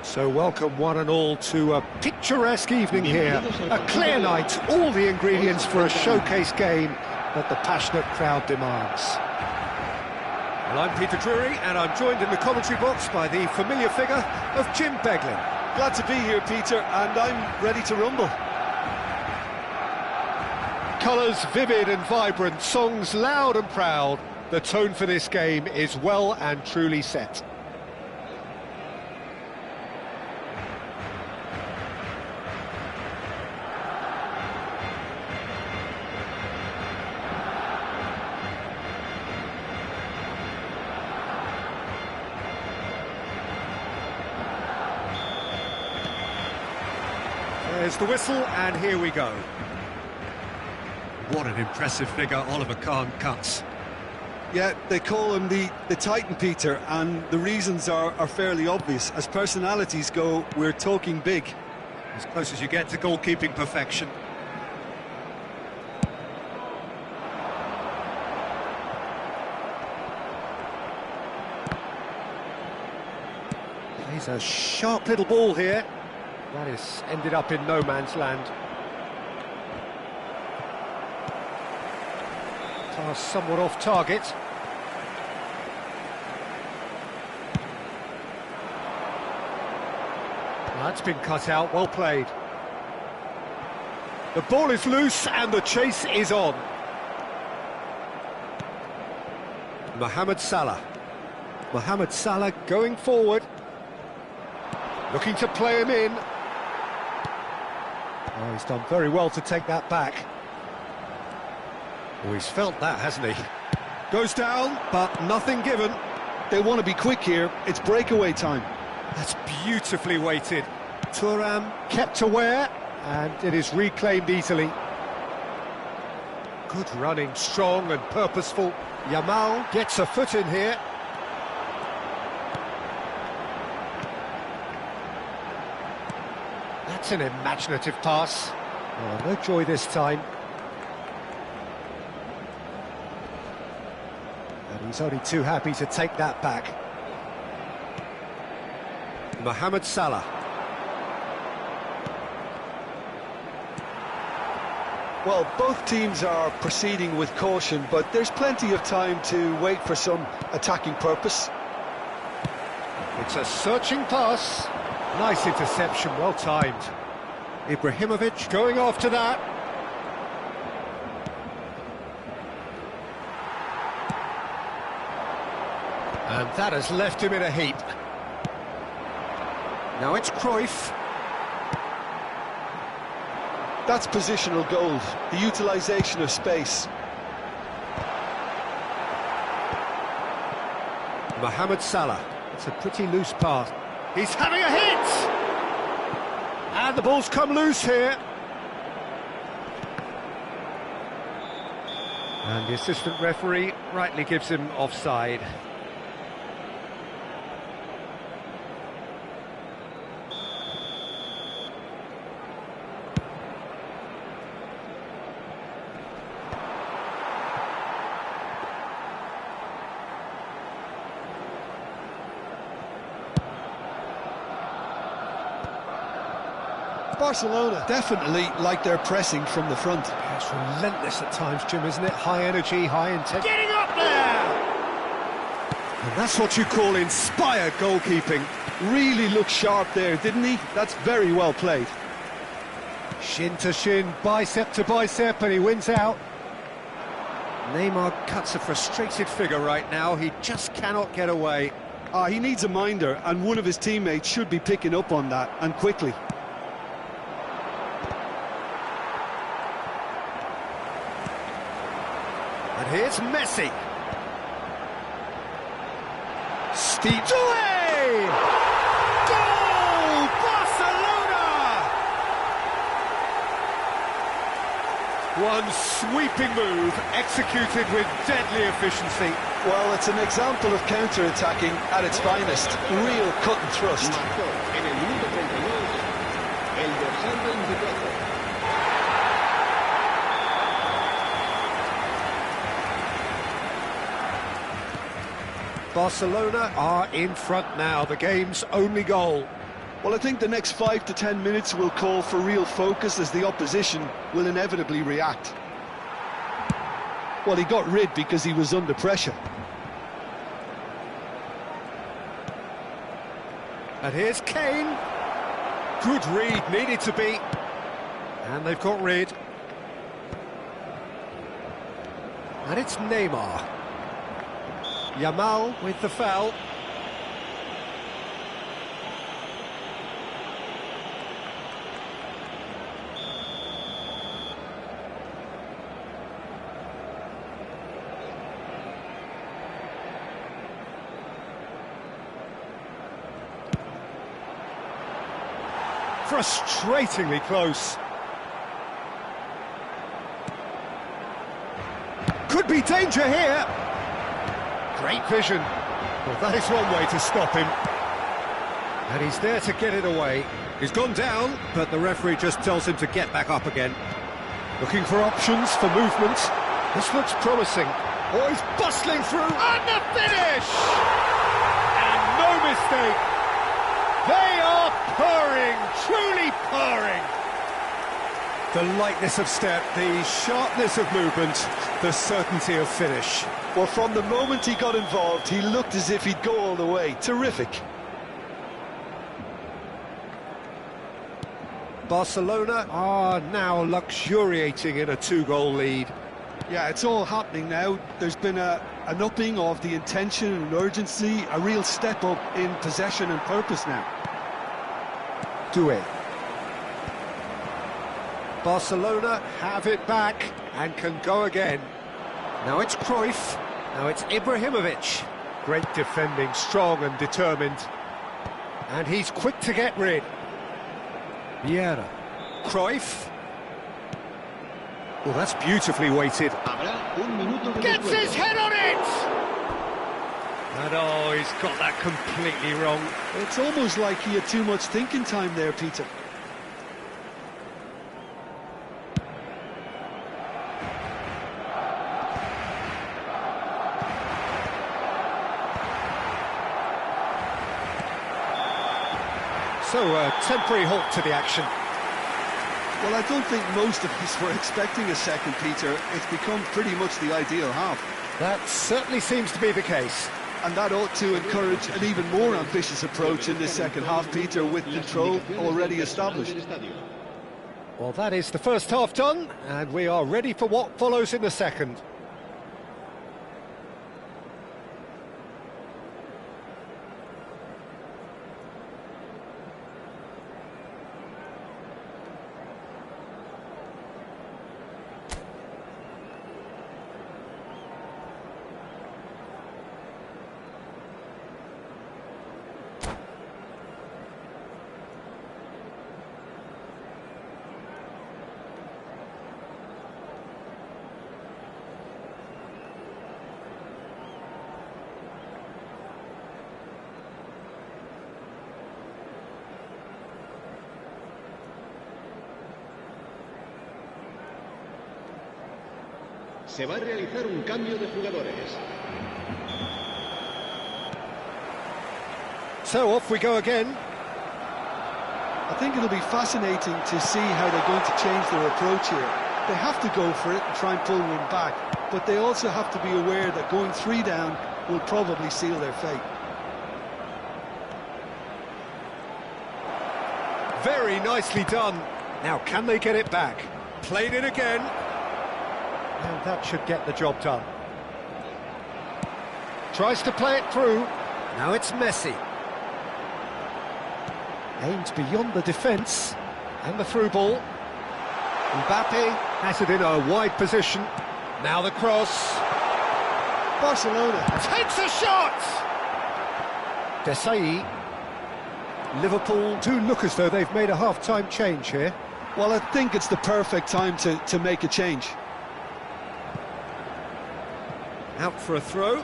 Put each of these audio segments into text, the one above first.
So welcome one and all to a picturesque evening here. A clear night, all the ingredients for a showcase game that the passionate crowd demands. Well, I'm Peter Drury, and I'm joined in the commentary box by the familiar figure of Jim Beglin. Glad to be here, Peter, and I'm ready to rumble. Colours vivid and vibrant, songs loud and proud. The tone for this game is well and truly set. There's the whistle, and here we go. What an impressive figure Oliver Kahn cuts. Yeah, they call him the Titan, Peter, and the reasons are fairly obvious. As personalities go, we're talking big. As close as you get to goalkeeping perfection. Plays a sharp little ball here. That is ended up in no man's land. Pass somewhat off target. That's been cut out, well played. The ball is loose and the chase is on. Mohamed Salah. Mohamed Salah going forward. Looking to play him in. Oh, he's done very well to take that back. Oh, he's felt that, hasn't he? Goes down, but nothing given. They want to be quick here. It's breakaway time. That's beautifully weighted. Thuram kept aware, and it is reclaimed easily. Good running, strong and purposeful. Yamal gets a foot in here. That's an imaginative pass. Oh, no joy this time. And he's only too happy to take that back. Mohamed Salah. Well, both teams are proceeding with caution, but there's plenty of time to wait for some attacking purpose. It's a searching pass. Nice interception, well timed. Ibrahimovic going after that. And that has left him in a heap. Now it's Cruyff. That's positional gold, the utilisation of space. Mohamed Salah. It's a pretty loose pass. He's having a hit! And the ball's come loose here. And the assistant referee rightly gives him offside. Barcelona definitely like their pressing from the front. It's relentless at times, Jim, isn't it? High energy, high intensity. Getting up there! And that's what you call inspired goalkeeping. Really looked sharp there, didn't he? That's very well played. Shin to shin, bicep to bicep, and he wins out. Neymar cuts a frustrated figure right now. He just cannot get away. He needs a minder, and one of his teammates should be picking up on that, and quickly. And here's Messi. Steeped away! Goal! Barcelona! One sweeping move, executed with deadly efficiency. Well, it's an example of counter-attacking at its finest. Real cut and thrust. Barcelona are in front now, the game's only goal. Well, I think the next 5 to 10 minutes will call for real focus as the opposition will inevitably react. Well, he got rid because he was under pressure. And here's Kane. Good read, needed to be. And they've got rid. And it's Neymar. Yamal with the foul. Frustratingly close. Could be danger here. Great vision. Well, that is one way to stop him. And he's there to get it away. He's gone down, but the referee just tells him to get back up again. Looking for options for movement. This looks promising. Oh, he's bustling through. And the finish! And no mistake. They are purring, truly purring. The lightness of step, the sharpness of movement, the certainty of finish. Well, from the moment he got involved, he looked as if he'd go all the way. Terrific. Barcelona are now luxuriating in a 2-goal lead. Yeah, it's all happening now. There's been an upping of the intention and urgency, a real step up in possession and purpose now. Doué. Barcelona have it back and can go again. Now it's Cruyff, now it's Ibrahimovic. Great defending, strong and determined. And he's quick to get rid. Vieira. Cruyff. Well, that's beautifully weighted. Gets his head on it! And oh, he's got that completely wrong. It's almost like he had too much thinking time there, Peter. So, a temporary halt to the action. Well, I don't think most of us were expecting a second, Peter. It's become pretty much the ideal half. That certainly seems to be the case. And that ought to encourage an even more ambitious approach in this second half, Peter, with control already established. Well, that is the first half done, and we are ready for what follows in the second. Se va a realizar un cambio de jugadores. So off we go again. I think it'll be fascinating to see how they're going to change their approach here. They have to go for it and try and pull one back, but they also have to be aware that going 3 down will probably seal their fate. Very nicely done. Now, can they get it back? Played it again. And that should get the job done. Tries to play it through. Now it's Messi. Aims beyond the defence. And the through ball. Mbappe has it in a wide position. Now the cross. Barcelona Takes a shot! Desailly. Liverpool do look as though they've made a half-time change here. Well, I think it's the perfect time to make a change. Out for a throw.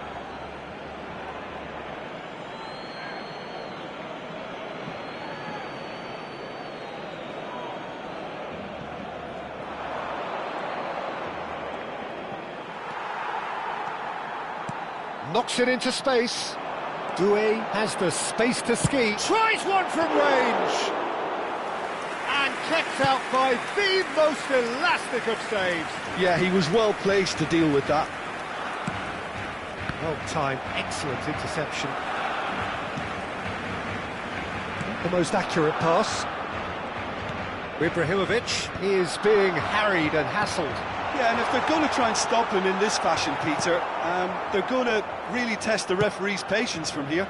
Knocks it into space. Doué has the space to ski. Tries one from range! And kept out by the most elastic of saves. Yeah, he was well placed to deal with that. Well timed, excellent interception. The most accurate pass. Ibrahimovic is being harried and hassled. Yeah, and if they're going to try and stop him in this fashion, Peter, they're going to really test the referee's patience from here.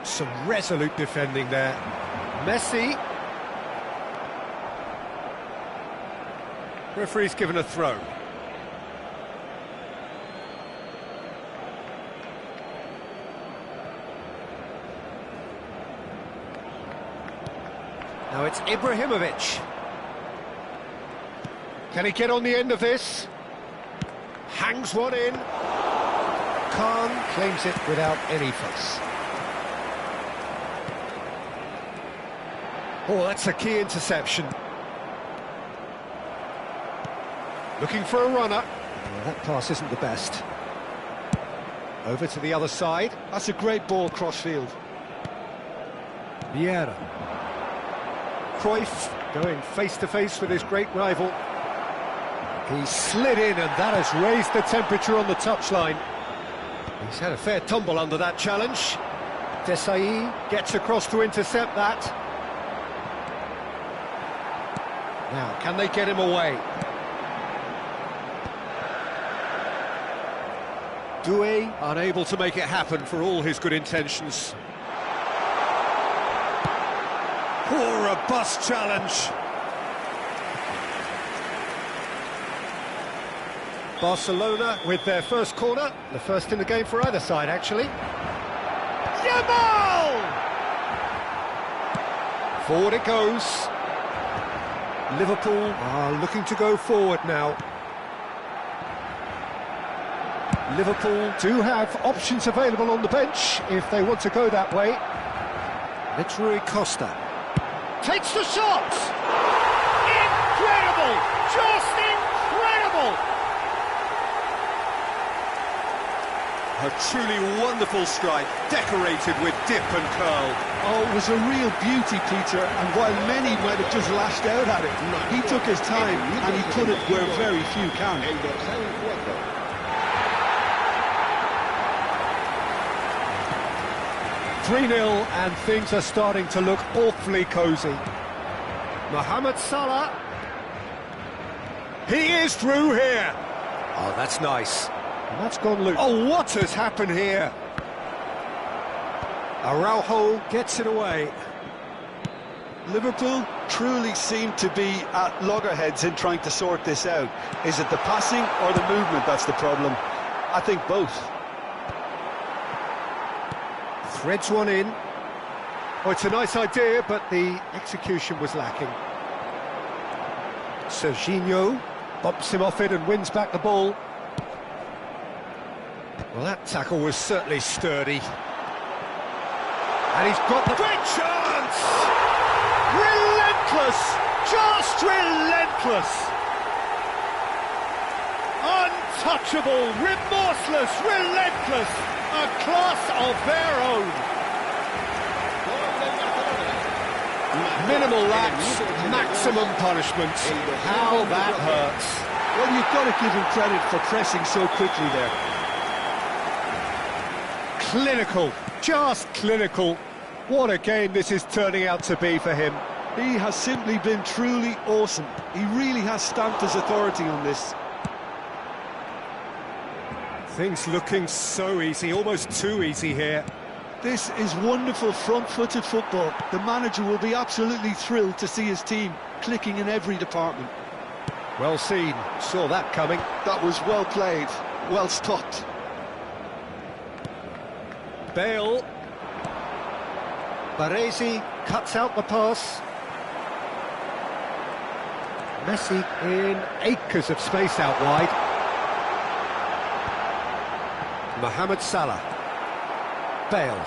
Some resolute defending there. Messi. Referee's given a throw. Now it's Ibrahimovic. Can he get on the end of this? Hangs one in. Khan claims it without any fuss. Oh, that's a key interception. Looking for a runner. Well, that pass isn't the best. Over to the other side. That's a great ball cross-field. Vieira. Cruyff going face-to-face with his great rival. He slid in, and that has raised the temperature on the touchline. He's had a fair tumble under that challenge. Desai gets across to intercept that. Now, can they get him away? Doué unable to make it happen for all his good intentions. Oh, robust challenge. Barcelona with their first corner, the first in the game for either side, actually. Yamal! Forward it goes. Liverpool are looking to go forward now. Liverpool do have options available on the bench if they want to go that way. It's Rui Costa. Takes the shot! Incredible! Just incredible! A truly wonderful strike, decorated with dip and curl. Oh, it was a real beauty, Peter, and while many might have just lashed out at it, he took his time and he put it where very few can. 3-0, and things are starting to look awfully cosy. Mohamed Salah. He is through here. Oh, that's nice. And that's gone loose. Oh, what has happened here? Araujo gets it away. Liverpool truly seem to be at loggerheads in trying to sort this out. Is it the passing or the movement that's the problem? I think both. Threads one in. Oh, it's a nice idea, but the execution was lacking. Serginho bumps him off it and wins back the ball. Well, that tackle was certainly sturdy. And he's got the great chance! Relentless! Just relentless! Untouchable, remorseless, relentless! A class of their own. Minimal lapse, maximum punishment. How that hurts. Well, you've got to give him credit for pressing so quickly there. Clinical, just clinical. What a game this is turning out to be for him. He has simply been truly awesome. He really has stamped his authority on this. Things looking so easy, almost too easy here. This is wonderful front-footed football. The manager will be absolutely thrilled to see his team clicking in every department. Well seen, saw that coming. That was well played, well stopped. Bale. Baresi cuts out the pass. Messi in acres of space out wide. Mohamed Salah. Bale.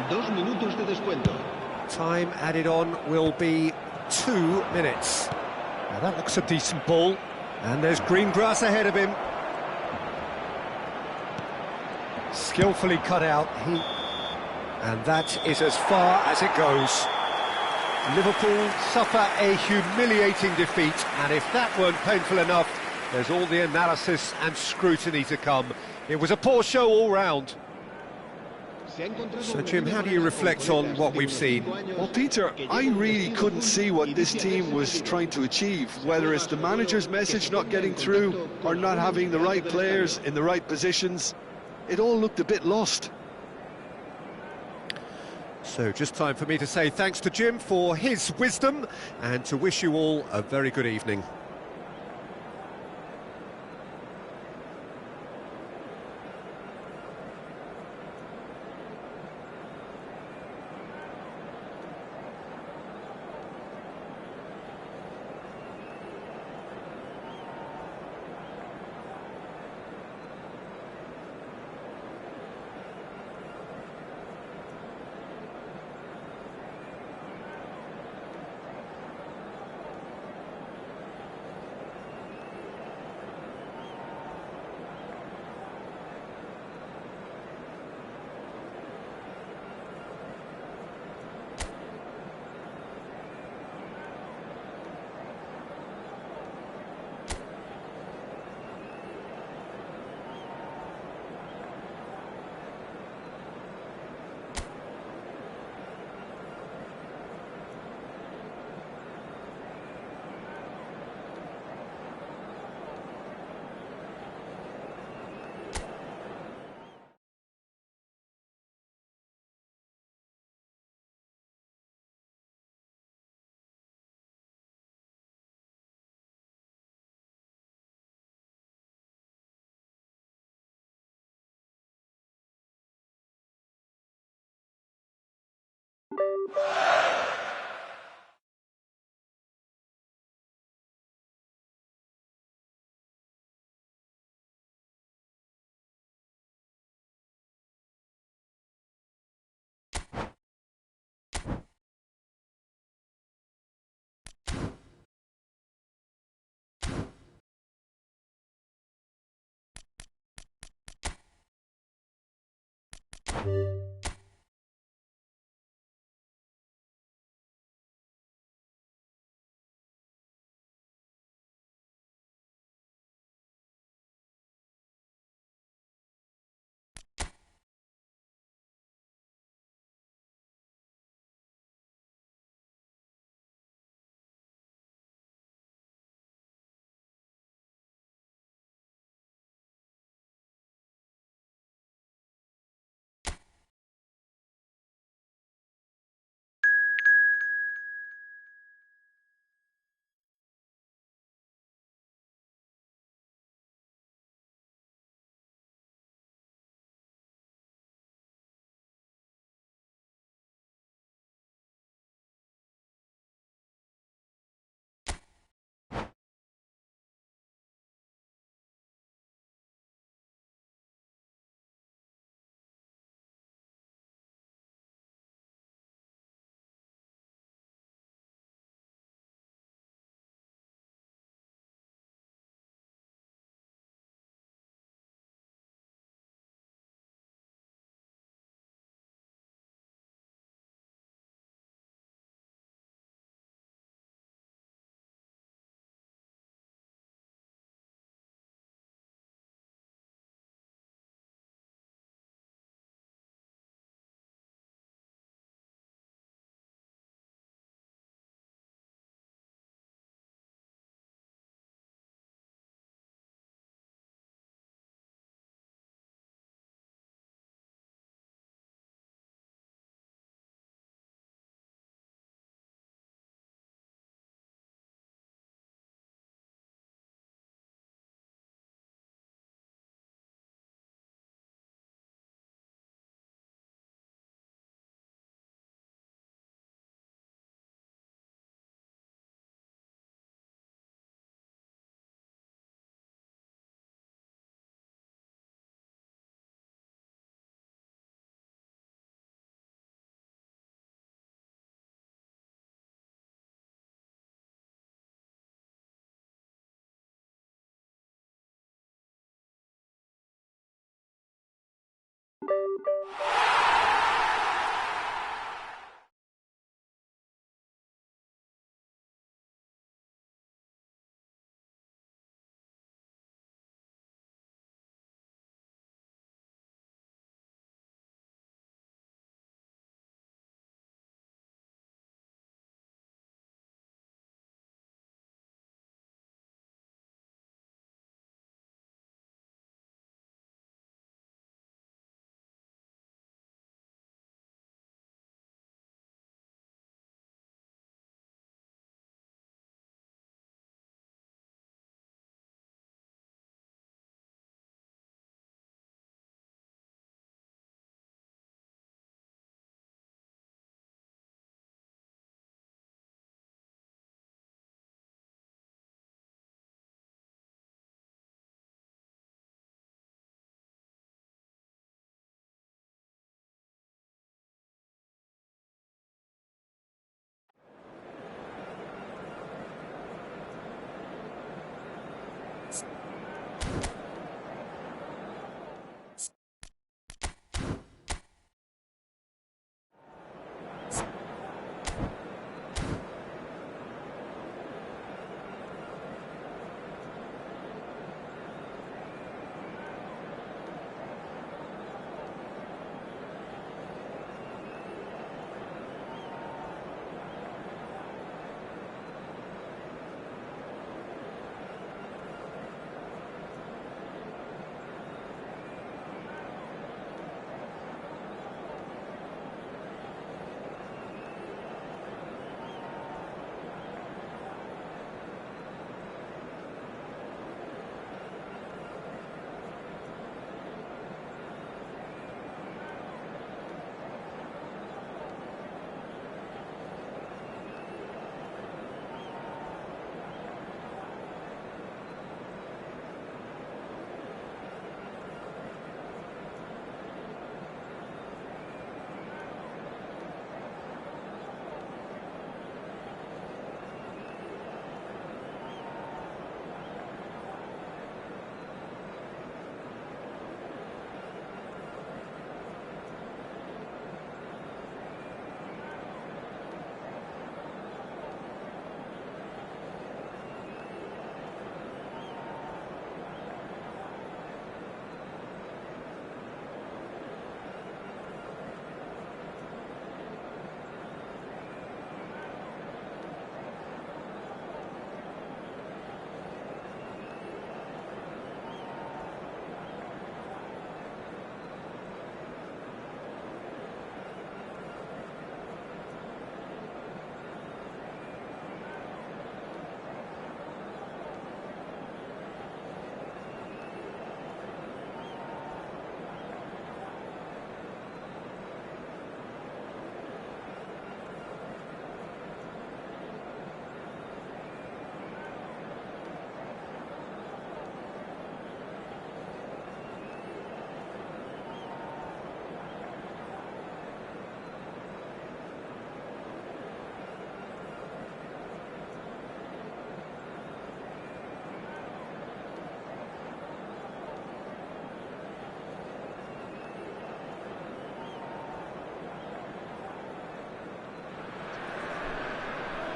2 minutos de descuento. Time added on will be 2 minutes. Now that looks a decent ball. And there's green grass ahead of him. Skillfully cut out. And that is as far as it goes. Liverpool suffer a humiliating defeat, and if that weren't painful enough, there's all the analysis and scrutiny to come. It was a poor show all round. So, Jim, how do you reflect on what we've seen? Well, Peter, I really couldn't see what this team was trying to achieve, whether it's the manager's message not getting through or not having the right players in the right positions. It all looked a bit lost. So just time for me to say thanks to Jim for his wisdom and to wish you all a very good evening.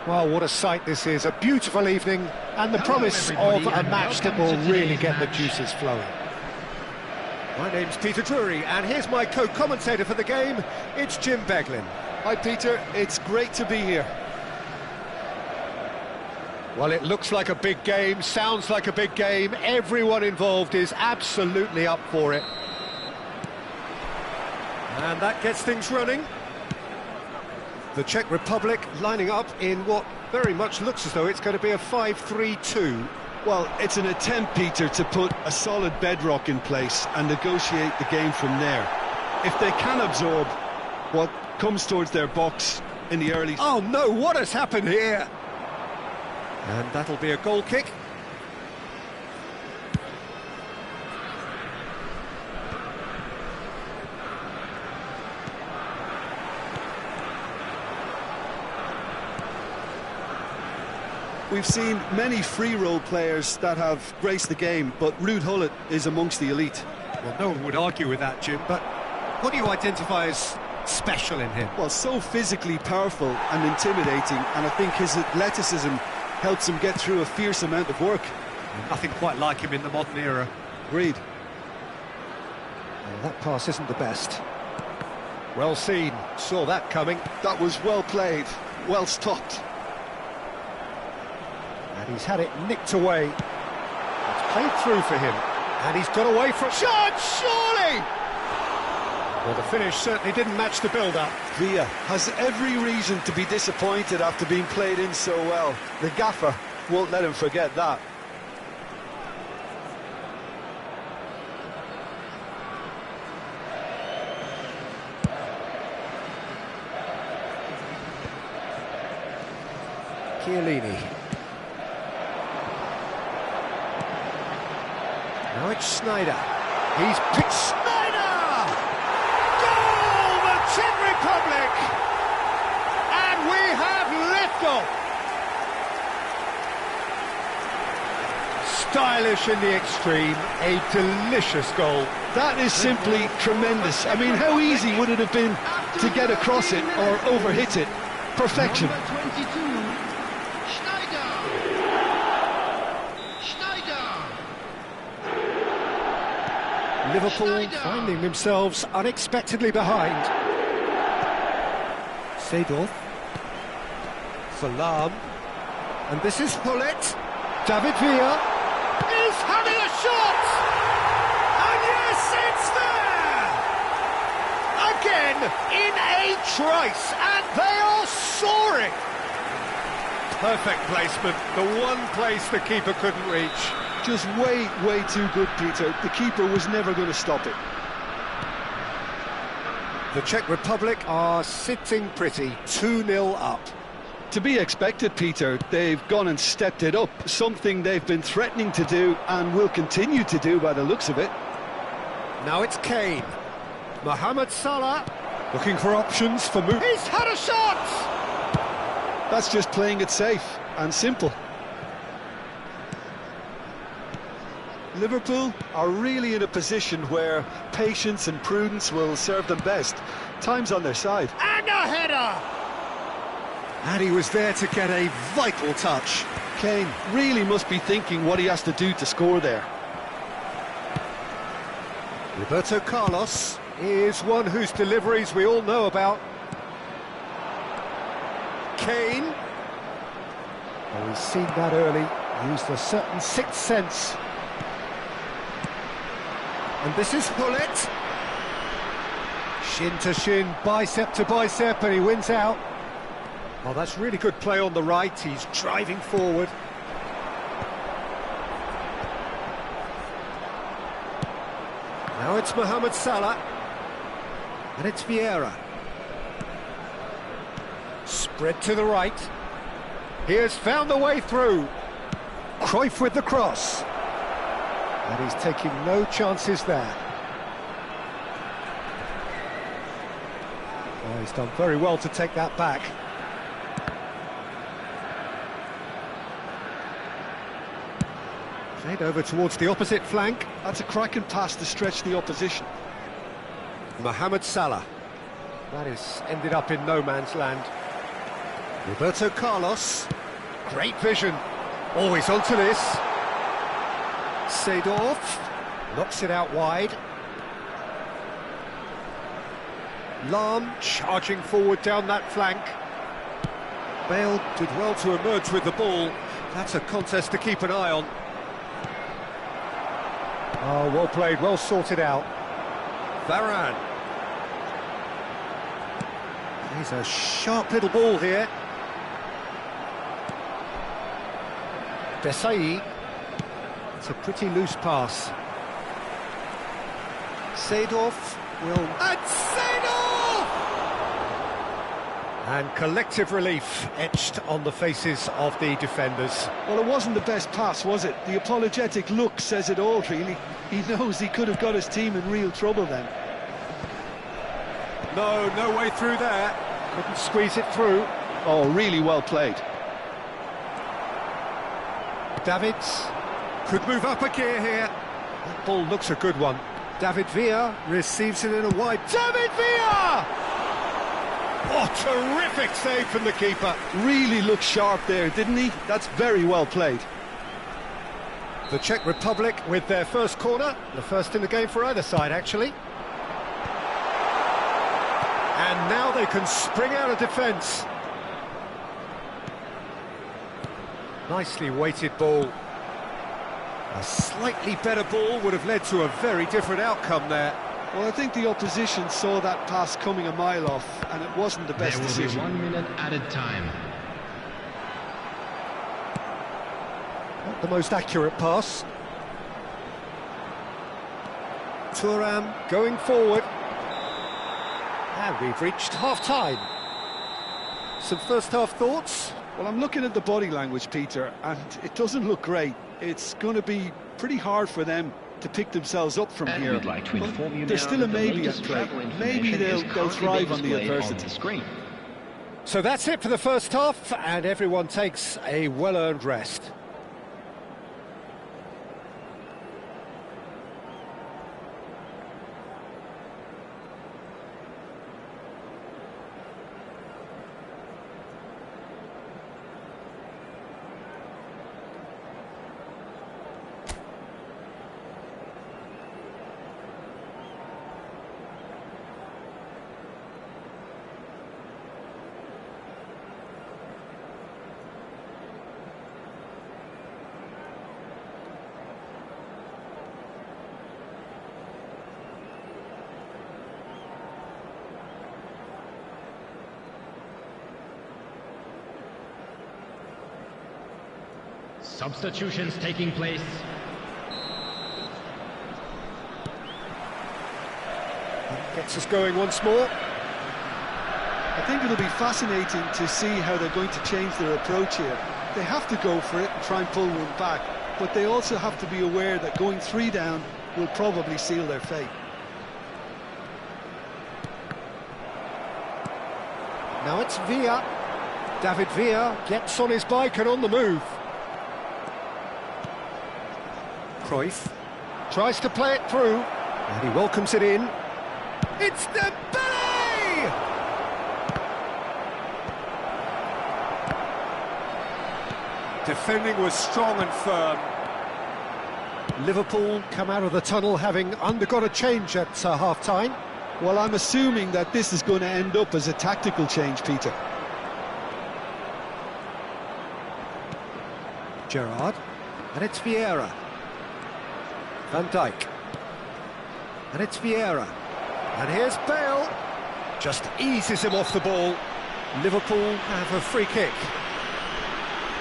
Well, what a sight this is. A beautiful evening and the promise of a match that will really get the juices flowing. My name's Peter Drury, and here's my co-commentator for the game. It's Jim Beglin. Hi, Peter. It's great to be here. Well, it looks like a big game, sounds like a big game. Everyone involved is absolutely up for it. And that gets things running. The Czech Republic lining up in what very much looks as though it's going to be a 5-3-2. Well, it's an attempt, Peter, to put a solid bedrock in place and negotiate the game from there. If they can absorb what comes towards their box in the early... Oh no, what has happened here? And that'll be a goal kick. We've seen many free role players that have graced the game, but Ruud Gullit is amongst the elite. Well, no one would argue with that, Jim, but What do you identify as special in him? Well, so physically powerful and intimidating, and I think his athleticism helps him get through a fierce amount of work. Nothing quite like him in the modern era. Agreed. Well, that pass isn't the best. Well seen, saw that coming. That was well played, well stopped. And he's had it nicked away. It's played through for him. And he's got away from... Shot, surely! Well, the finish certainly didn't match the build-up. Villa has every reason to be disappointed after being played in so well. The gaffer won't let him forget that. Chiellini. Now it's Snyder. He's picked Snyder! Goal! The Czech Republic! And we have liftoff! Stylish in the extreme, a delicious goal. That is simply tremendous. I mean, how easy would it have been to get across it or overhit it? Perfection. Liverpool finding themselves unexpectedly behind. Seedorf. Salam. And this is Hullet. David Villa is having a shot! And yes, it's there! Again, in a trice, and they are soaring! Perfect placement, the one place the keeper couldn't reach. Just way too good, Peter. The keeper was never going to stop it. The Czech Republic are sitting pretty, 2-0 up. To be expected, Peter. They've gone and stepped it up, something they've been threatening to do and will continue to do by the looks of it. Now it's Kane. Mohamed Salah looking for options for move. He's had a shot! That's just playing it safe and simple. Liverpool are really in a position where patience and prudence will serve them best. Time's on their side. And a header! And he was there to get a vital touch. Kane really must be thinking what he has to do to score there. Roberto Carlos is one whose deliveries we all know about. Kane. Oh, he's seen that early, used a certain sixth sense. And this is Hullet. Shin to shin, bicep to bicep, and he wins out. Oh, that's really good play on the right. He's driving forward. Now it's Mohamed Salah. And it's Vieira. Spread to the right. He has found the way through. Cruyff with the cross. And he's taking no chances there. Oh, he's done very well to take that back. Played over towards the opposite flank. That's a cracking pass to stretch the opposition. Mohamed Salah. That is ended up in no man's land. Roberto Carlos. Great vision. Always onto this. Seedorf knocks it out wide. Lahm charging forward down that flank. Bale did well to emerge with the ball. That's a contest to keep an eye on. Oh, well played, well sorted out. Varane. He's a sharp little ball here. Desai. It's a pretty loose pass. Seedorf will... And Seedorf! And collective relief etched on the faces of the defenders. Well, it wasn't the best pass, was it? The apologetic look says it all, really. He knows he could have got his team in real trouble then. No way through there. Couldn't squeeze it through. Oh, really well played. Davids could move up a gear here. That ball looks a good one. David Villa receives it in a wide... David Villa! Oh, terrific save from the keeper. Really looked sharp there, didn't he? That's very well played. The Czech Republic with their first corner, the first in the game for either side, actually. And now they can spring out of defence. Nicely weighted ball. A slightly better ball would have led to a very different outcome there. Well, I think the opposition saw that pass coming a mile off, and it wasn't the best decision. There will be 1 minute added time. Not the most accurate pass. Thuram going forward. And we've reached half-time. Some first-half thoughts? Well, I'm looking at the body language, Peter, and it doesn't look great. It's going to be pretty hard for them to pick themselves up from here. Like there's still a maybe at play. Maybe they'll thrive on the adversity. So that's it for the first half, and everyone takes a well-earned rest. Substitutions taking place. Gets us going once more. I think it'll be fascinating to see how they're going to change their approach here. They have to go for it and try and pull one back, but they also have to be aware that going 3 down will probably seal their fate. Now it's Villa. David Villa gets on his bike and on the move. Cruyff tries to play it through, and he welcomes it in. It's Dembele! Defending was strong and firm. Liverpool come out of the tunnel having undergone a change at half-time. Well, I'm assuming that this is going to end up as a tactical change, Peter. Gerrard, and it's Vieira. Van Dijk, and it's Vieira, and here's Bale, just eases him off the ball. Liverpool have a free kick.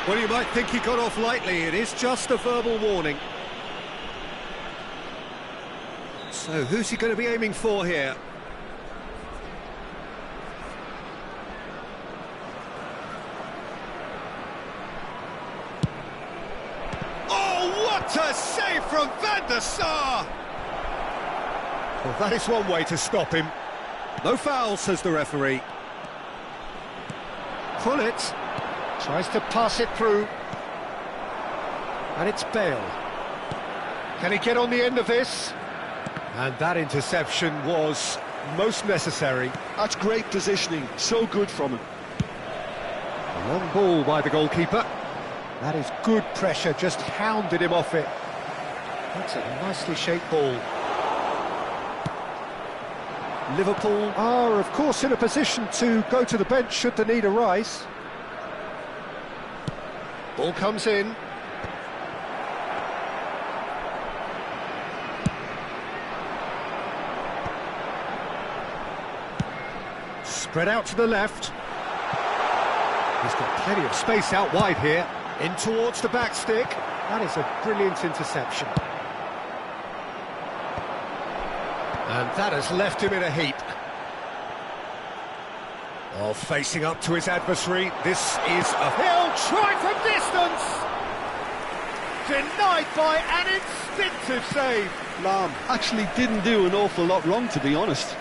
Well, you might think he got off lightly, it is just a verbal warning. So who's he going to be aiming for here? What a save from Van der Sar! Well, that is one way to stop him. No foul, says the referee. Pullet tries to pass it through. And it's Bale. Can he get on the end of this? And that interception was most necessary. That's great positioning, so good from him. A long ball by the goalkeeper. That is good pressure, just hounded him off it. That's a nicely shaped ball. Liverpool are, of course, in a position to go to the bench should the need arise. Ball comes in. Spread out to the left. He's got plenty of space out wide here. In towards the back stick. That is a brilliant interception. And that has left him in a heap. Oh, facing up to his adversary. This is a... He'll try from distance! Denied by an instinctive save. Lam actually didn't do an awful lot wrong, to be honest.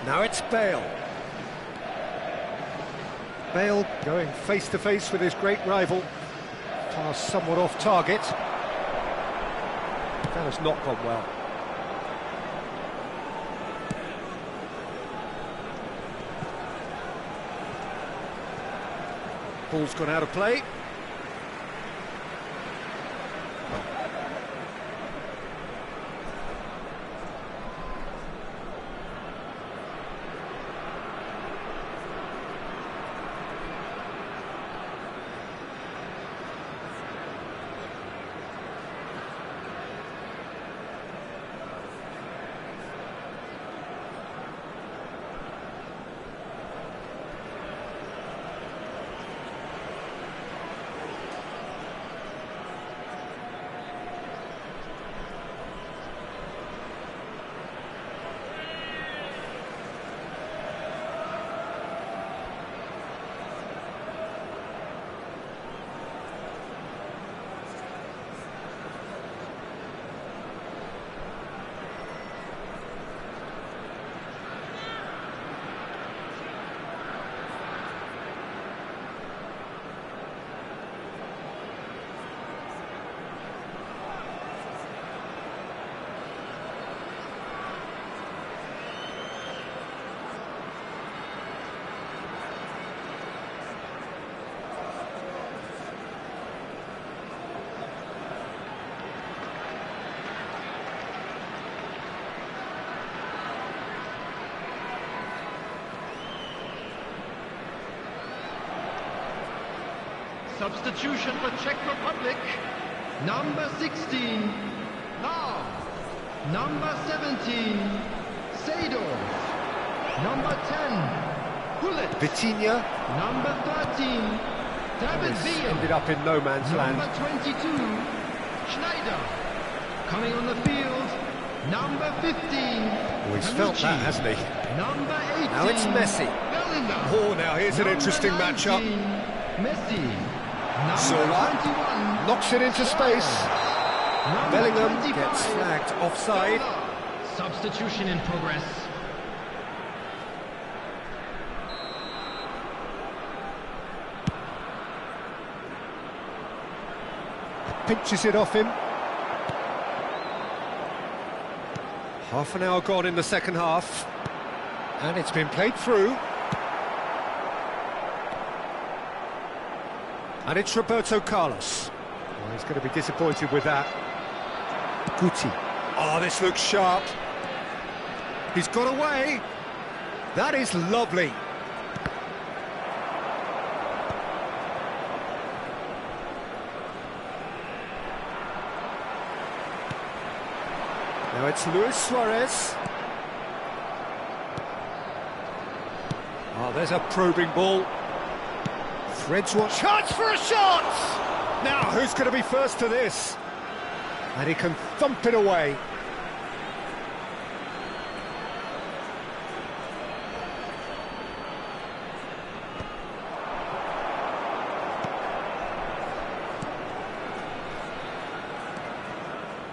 Now it's Bale. Bale going face-to-face with his great rival. Pass somewhat off target. That has not gone well. Ball's gone out of play. Substitution for Czech Republic. Number 16, Now. Number 17, Seydorf. Number 10, Hullet. Vitinha. Number 13, David Villa. Ended up in no man's land. Number 22, Schneider. Coming on the field, number 15. Oh, he's felt that, hasn't he? Number 18. Now it's Messi. Bellingham. Oh, now here's an interesting matchup. Messi. Zola knocks it into space. Bellingham 25. gets flagged offside. Substitution in progress. Pinches it off him. Half an hour gone in the second half. And it's been played through. And it's Roberto Carlos. Well, he's going to be disappointed with that. Guti. Oh, this looks sharp. He's got away. That is lovely. Now it's Luis Suarez. Oh, there's a probing ball. Threads one. Chance for a shot! Now, who's going to be first to this? And he can thump it away.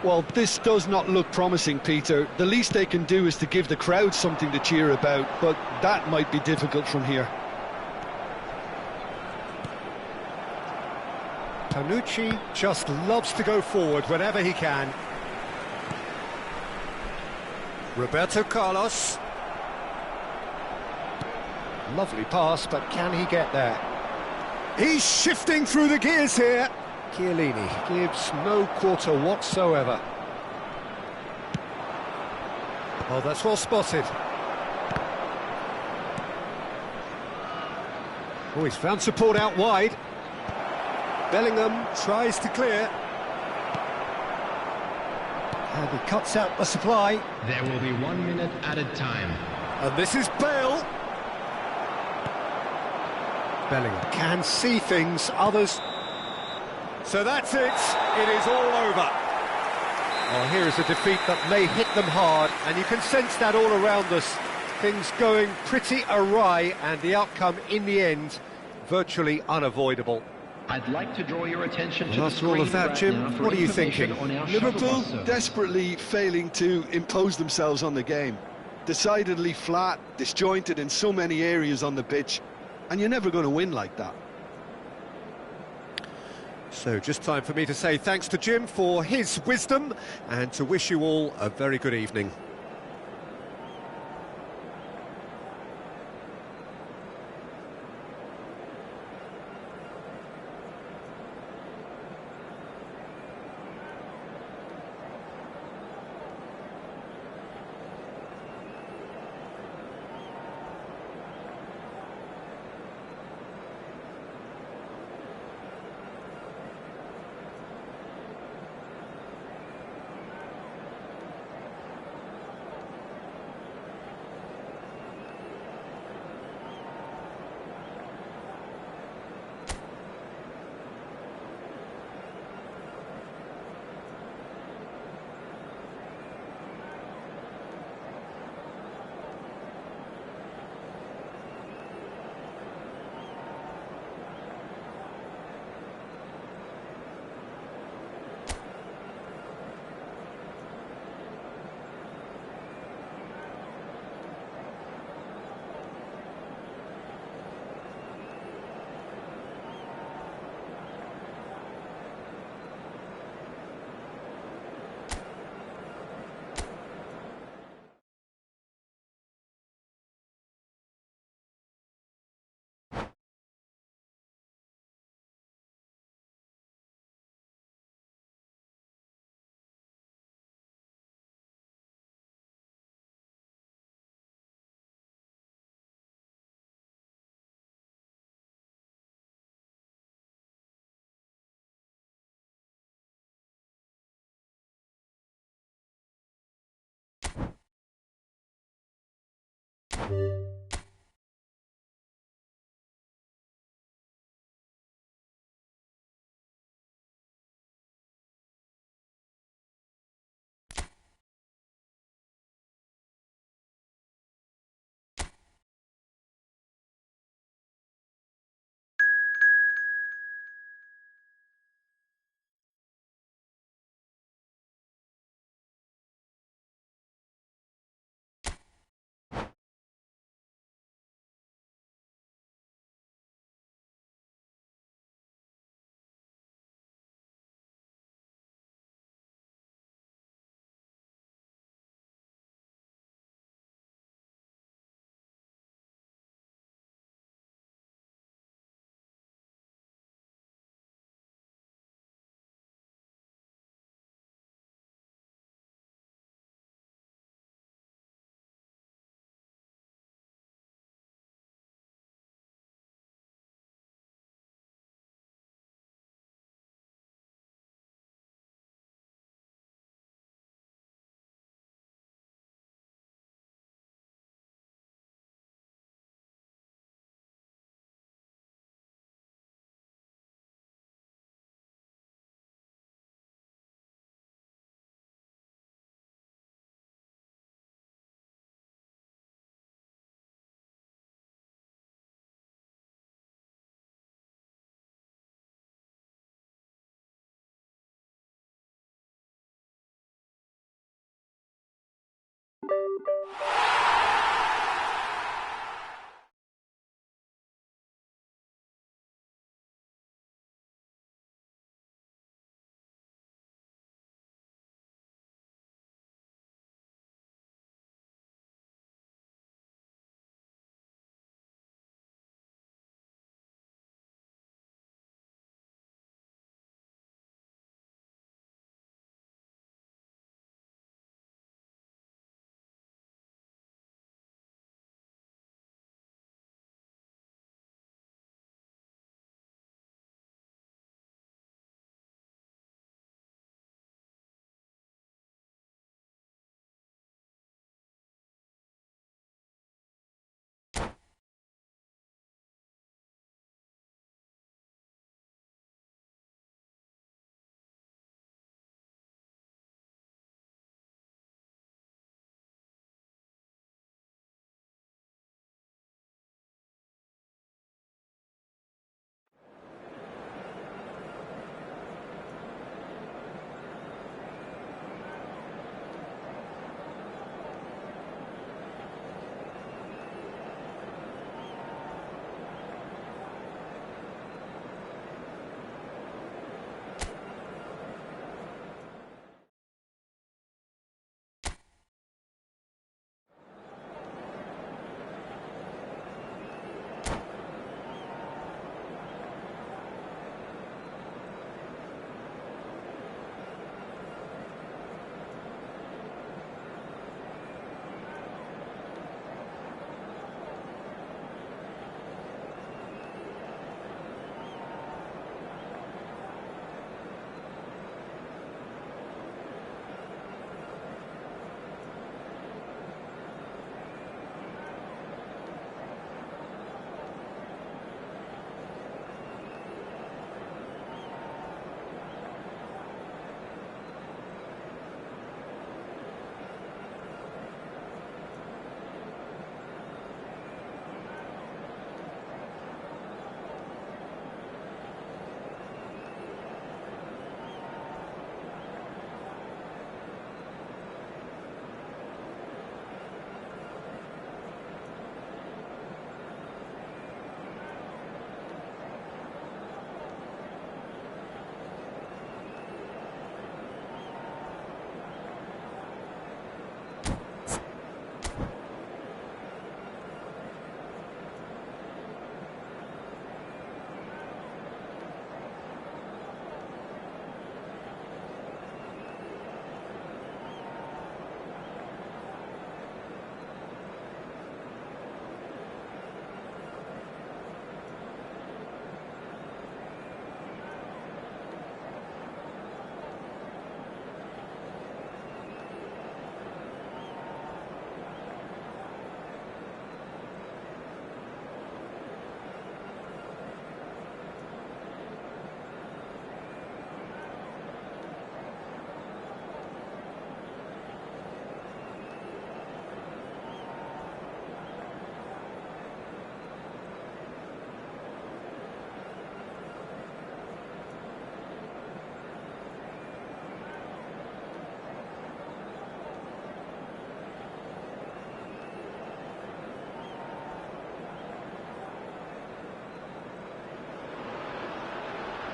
Well, this does not look promising, Peter. The least they can do is to give the crowd something to cheer about, but that might be difficult from here. Tanucci just loves to go forward whenever he can. Roberto Carlos. Lovely pass, but can he get there? He's shifting through the gears here. Chiellini gives no quarter whatsoever. Oh, that's well spotted. Oh, he's found support out wide. Bellingham tries to clear. And he cuts out the supply. There will be 1 minute added time. And this is Bale. Bellingham can see things, others... So that's it. It is all over. Oh, here is a defeat that may hit them hard, and you can sense that all around us. Things going pretty awry, and the outcome in the end virtually unavoidable. I'd like to draw your attention to After all of that, Jim, what are you thinking? Liverpool desperately failing to impose themselves on the game. Decidedly flat, disjointed in so many areas on the pitch, and you're never going to win like that. So just time for me to say thanks to Jim for his wisdom and to wish you all a very good evening.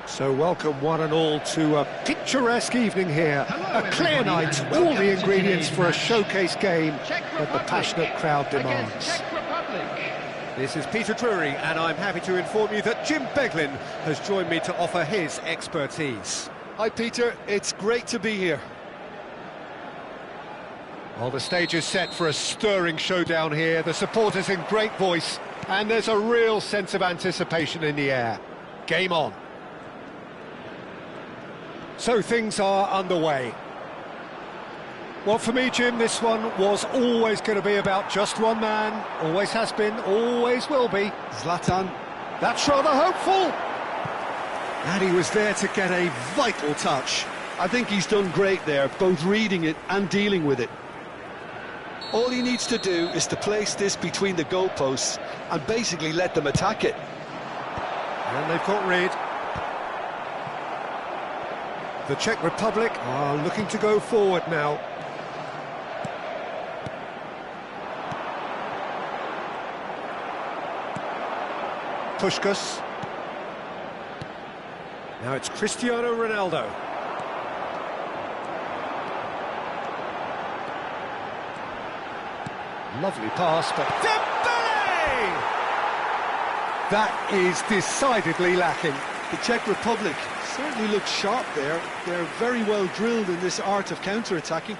So welcome one and all to a picturesque evening here. A clear night, all the ingredients for a showcase game that the passionate crowd demands. This is Peter Drury, and I'm happy to inform you that Jim Beglin has joined me to offer his expertise. Hi Peter, it's great to be here. Well, the stage is set for a stirring showdown here. The supporters in great voice, and there's a real sense of anticipation in the air. Game on. So things are underway. Well, for me, Jim, this one was always going to be about just one man. Always has been, always will be. Zlatan. That's rather hopeful. And he was there to get a vital touch. I think he's done great there, both reading it and dealing with it. All he needs to do is to place this between the goalposts and basically let them attack it. And they've got rid. The Czech Republic are looking to go forward now. Puskás. Now it's Cristiano Ronaldo. Lovely pass, but Dembele! That is decidedly lacking. The Czech Republic certainly looks sharp there. They're very well drilled in this art of counter-attacking.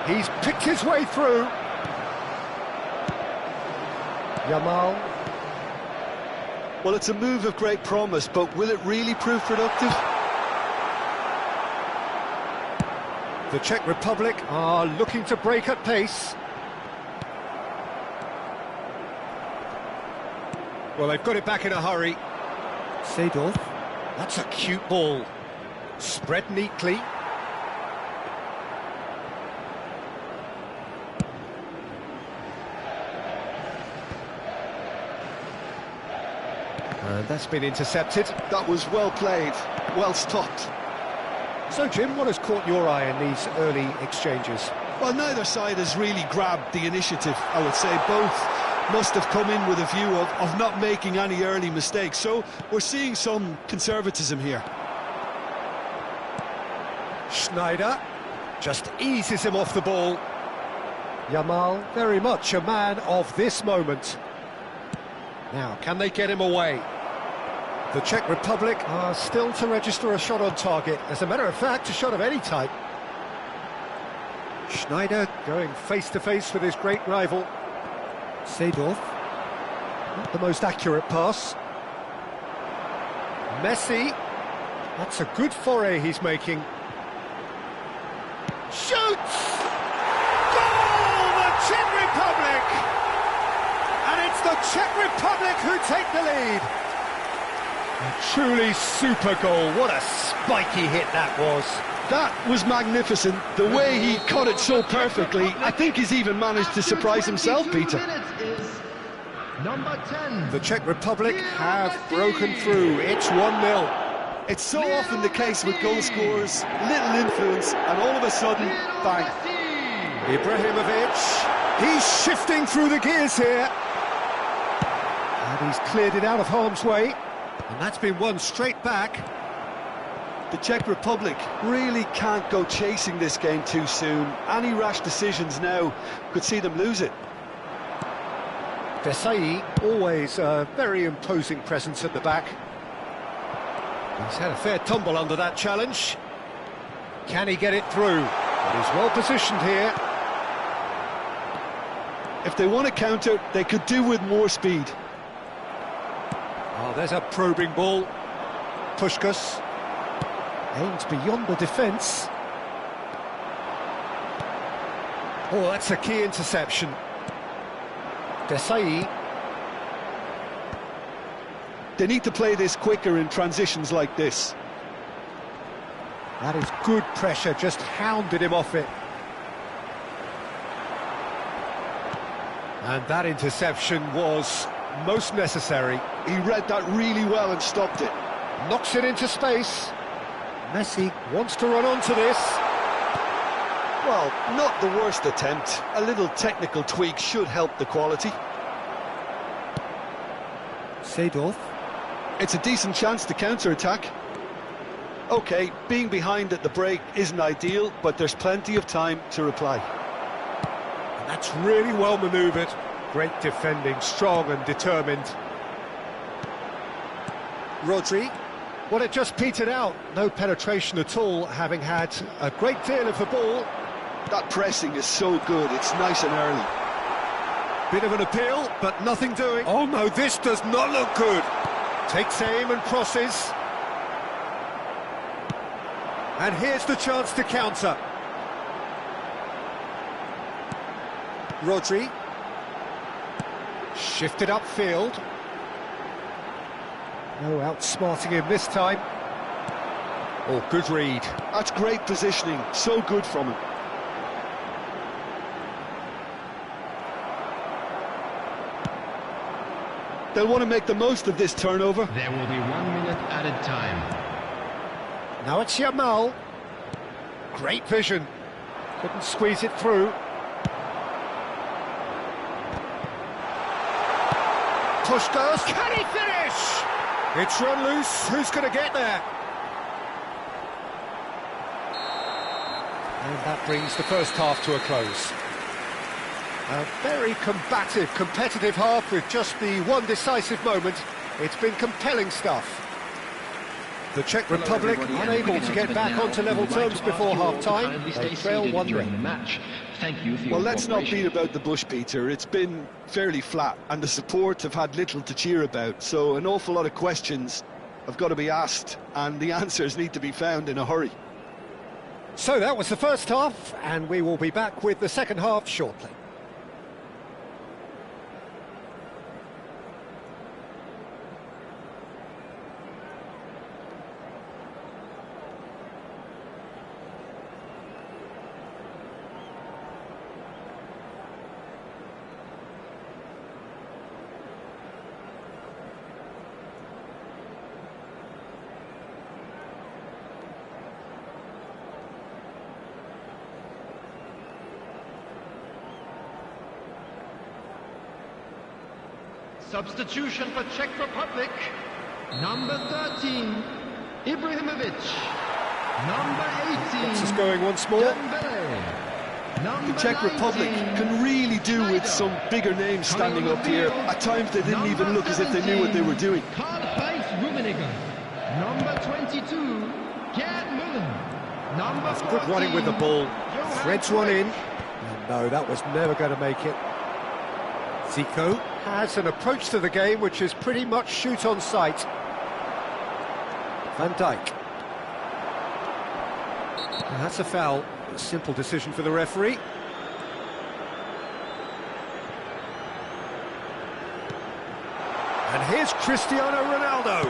He's picked his way through. Yamal. Well, it's a move of great promise, but will it really prove productive? The Czech Republic are looking to break at pace. Well, they've got it back in a hurry. Seedorf. That's a cute ball. Spread neatly. And that's been intercepted. That was well played, well stopped. So, Jim, what has caught your eye in these early exchanges? Well, neither side has really grabbed the initiative, I would say. Both must have come in with a view of not making any early mistakes. So we're seeing some conservatism here. Schneider just eases him off the ball. Yamal, very much a man of this moment. Now, can they get him away? The Czech Republic are still to register a shot on target. As a matter of fact, a shot of any type. Schneider going face-to-face with his great rival. Seedorf. Not the most accurate pass. Messi. That's a good foray he's making. Shoots! Goal! The Czech Republic! And it's the Czech Republic who take the lead. A truly super goal. What a spiky hit that was. That was magnificent. The way he caught it so perfectly. I think he's even managed to surprise himself, Peter. Number 10. The Czech Republic have broken through. It's 1-0. It's so often the case with goal scorers. Little influence, and all of a sudden, bang. Ibrahimovic. He's shifting through the gears here. And he's cleared it out of harm's way. And that's been won straight back. The Czech Republic really can't go chasing this game too soon. Any rash decisions now could see them lose it. Desai, always a very imposing presence at the back. He's had a fair tumble under that challenge. Can he get it through? But he's well positioned here. If they want to counter, they could do with more speed. Oh, there's a probing ball. Puskás aims beyond the defence. Oh, that's a key interception. Desai. They need to play this quicker in transitions like this. That is good pressure, just hounded him off it. And that interception was most necessary. He read that really well and stopped it. Knocks it into space. Messi wants to run onto this. Well, not the worst attempt. A little technical tweak should help the quality. Seedorf. It's a decent chance to counter-attack. OK, being behind at the break isn't ideal, but there's plenty of time to reply. And that's really well manoeuvred. Great defending, strong and determined. Rodri. Well, it just petered out. No penetration at all, having had a great deal of the ball. That pressing is so good, it's nice and early. Bit of an appeal, but nothing doing. Oh no, this does not look good. Takes aim and crosses. And here's the chance to counter. Rodri. Shifted upfield. No outsmarting him this time. Oh, good read. That's great positioning, so good from him. They'll want to make the most of this turnover. There will be 1 minute added time. Now it's Yamal. Great vision. Couldn't squeeze it through. Push goes. Can he finish? It's run loose. Who's going to get there? And that brings the first half to a close. A very combative, competitive half with just the one decisive moment. It's been compelling stuff. The Czech Republic unable to get back onto level terms before half-time. They trail 1-0. Thank you for your Well, let's not cooperation. beat about the bush, Peter. It's been fairly flat, and the support have had little to cheer about. So an awful lot of questions have got to be asked, and the answers need to be found in a hurry. So that was the first half, and we will be back with the second half shortly. Substitution for Czech Republic. Number 13, Ibrahimovic. Number 18, Gets us going once more. Dembele. Number The Czech Republic 19, can really do with some bigger names standing up here. At times they didn't even look as if they knew what they were doing. Karl-Heinz Rummenigge. Number 22, Gerd Müller. Number That's good running with the ball. Threads one in. And no, that was never going to make it. Zico has an approach to the game which is pretty much shoot on sight. Van Dijk. And that's a foul. A simple decision for the referee. And here's Cristiano Ronaldo.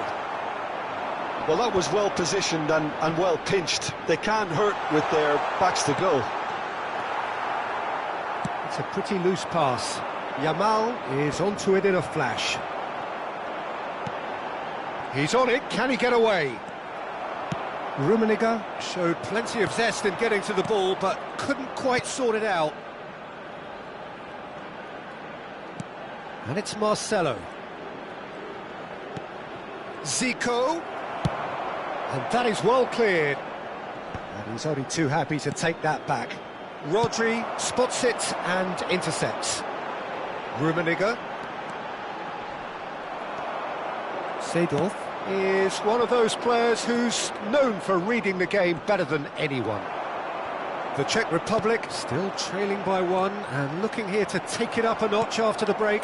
Well, that was well positioned and well pinched. They can't hurt with their backs to goal. It's a pretty loose pass. Yamal is onto it in a flash. He's on it, can he get away? Rummenigge showed plenty of zest in getting to the ball, but couldn't quite sort it out. And it's Marcelo. Zico. And that is well cleared. And he's only too happy to take that back. Rodri spots it and intercepts. Rummenigge. Seedorf is one of those players who's known for reading the game better than anyone. The Czech Republic still trailing by one and looking here to take it up a notch after the break.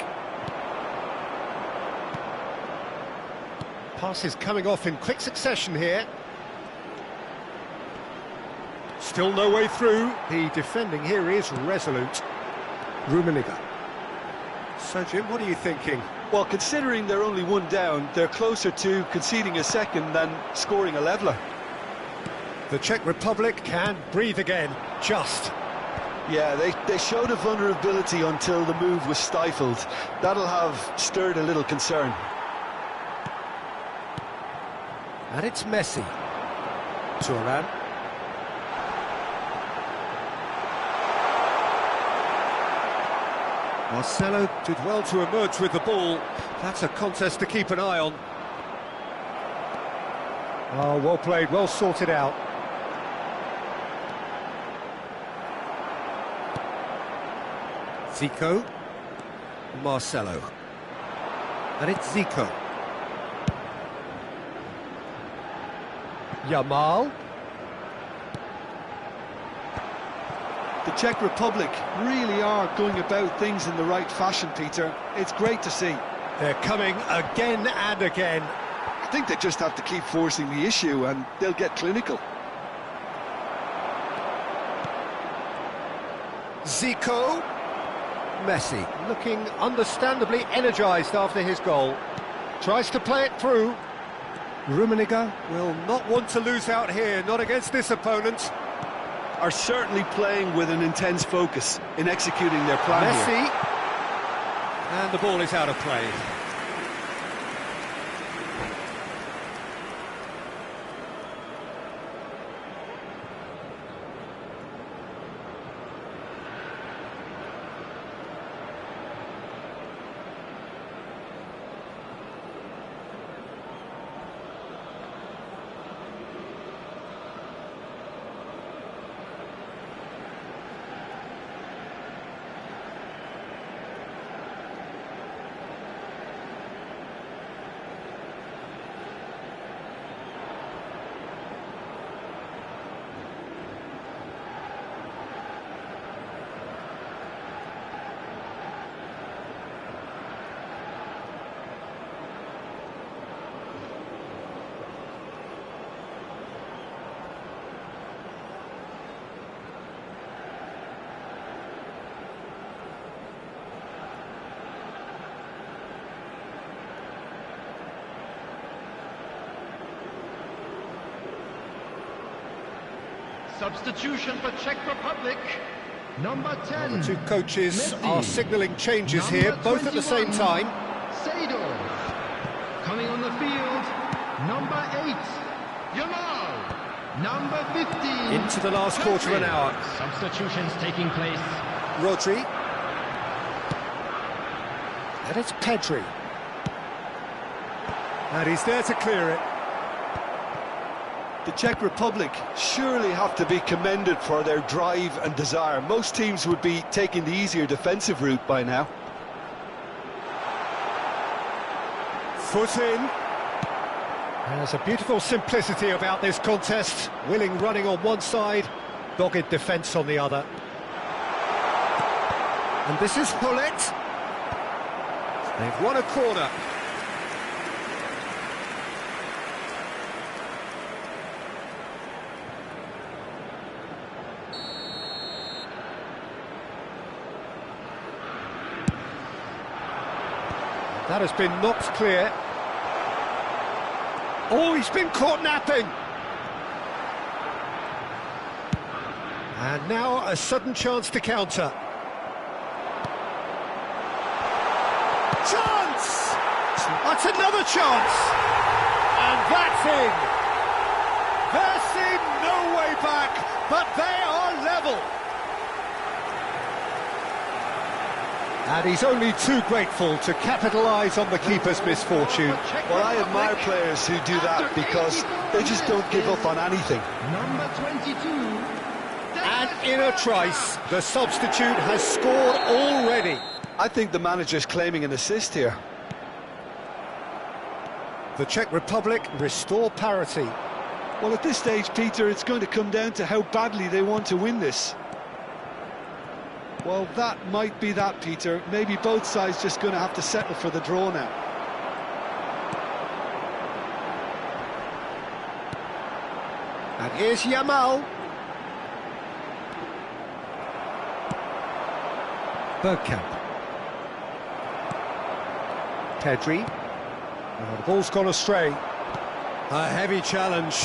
Passes coming off in quick succession here. Still no way through. The defending here is resolute. Rummenigge. So, Jim, what are you thinking? Well, considering they're only one down, they're closer to conceding a second than scoring a leveller. The Czech Republic can breathe again, just. Yeah, they showed a vulnerability until the move was stifled. That'll have stirred a little concern. And it's Messi. Turan. Marcelo did well to emerge with the ball. That's a contest to keep an eye on. Oh, well played, well sorted out. Zico. Marcelo. And it's Zico. Yamal. The Czech Republic really are going about things in the right fashion, Peter. It's great to see. They're coming again and again. I think they just have to keep forcing the issue and they'll get clinical. Zico. Messi, looking understandably energised after his goal. Tries to play it through. Rummenigge will not want to lose out here, not against this opponent. Are certainly playing with an intense focus in executing their plan Messi. here. And the ball is out of play. Substitution for Czech Republic. Number 10. The two coaches Messi. are signalling changes here, Number both at the same 21, time. Seedorf. Coming on the field, number 8, Yamal. Number 15. Into the last quarter of an hour. Substitutions taking place. Rodri. And it's Pedri. And he's there to clear it. The Czech Republic surely have to be commended for their drive and desire. Most teams would be taking the easier defensive route by now. Foot in. There's a beautiful simplicity about this contest. Willing running on one side, dogged defence on the other. And this is Hullet. They've won a corner. That has been knocked clear. Oh, he's been caught napping. And now a sudden chance to counter. Chance! That's another chance! And that's in! There seemed no way back, but they are level! And he's only too grateful to capitalise on the keeper's misfortune. Well, I admire players who do that because they just don't give up on anything. Number 22. And in a trice, the substitute has scored already. I think the manager's claiming an assist here. The Czech Republic restore parity. Well, at this stage, Peter, it's going to come down to how badly they want to win this. Well, that might be that, Peter. Maybe both sides just going to have to settle for the draw now. And here's Yamal. Bergkamp. Pedri. Oh, the ball's gone astray. A heavy challenge.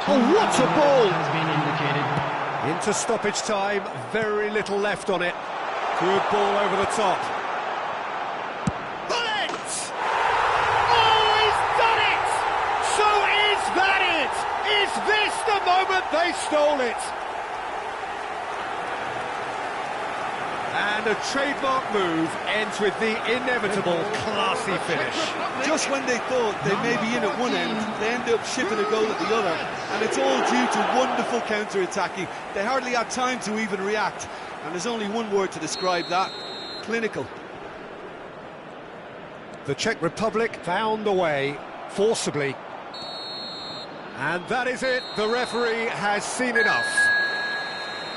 Oh, what a ball! Has been indicated. Into stoppage time, very little left on it. Good ball over the top. Bullet! Oh, he's done it! moment they stole it. And a trademark move ends with the inevitable classy finish. Just when they thought they may be in at one end, they end up shipping a goal at the other. And it's all due to wonderful counter-attacking. They hardly had time to even react. And there's only one word to describe that: clinical. The Czech Republic found a way, forcibly. And that is it, the referee has seen enough.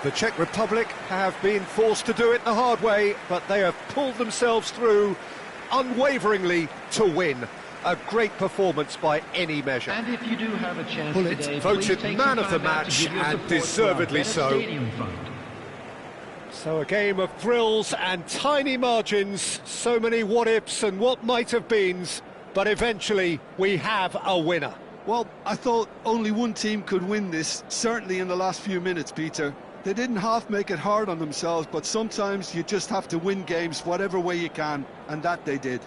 The Czech Republic have been forced to do it the hard way, but they have pulled themselves through unwaveringly to win. A great performance by any measure. And if you do have a chance Bullet today, voted please take man some of the time out to match, give your and support to our deservedly Better so. Stadium Fund. So a game of thrills and tiny margins, so many what-ifs and what might-have-beens, but eventually we have a winner. Well, I thought only one team could win this, certainly in the last few minutes, Peter. They didn't half make it hard on themselves, but sometimes you just have to win games whatever way you can, and that they did.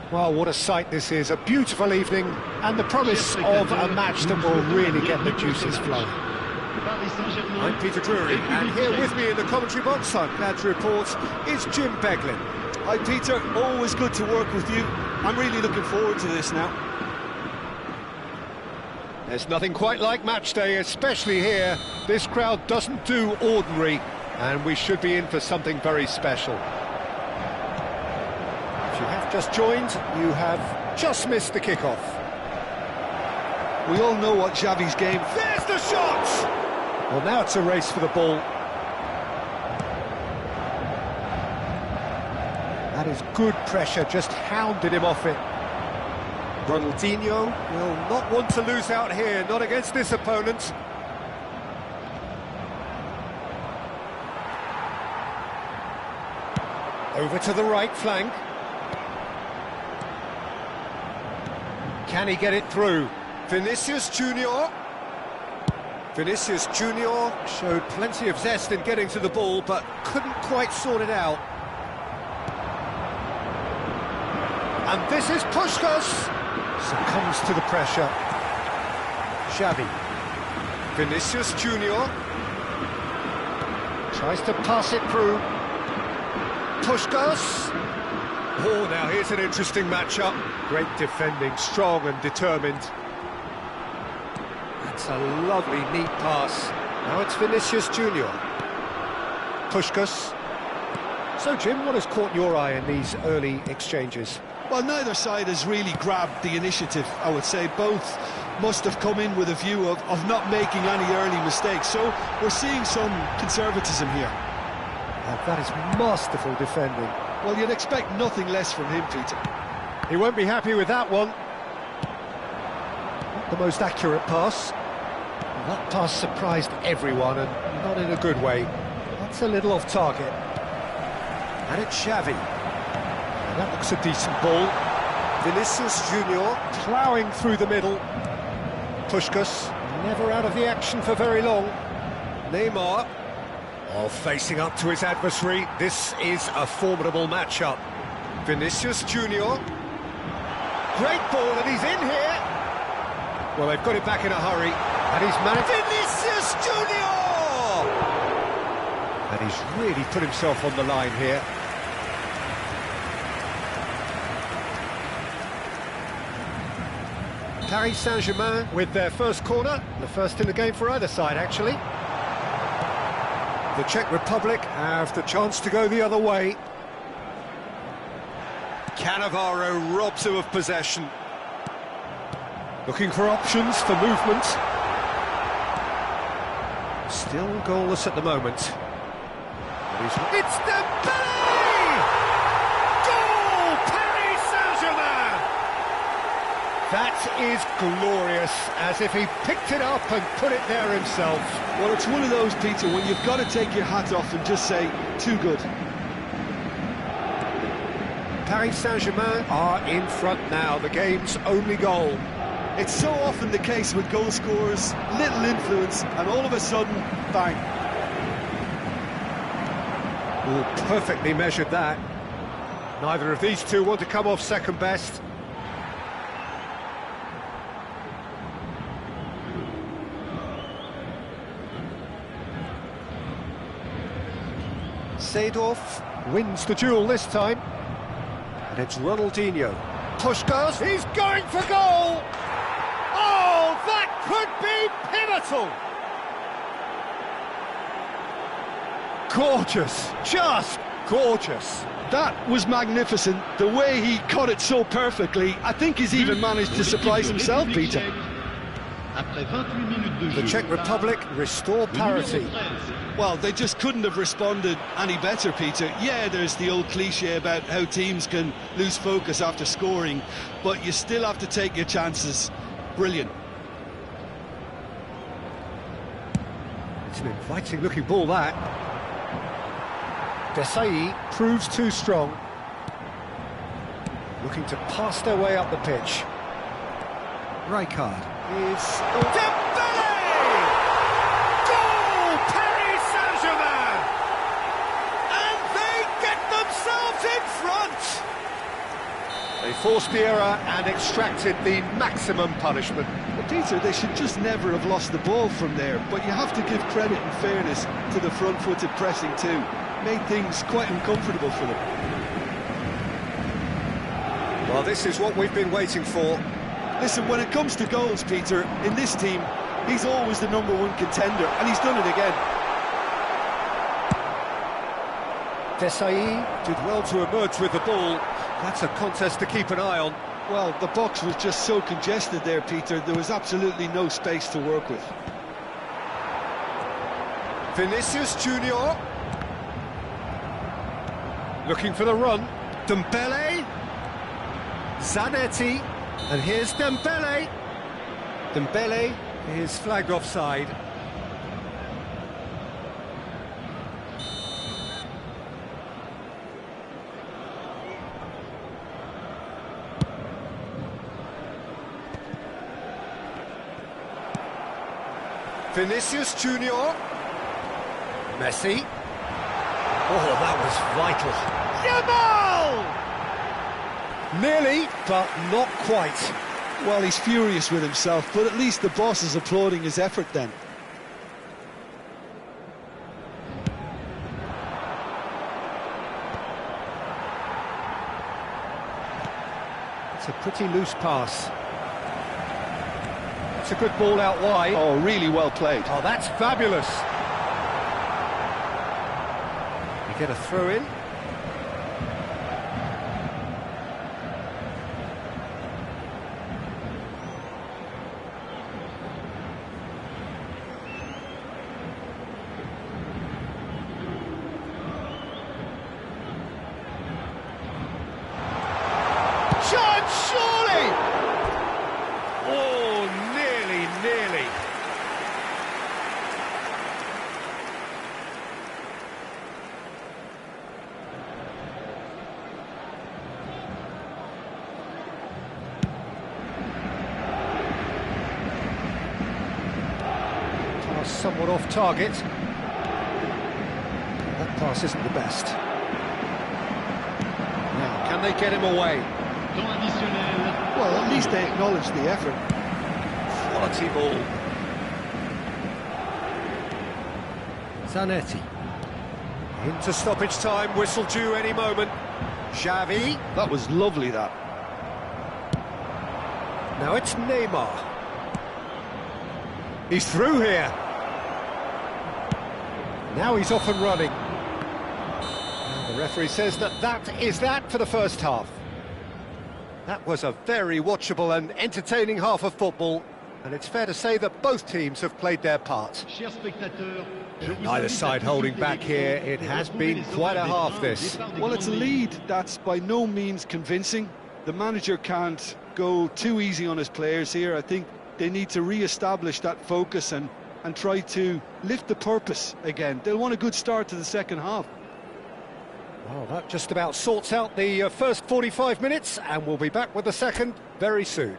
Well, what a sight this is, a beautiful evening, and the promise of a match that will really get the juices flowing. I'm Peter Drury, and here with me in the commentary box, I'm glad to report, is Jim Beglin. Hi Peter, always good to work with you. I'm really looking forward to this now. There's nothing quite like match day, especially here. This crowd doesn't do ordinary, and we should be in for something very special. If you have just joined, you have just missed the kickoff. We all know what Xavi's game... There's the shot! Well, now it's a race for the ball. That is good pressure, just hounded him off it. Ronaldinho will not want to lose out here, not against this opponent. Over to the right flank. Can he get it through? Vinicius Junior. Vinicius Junior showed plenty of zest in getting to the ball, but couldn't quite sort it out. And this is Puskás. Succumbs to the pressure. Xavi. Vinicius Junior. Tries to pass it through. Puskás. Oh, now here's an interesting matchup. Great defending, strong and determined. That's a lovely, neat pass. Now it's Vinicius Junior. Puskás. So, Jim, what has caught your eye in these early exchanges? Well, neither side has really grabbed the initiative, I would say. Both must have come in with a view of not making any early mistakes. So we're seeing some conservatism here. And that is masterful defending. Well, you'd expect nothing less from him, Peter. He won't be happy with that one. Not the most accurate pass. And that pass surprised everyone, and not in a good way. That's a little off target. And it's Xavi. And that looks a decent ball. Vinicius Junior Ploughing through the middle. Puskás never out of the action for very long. Neymar. Oh, facing up to his adversary. This is a formidable matchup. Vinicius Junior. Great ball, and he's in here. Well, they've got it back in a hurry, and he's managed... Vinicius Junior! And he's really put himself on the line here. Paris Saint-Germain with their first corner, the first in the game for either side, actually. The Czech Republic have the chance to go the other way. Cannavaro robs him of possession. Looking for options for movement. Still goalless at the moment. It's Dembélé! Goal! Paris Saint-Germain! That is glorious, as if he picked it up and put it there himself. Well, it's one of those, Peter, when you've got to take your hat off and just say, too good. Paris Saint-Germain are in front now, the game's only goal. It's so often the case with goal scorers, little influence, and all of a sudden, bang. Oh, perfectly measured that. Neither of these two want to come off second best. Seedorf wins the duel this time. And it's Ronaldinho. Puskás, he's going for goal! Oh, that could be pivotal! Gorgeous, just gorgeous. That was magnificent. The way he caught it so perfectly, I think he's even managed to surprise himself, Peter. The Czech Republic restore parity. Well, they just couldn't have responded any better, Peter. Yeah, there's the old cliche about how teams can lose focus after scoring, but you still have to take your chances. Brilliant. It's an inviting looking ball, that. Desai proves too strong. Looking to pass their way up the pitch. Rijkaard is... Dembélé! Goal! Paris Saint-Germain! And they get themselves in front! They forced the error and extracted the maximum punishment. Well, Peter, they should just never have lost the ball from there, but you have to give credit and fairness to the front-footed pressing too. Made things quite uncomfortable for them. Well, this is what we've been waiting for. Listen, when it comes to goals, Peter, in this team, he's always the #1 contender, and he's done it again. Desai did well to emerge with the ball. That's a contest to keep an eye on. Well, the box was just so congested there, Peter. There was absolutely no space to work with. Vinicius Junior. Looking for the run. Dembele. Zanetti. And here's Dembele. Dembele is flagged offside. Vinicius Junior. Messi. Oh, that was vital. Yamal! Nearly, but not quite. Well, he's furious with himself, but at least the boss is applauding his effort then. It's a pretty loose pass. It's a good ball out wide. Oh, really well played. Oh, that's fabulous. You get a throw in. Chance, surely! Oh, nearly. Pass somewhat off target. That pass isn't the best. Now, can they get him away? Well, at least they acknowledge the effort. Quality ball. Zanetti. Into stoppage time, whistle due any moment. Xavi. That was lovely, that. Now it's Neymar. He's through here. Now he's off and running. And the referee says that is that for the first half. That was a very watchable and entertaining half of football, and it's fair to say that both teams have played their part. Neither side holding back here. It has been quite a half, this. Well, it's a lead that's by no means convincing. The manager can't go too easy on his players here. I think they need to re-establish that focus and try to lift the purpose again. They'll want a good start to the second half. Well, that just about sorts out the first 45 minutes, and we'll be back with the second very soon.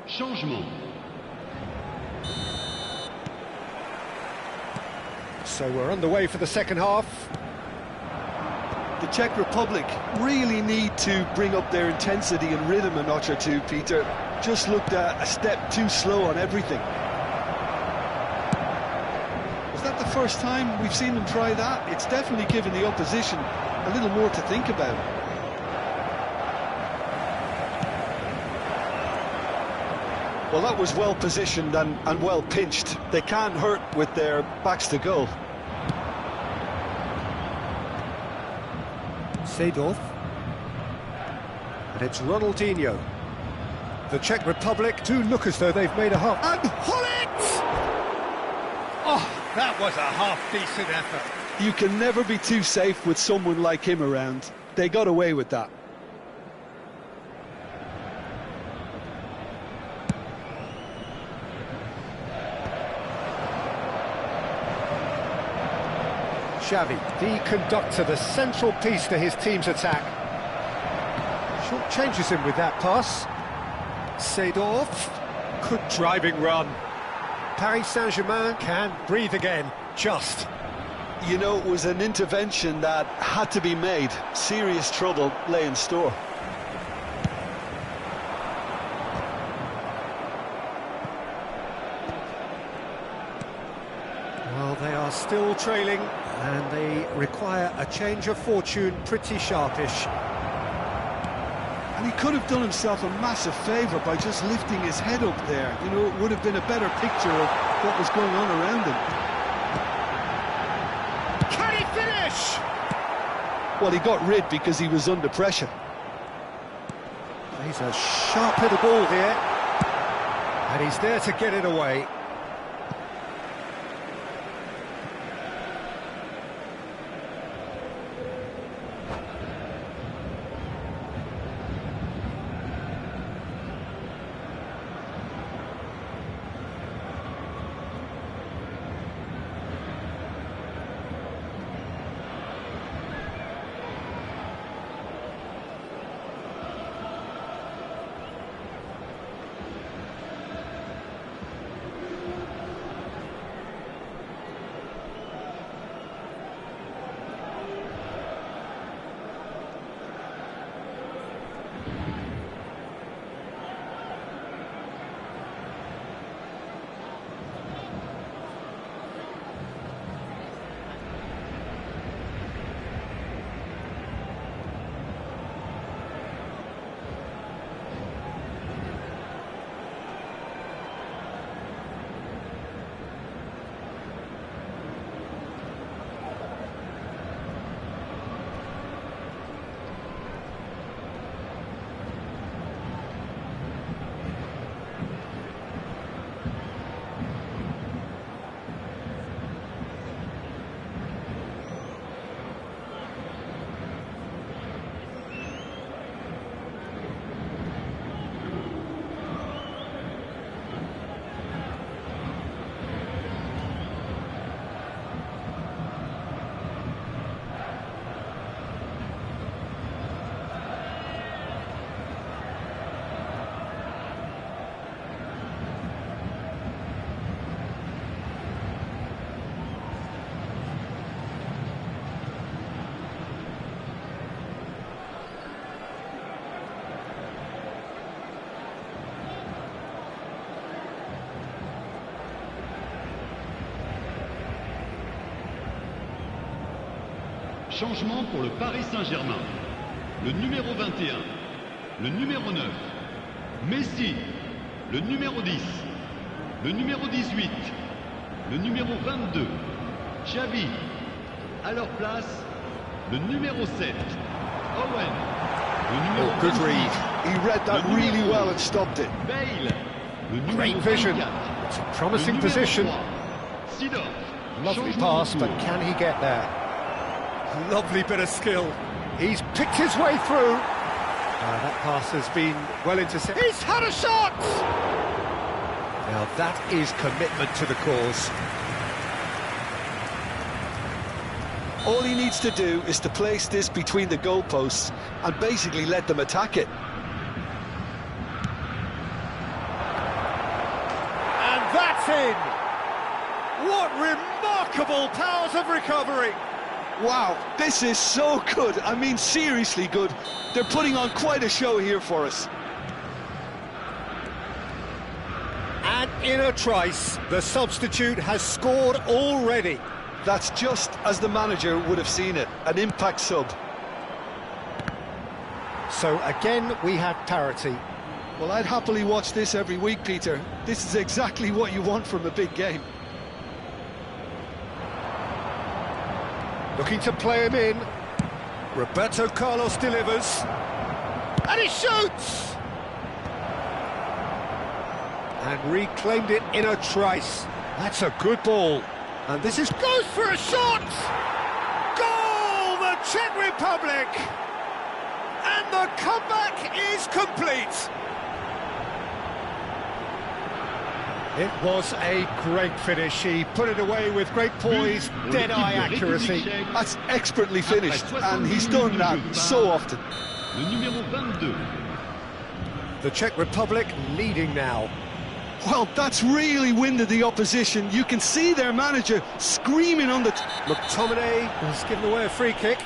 Changement. So we're underway for the second half. The Czech Republic really need to bring up their intensity and rhythm a notch or two, Peter. Just looked a step too slow on everything. Was that the first time we've seen them try that? It's definitely given the opposition a little more to think about. Well, that was well positioned and well pinched. They can't hurt with their backs to goal. Seedorf. And it's Ronaldinho. The Czech Republic do look as though they've made a half. And Hullet! Oh, that was a half-decent effort. You can never be too safe with someone like him around. They got away with that. Xavi, the conductor, the central piece to his team's attack. Short changes him with that pass. Seedorf, good driving run. Paris Saint-Germain can breathe again, just. You know, it was an intervention that had to be made. Serious trouble lay in store. Well, they are still trailing, and they require a change of fortune pretty sharpish. And he could have done himself a massive favour by just lifting his head up there. You know, it would have been a better picture of what was going on around him. Can he finish? Well, he got rid because he was under pressure. He's a sharp little ball here, and he's there to get it away. Changement pour le Paris Saint-Germain. Le numéro 21, le numéro 9, Messi, le numéro 10, le numéro 18, le numéro 22, Xavi. À leur place, le numéro 7, Owen, le numéro good 26, read. He read that really well and stopped it. Bale, le Great numéro vision. 24, It's a promising le numéro position. 3, Seedorf. Lovely Changement pass, de but tour. can he get there? Lovely bit of skill. He's picked his way through. That pass has been well intercepted. He's had a shot! Now that is commitment to the cause. All he needs to do is to place this between the goalposts and basically let them attack it. And that's in! What remarkable powers of recovery! Wow, this is so good. I mean, seriously good. They're putting on quite a show here for us. And in a trice, the substitute has scored already. That's just as the manager would have seen it, an impact sub. So again, we have parity. Well, I'd happily watch this every week, Peter. This is exactly what you want from a big game. Looking to play him in. Roberto Carlos delivers. And he shoots! And reclaimed it in a trice. That's a good ball. And this is goes for a shot! Goal! The Czech Republic! And the comeback is complete. It was a great finish. He put it away with great poise, dead-eye accuracy. That's expertly finished, and he's done that so often. Le numéro 22. The Czech Republic leading now. Well, that's really winded the opposition. You can see their manager screaming on the... McTominay has given away a free kick.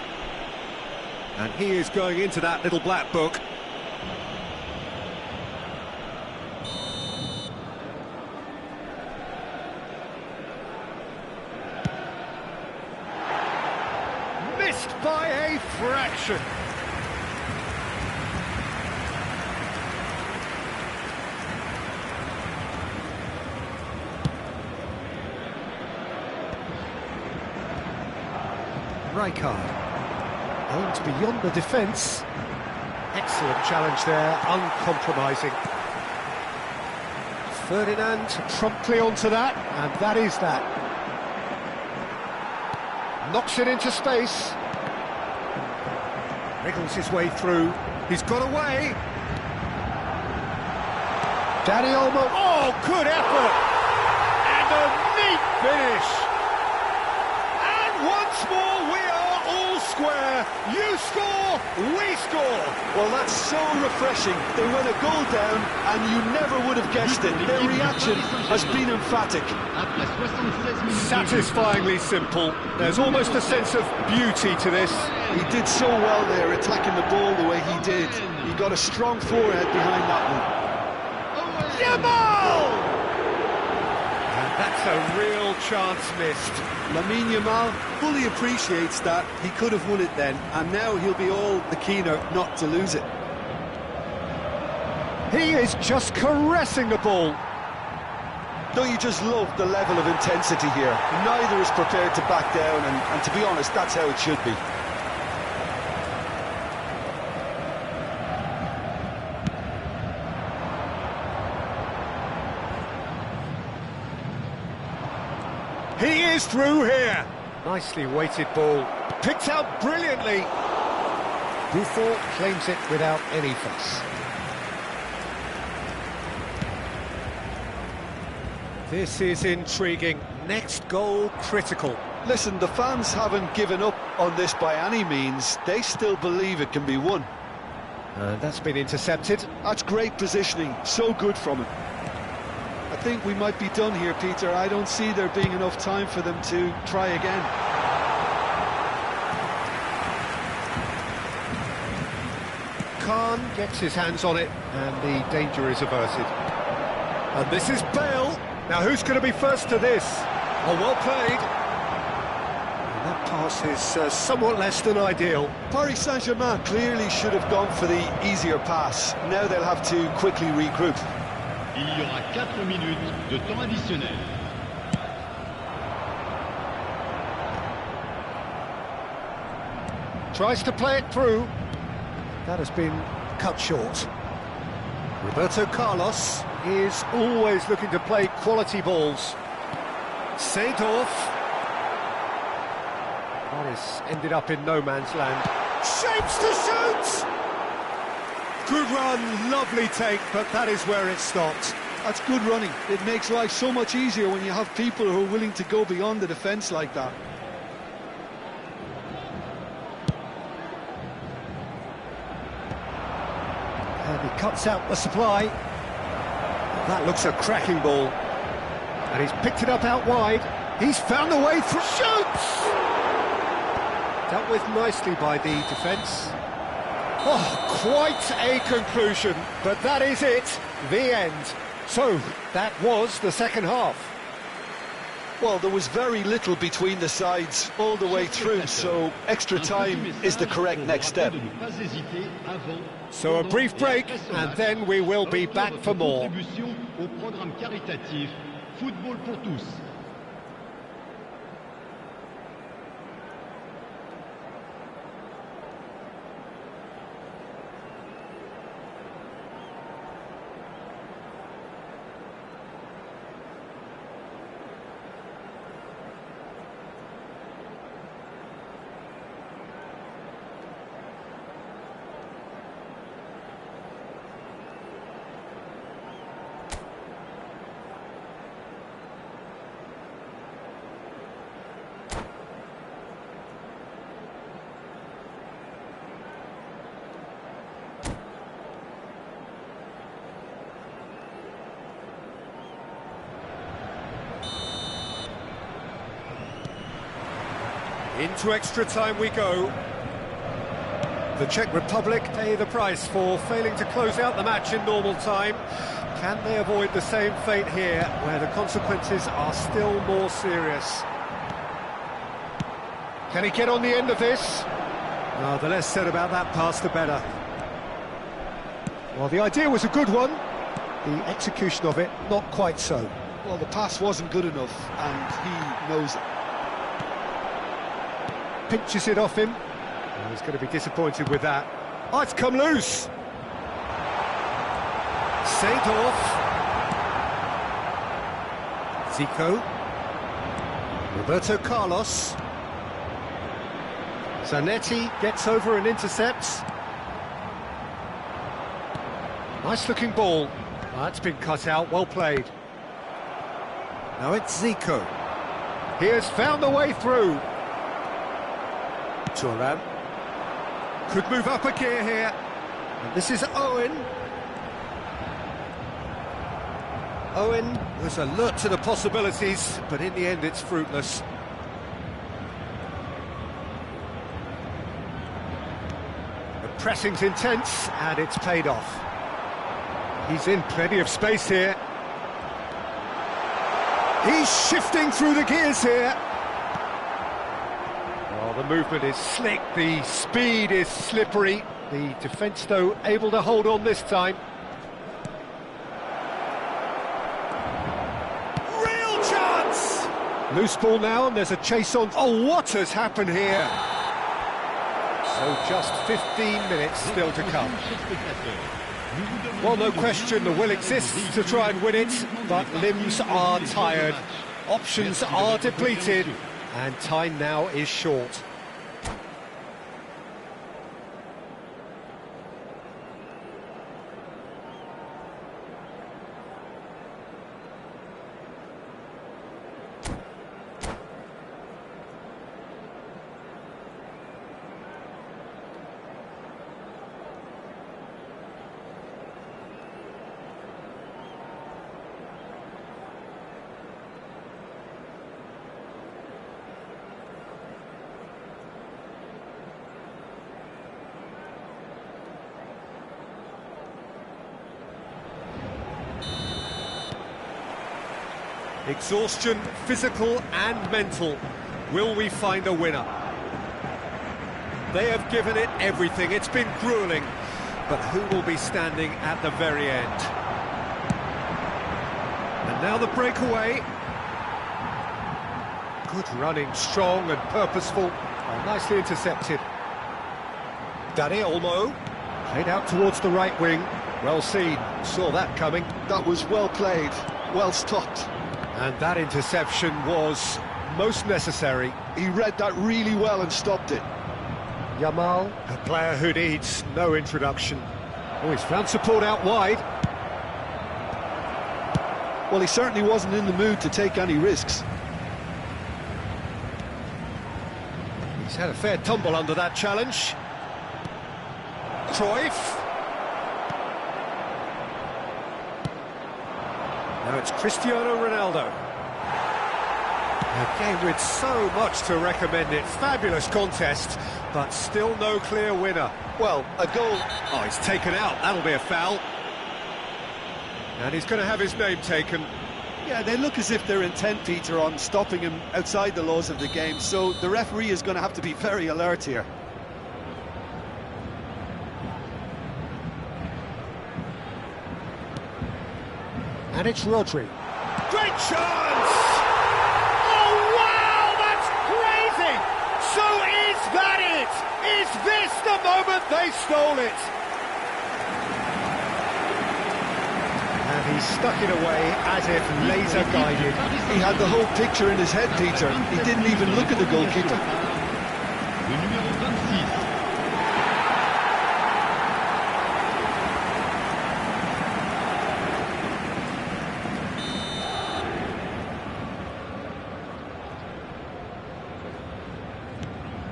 And he is going into that little black book. Missed by a fraction. Rijkaard aimed beyond the defence. Excellent challenge there, uncompromising. Ferdinand promptly onto that, and that is that. Knocks it into space. Wriggles his way through. He's got away. Danny Olmo. Oh, good effort! And a neat finish. Once more, we are all square. You score, we score. Well, that's so refreshing. They went a goal down, and you never would have guessed it. Their reaction has been emphatic. Après 76 minutes. Satisfyingly simple. There's almost a sense of beauty to this. He did so well there, attacking the ball the way he did. He got a strong forehead behind that one. Yamal! And that's a real chance missed. Lamine Yamal fully appreciates that. He could have won it then, and now he'll be all the keener not to lose it. He is just caressing the ball. Don't you just love the level of intensity here? Neither is prepared to back down, and to be honest, that's how it should be. He is through here. Nicely weighted ball. Picked out brilliantly. Buffon claims it without any fuss. This is intriguing. Next goal critical. Listen, the fans haven't given up on this by any means. They still believe it can be won. And that's been intercepted. That's great positioning. So good from him. I think we might be done here, Peter. I don't see there being enough time for them to try again. Khan gets his hands on it, and the danger is averted. And this is Bale. Now who's going to be first to this? Oh, well played. And that pass is somewhat less than ideal. Paris Saint-Germain clearly should have gone for the easier pass. Now they'll have to quickly regroup. Il y aura 4 minutes de temps additionnel. Tries to play it through. That has been cut short. Roberto Carlos is always looking to play quality balls. Seedorf. That has ended up in no man's land. Shapes to shoot! Good run, lovely take, but that is where it stopped. That's good running. It makes life so much easier when you have people who are willing to go beyond the defence like that. And he cuts out the supply. That looks a cracking ball. And he's picked it up out wide. He's found a way through. Shoots! Dealt with nicely by the defence. Oh, quite a conclusion, but that is it, the end. So, that was the second half. Well, there was very little between the sides all the way through, so extra time is the correct next step. So a brief break, and then we will be back for more. Au programme caritatif Football pour tous. Into extra time we go. The Czech Republic pay the price for failing to close out the match in normal time. Can they avoid the same fate here, where the consequences are still more serious? Can he get on the end of this? No, the less said about that pass, the better. Well, the idea was a good one. The execution of it, not quite so. Well, the pass wasn't good enough, and he knows it. Pinches it off him. Oh, he's going to be disappointed with that. Oh, it's come loose! Seedorf. Zico. Roberto Carlos. Zanetti gets over and intercepts. Nice looking ball. That's been cut out, well played. Now it's Zico. He has found the way through. Thuram. Could move up a gear here. And this is Owen. Owen was alert to the possibilities, but in the end it's fruitless. The pressing's intense, and it's paid off. He's in plenty of space here. He's shifting through the gears here. Oh, the movement is slick, the speed is slippery. The defence, though, able to hold on this time. Real chance! Loose ball now, and there's a chase on. Oh, what has happened here? So just 15 minutes still to come. Well, no question, the will exists to try and win it, but limbs are tired, options are depleted, and time now is short. Exhaustion, physical and mental. Will we find a winner? They have given it everything. It's been grueling. But who will be standing at the very end? And now the breakaway. Good running, strong and purposeful. Oh, nicely intercepted. Dani Olmo. Played out towards the right wing. Well seen. Saw that coming. That was well played, well stopped. And that interception was most necessary. He read that really well and stopped it. Yamal. A player who needs no introduction. Oh, he's found support out wide. Well, he certainly wasn't in the mood to take any risks. He's had a fair tumble under that challenge. Cruyff. Now it's Cristiano Ronaldo. A game with so much to recommend it. Fabulous contest, but still no clear winner. Well, a goal. Oh, he's taken out. That'll be a foul. And he's going to have his name taken. Yeah, they look as if they're intent, Peter, on stopping him outside the laws of the game, so the referee is going to have to be very alert here. And it's Rodri. Great chance! Oh, wow, that's crazy! So is that it? Is this the moment they stole it? And he stuck it away as if laser-guided. He had the whole picture in his head, Peter. He didn't even look at the goalkeeper. Le numéro 26.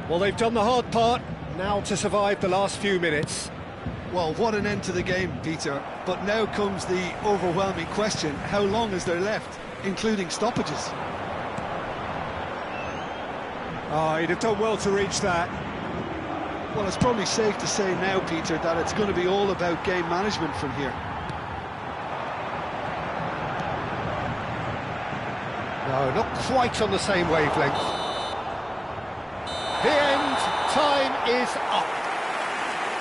Well, they've done the hard part, now to survive the last few minutes. Well, what an end to the game, Peter. But now comes the overwhelming question, how long is there left, including stoppages? Oh, he'd have done well to reach that. Well, it's probably safe to say now, Peter, that it's going to be all about game management from here. No, not quite on the same wavelength. The end time is up.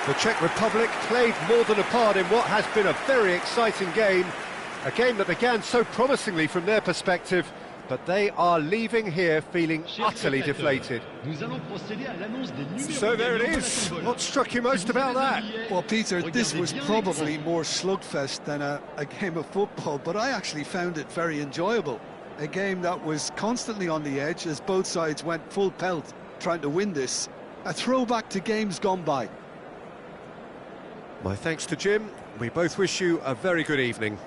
The Czech Republic played more than a part in what has been a very exciting game. A game that began so promisingly from their perspective, but they are leaving here feeling utterly deflated. So there it is. What struck you most about that? Well, Peter, this was probably more slugfest than a game of football, but I actually found it very enjoyable. A game that was constantly on the edge as both sides went full pelt trying to win this. A throwback to games gone by. My thanks to Jim. We both wish you a very good evening.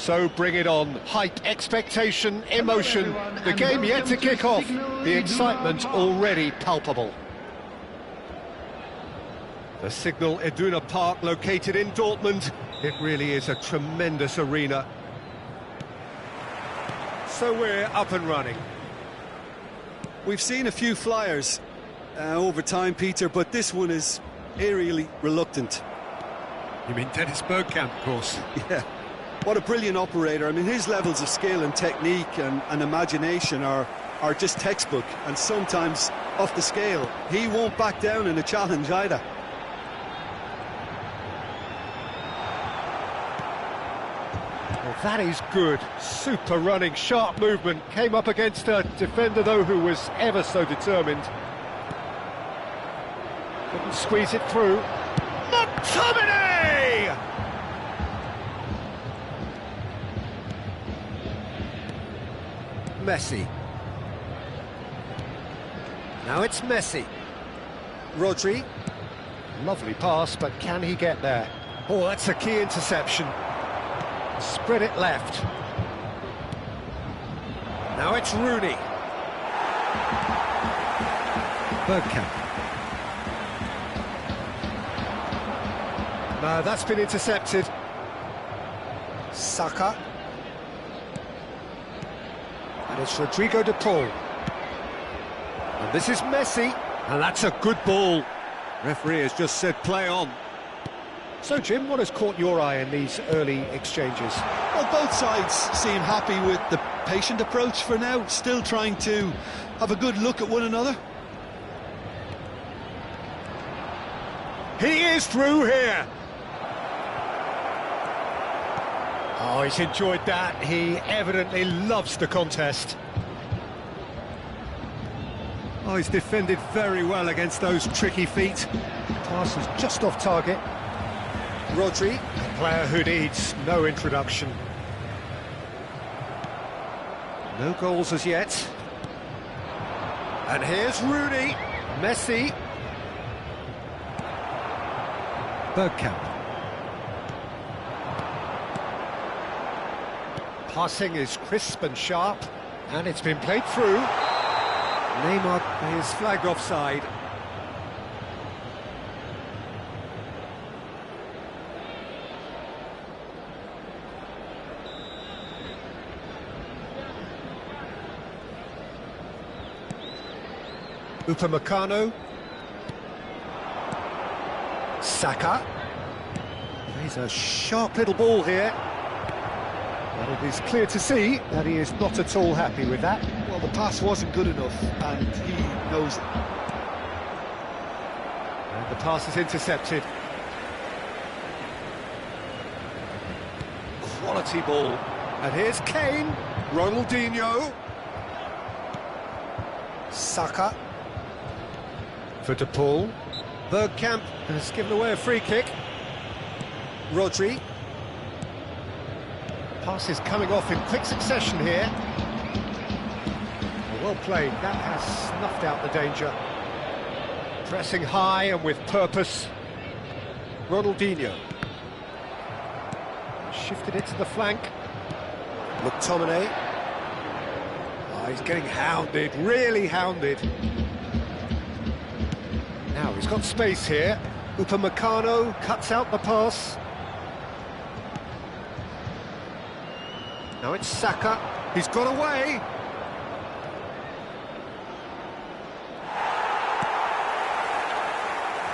So bring it on. Hype, expectation, emotion. The game yet to kick off. The excitement already palpable. The Signal Iduna Park, located in Dortmund. It really is a tremendous arena. So we're up and running. We've seen a few flyers over time, Peter, but this one is eerily reluctant. You mean Dennis Bergkamp, of course. Yeah, what a brilliant operator. I mean, his levels of skill and technique and imagination are just textbook, and sometimes off the scale. He won't back down in a challenge either. Well, that is good. Super running, sharp movement. Came up against a defender, though, who was ever so determined. Couldn't squeeze it through. McTominay! Messi. Now it's Messi. Rodri. Lovely pass, but can he get there? Oh, that's a key interception. Spread it left. Now it's Rooney. Bergkamp. No, that's been intercepted. Saka. And it's Rodrigo de Paul. And this is Messi. And that's a good ball. Referee has just said play on. So, Jim, what has caught your eye in these early exchanges? Well, both sides seem happy with the patient approach for now, still trying to have a good look at one another. He is through here. Oh, he's enjoyed that. He evidently loves the contest. Oh, he's defended very well against those tricky feet. Pass is just off target. Rodri, a player who needs no introduction. No goals as yet. And here's Rooney. Messi. Bergkamp. Passing is crisp and sharp, and it's been played through. Neymar is flagged offside. Upamecano. Saka. Plays a sharp little ball here. But it is clear to see that he is not at all happy with that. Well, the pass wasn't good enough, and he knows it. And the pass is intercepted. Quality ball. And here's Kane. Ronaldinho. Saka. For De Paul. Bergkamp has given away a free kick. Rodri. Pass is coming off in quick succession here. Well played, that has snuffed out the danger. Pressing high and with purpose. Ronaldinho. Shifted it to the flank. McTominay. Oh, he's getting hounded, really hounded. Now he's got space here. Upamecano cuts out the pass. Now it's Saka. He's got away.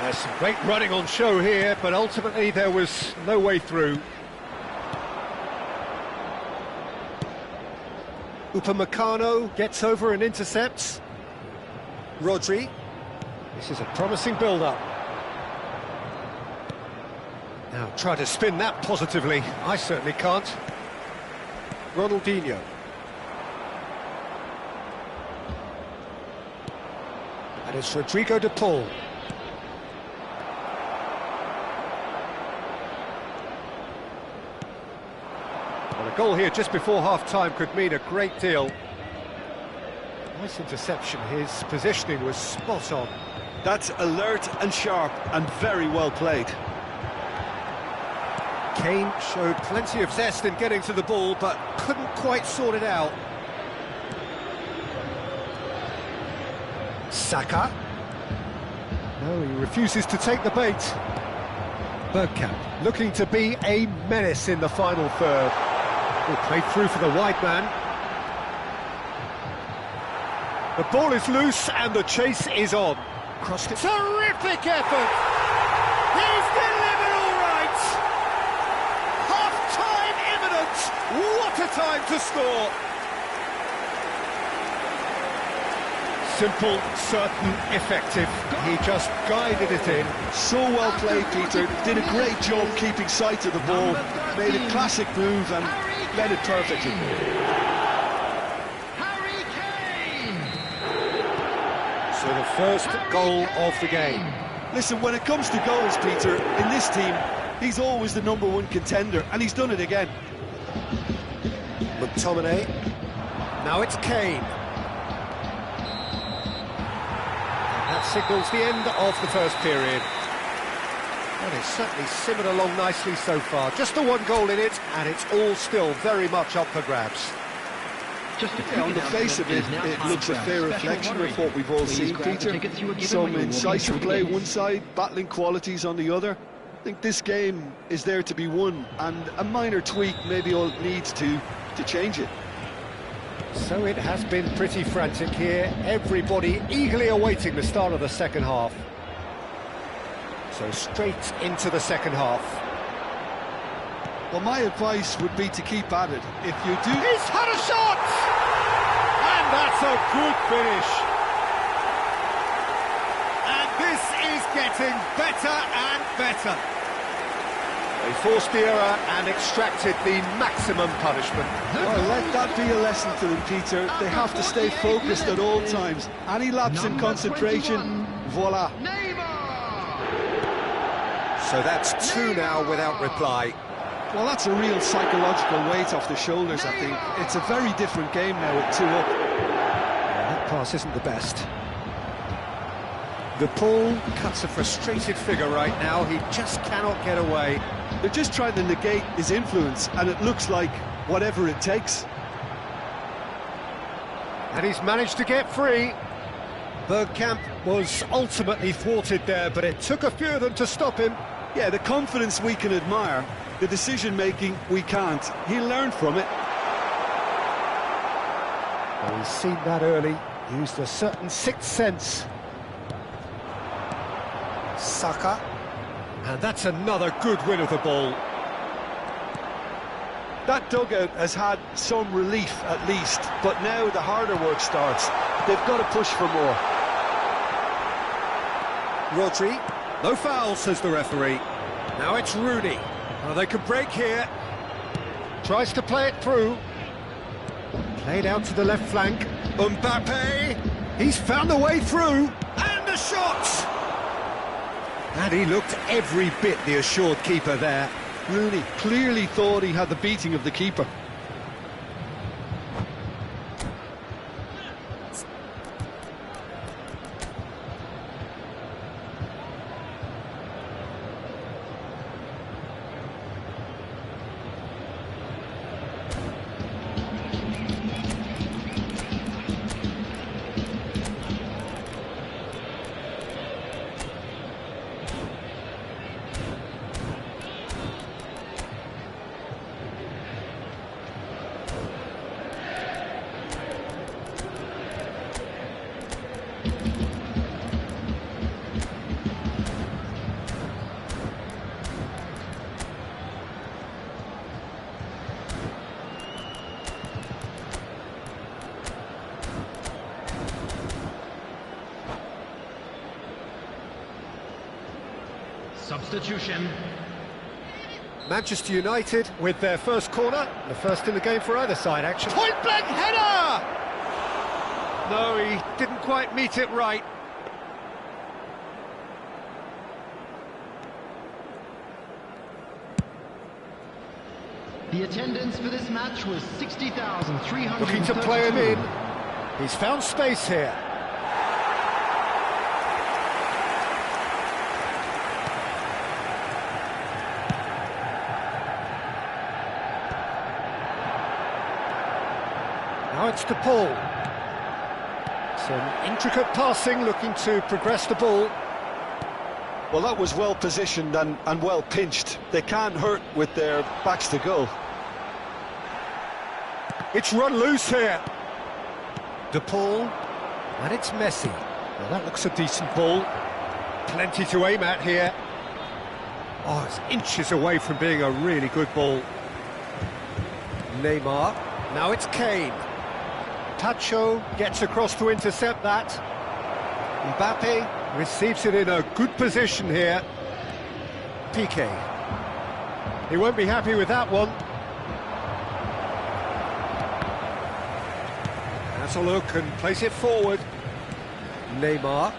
There's some great running on show here, but ultimately there was no way through. Upamecano gets over and intercepts. Rodri. This is a promising build-up. Now try to spin that positively. I certainly can't. Ronaldinho. And it's Rodrigo de Paul. Well, a goal here just before half-time could mean a great deal. Nice interception. His positioning was spot on. That's alert and sharp and very well played. Kane showed plenty of zest in getting to the ball, but couldn't quite sort it out. Saka. No, he refuses to take the bait. Bergkamp looking to be a menace in the final third. Well, played through for the wide man. The ball is loose and the chase is on. Crossed it. Terrific effort! He's delivered all right! Half-time imminent! What a time to score! Simple, certain, effective. He just guided it in. So well played, Peter. Did a great job keeping sight of the ball. Made a classic move and led it perfectly. Harry Kane! So the first goal of the game. Listen, when it comes to goals, Peter, in this team, he's always the #1 contender, and he's done it again. McTominay. Now it's Kane. That signals the end of the first period. Well, it's certainly simmered along nicely so far. Just the one goal in it, and it's all still very much up for grabs. On the face of it, it looks a fair reflection of what we've all seen, Peter. Some incisive play one side, battling qualities on the other. I think this game is there to be won, and a minor tweak maybe all it needs to change it. So it has been pretty frantic here. Everybody eagerly awaiting the start of the second half. So straight into the second half. Well, my advice would be to keep at it. If you do... He's had a shot! And that's a good finish. And this is getting better and better. They forced the error and extracted the maximum punishment. Well, let that be a lesson to them, Peter. They have to stay focused at all times. Any lapse in concentration, voila. So that's 2 now without reply. Well, that's a real psychological weight off the shoulders, I think. It's a very different game now with 2 up. That pass isn't the best. The ball cuts a frustrated figure right now. He just cannot get away. They're just trying to negate his influence, and it looks like whatever it takes. And he's managed to get free. Bergkamp was ultimately thwarted there, but it took a few of them to stop him. Yeah, the confidence we can admire, the decision-making we can't. He'll learn from it. Well, he's seen that early, used a certain sixth sense. Saka. And that's another good win of the ball. That dugout has had some relief at least, but now the harder work starts. They've got to push for more. Rodri. No foul, says the referee. Now it's Rooney. Well, they could break here. Tries to play it through. Played out to the left flank. Mbappe. He's found a way through. And a shot! And he looked every bit the assured keeper there. Rooney clearly thought he had the beating of the keeper. Substitution. Manchester United with their first corner, the first in the game for either side, actually. Point-blank header! No, he didn't quite meet it right. The attendance for this match was 60,300. Looking to play him in. He's found space here. Now it's to Paul. Some intricate passing, looking to progress the ball. Well, that was well positioned and well pinched. They can't hurt with their backs to goal. It's run loose here. De Paul, and it's Messi. Well, that looks a decent ball. Plenty to aim at here. Oh, it's inches away from being a really good ball. Neymar, now it's Kane. Tacho gets across to intercept that. Mbappe receives it in a good position here. Piqué. He won't be happy with that one. Has a look and plays it forward. Neymar.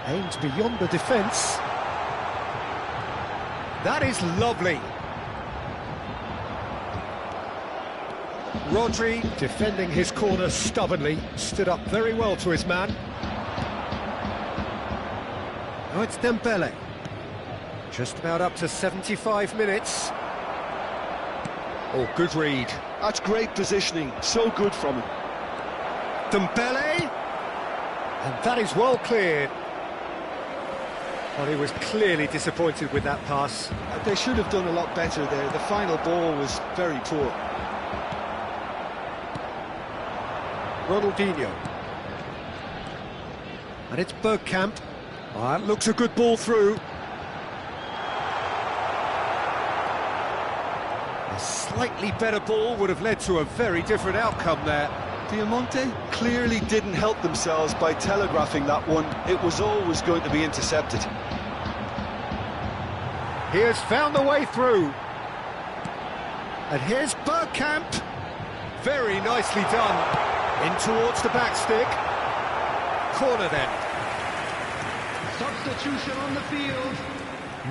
Aims beyond the defence. That is lovely. Rodri, defending his corner stubbornly, stood up very well to his man. Now it's Dembele. Just about up to 75 minutes. Oh, good read. That's great positioning, so good from him. Dembele! And that is well cleared. Well, he was clearly disappointed with that pass. They should have done a lot better there. The final ball was very poor. Ronaldinho. And it's Bergkamp. Oh, that looks a good ball through. A slightly better ball would have led to a very different outcome there. Diamante clearly didn't help themselves by telegraphing that one. It was always going to be intercepted. He has found the way through. And here's Bergkamp. Very nicely done. In towards the back stick. Corner then. Substitution on the field.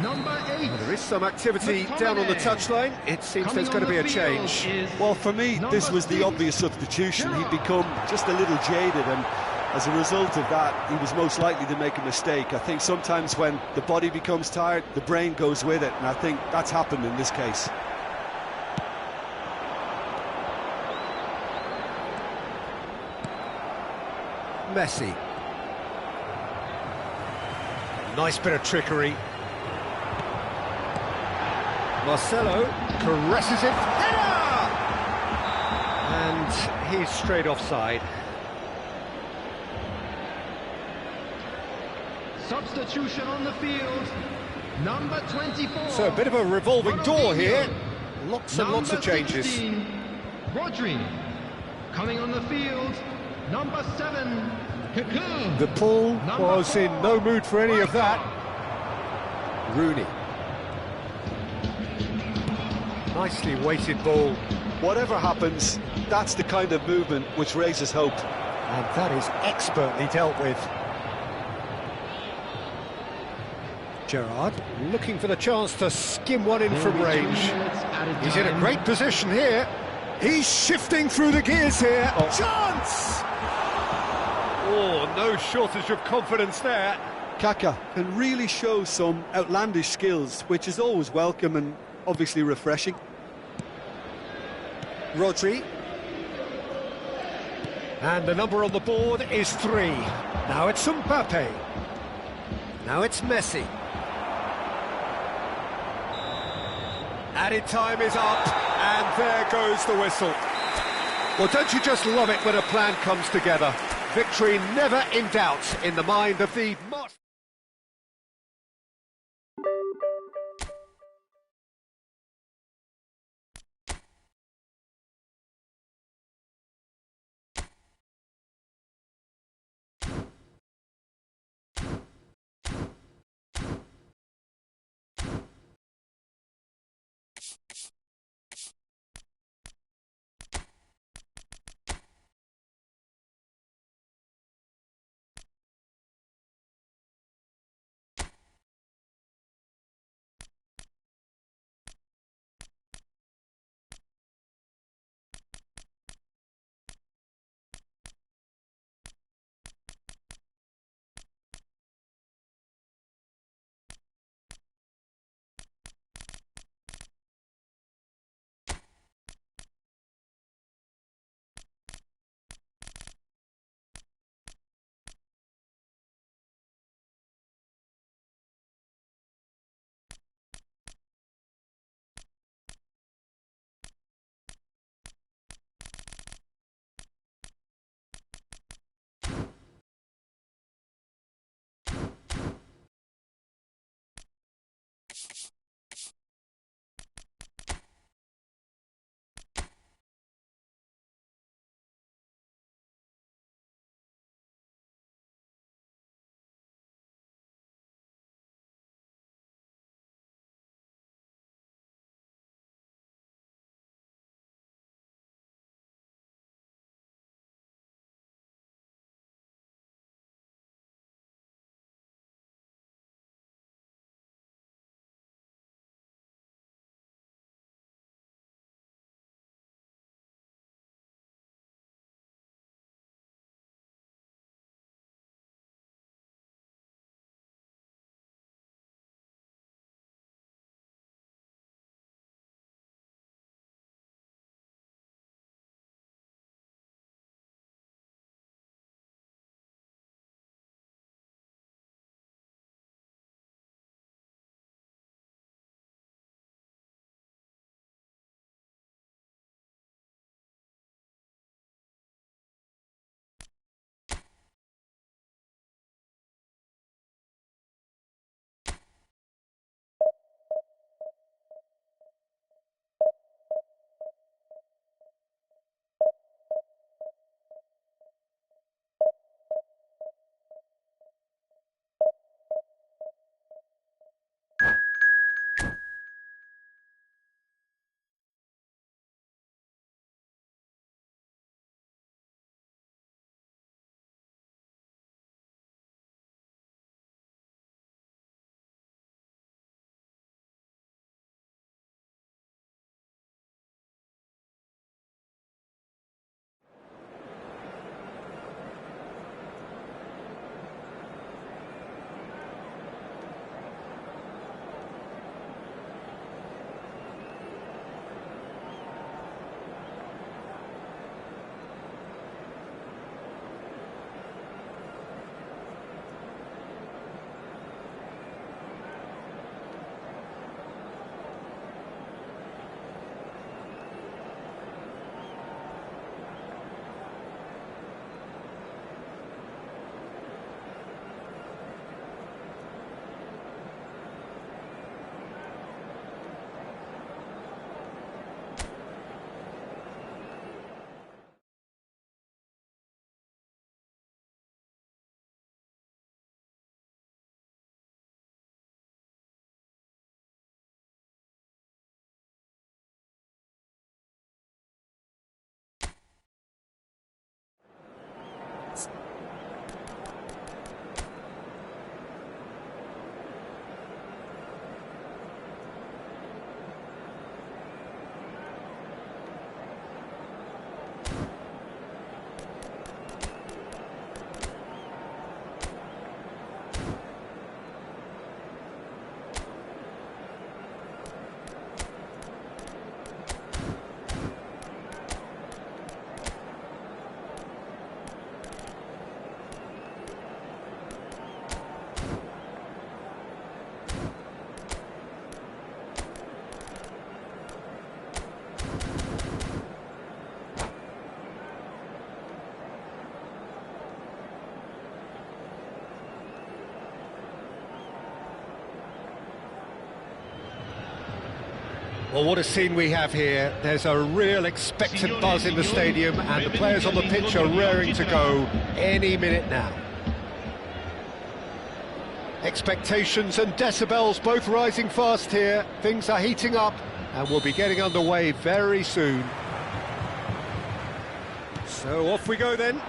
Number 8. Well, there is some activity down on the touchline. It seems there's going to be a change. Well, for me, this was the obvious substitution. He'd become just a little jaded, and as a result of that, he was most likely to make a mistake. I think sometimes when the body becomes tired, the brain goes with it, and I think that's happened in this case. Messi. Nice bit of trickery. Marcelo caresses it. Header! And he's straight offside. Substitution on the field. Number 24. So a bit of a revolving door here. Lots and Number lots of changes. 16, Rodri. Coming on the field. Number 7. Kaká. The Paul was in no mood for any of that. Rooney. Nicely weighted ball. Whatever happens, that's the kind of movement which raises hope. And that is expertly dealt with. Gerrard looking for the chance to skim one in from range. He's in a great position here. He's shifting through the gears here. Oh. Chance! Oh, no shortage of confidence there. Kaká can really show some outlandish skills, which is always welcome and obviously refreshing. Rodri. And the number on the board is 3. Now it's Mbappe. Now it's Messi. Added time is up, and there goes the whistle. Well, don't you just love it when a plan comes together? Victory never in doubt in the mind of the... Well, what a scene we have here. There's a real expectant buzz in the stadium, and the players on the pitch are raring to go any minute now. Expectations and decibels both rising fast here. Things are heating up, and we'll be getting underway very soon. So off we go then.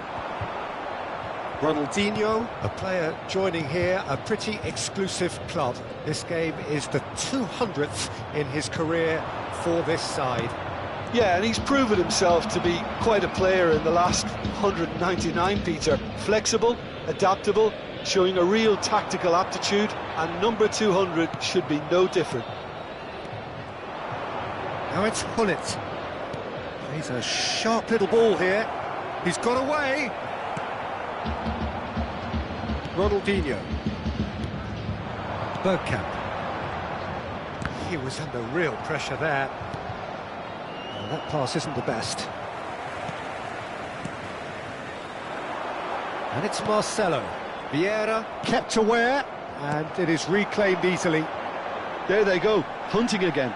Ronaldinho, a player joining here, a pretty exclusive club. This game is the 200th in his career for this side. Yeah, and he's proven himself to be quite a player in the last 199, Peter. Flexible, adaptable, showing a real tactical aptitude, and number 200 should be no different. Now it's Hullet. He's a sharp little ball here. He's got away. Ronaldinho. Bergkamp. He was under real pressure there. Well, that pass isn't the best. And it's Marcelo. Vieira kept aware, and it is reclaimed easily. There they go, hunting again.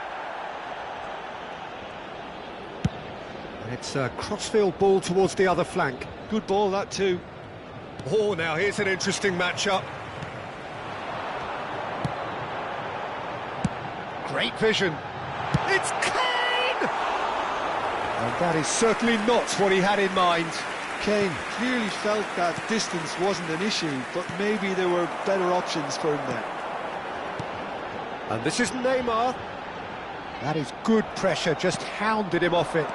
And it's a crossfield ball towards the other flank. Good ball, that too. Oh, now here's an interesting matchup. Great vision. It's Kane! And that is certainly not what he had in mind. Kane clearly felt that distance wasn't an issue, but maybe there were better options for him there. And this is Neymar. That is good pressure, just hounded him off it.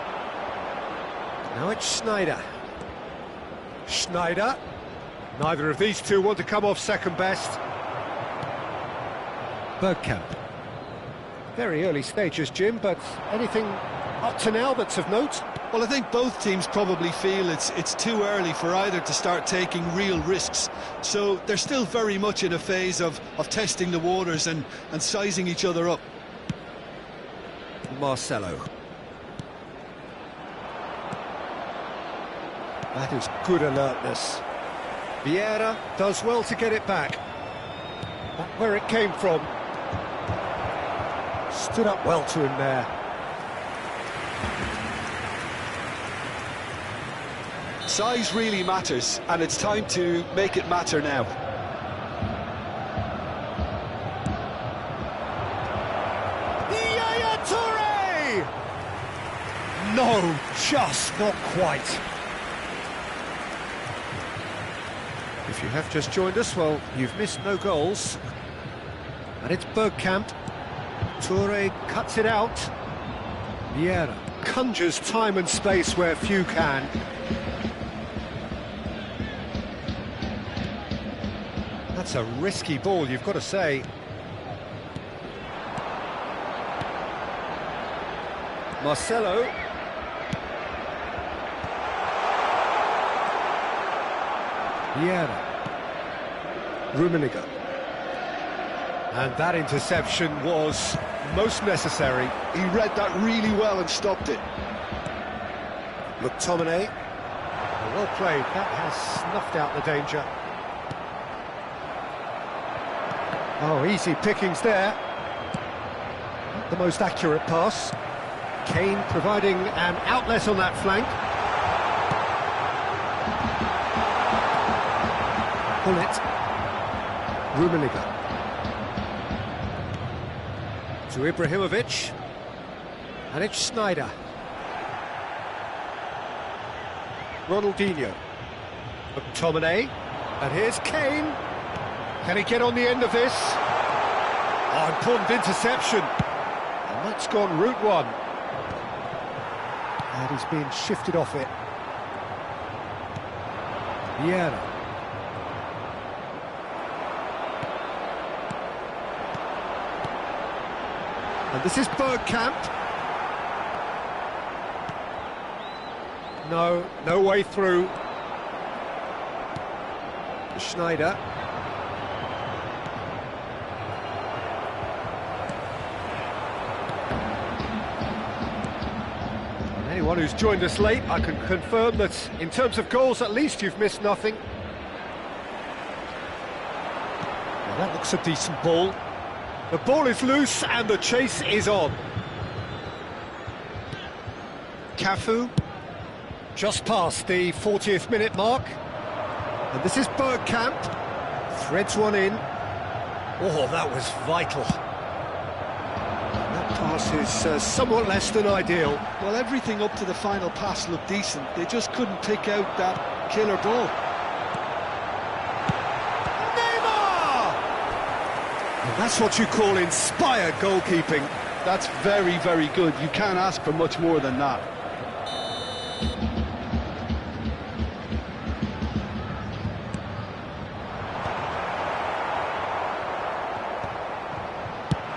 Now it's Sneijder. Sneijder. Neither of these two want to come off second best. Bergkamp. Very early stages, Jim, but anything up to now that's of note? Well, I think both teams probably feel it's too early for either to start taking real risks. So they're still very much in a phase of testing the waters and sizing each other up. Marcelo. That is good alertness. Vieira does well to get it back. Back where it came from. Stood up well to him there. Size really matters, and it's time to make it matter now. Yaya Toure! No, just not quite. If you have just joined us, well, you've missed no goals. And it's Bergkamp. Toure cuts it out. Vieira conjures time and space where few can. That's a risky ball, you've got to say. Marcelo. Vieira. Rummenigge. And that interception was most necessary. He read that really well and stopped it. McTominay. Well played, that has snuffed out the danger. Oh, easy pickings there. Not the most accurate pass. Kane providing an outlet on that flank. Hullet. Rummenigge. To Ibrahimovic. And it's Sneijder. Ronaldinho. McTominay. And here's Kane. Can he get on the end of this? Oh, important interception. And that's gone route one. And he's been shifted off it. Vieira. And this is Bergkamp. No way through. Sneijder. Anyone who's joined us late, I can confirm that in terms of goals, at least you've missed nothing. Well, that looks a decent ball. The ball is loose and the chase is on. Cafu. Just past the 40th minute mark. And this is Bergkamp. Threads one in. Oh, that was vital. That pass is somewhat less than ideal. Well, everything up to the final pass looked decent. They just couldn't pick out that killer ball. And that's what you call inspired goalkeeping. That's very, very good. You can't ask for much more than that.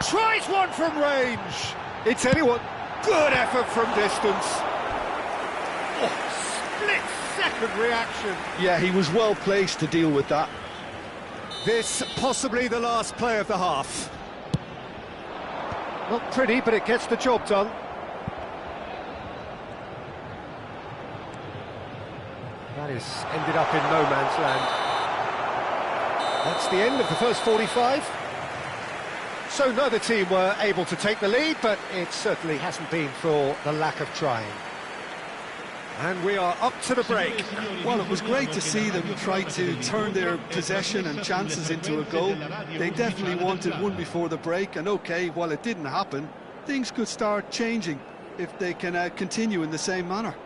Tries one from range. It's anyone. Good effort from distance. Oh, split-second reaction. Yeah, he was well placed to deal with that. This possibly the last play of the half. Not pretty, but it gets the job done. That is ended up in no man's land. That's the end of the first 45. So neither team were able to take the lead, but it certainly hasn't been for the lack of trying. And we are up to the break. Well, it was great to see them try to turn their possession and chances into a goal. They definitely wanted one before the break, and okay, while it didn't happen, things could start changing if they can continue in the same manner.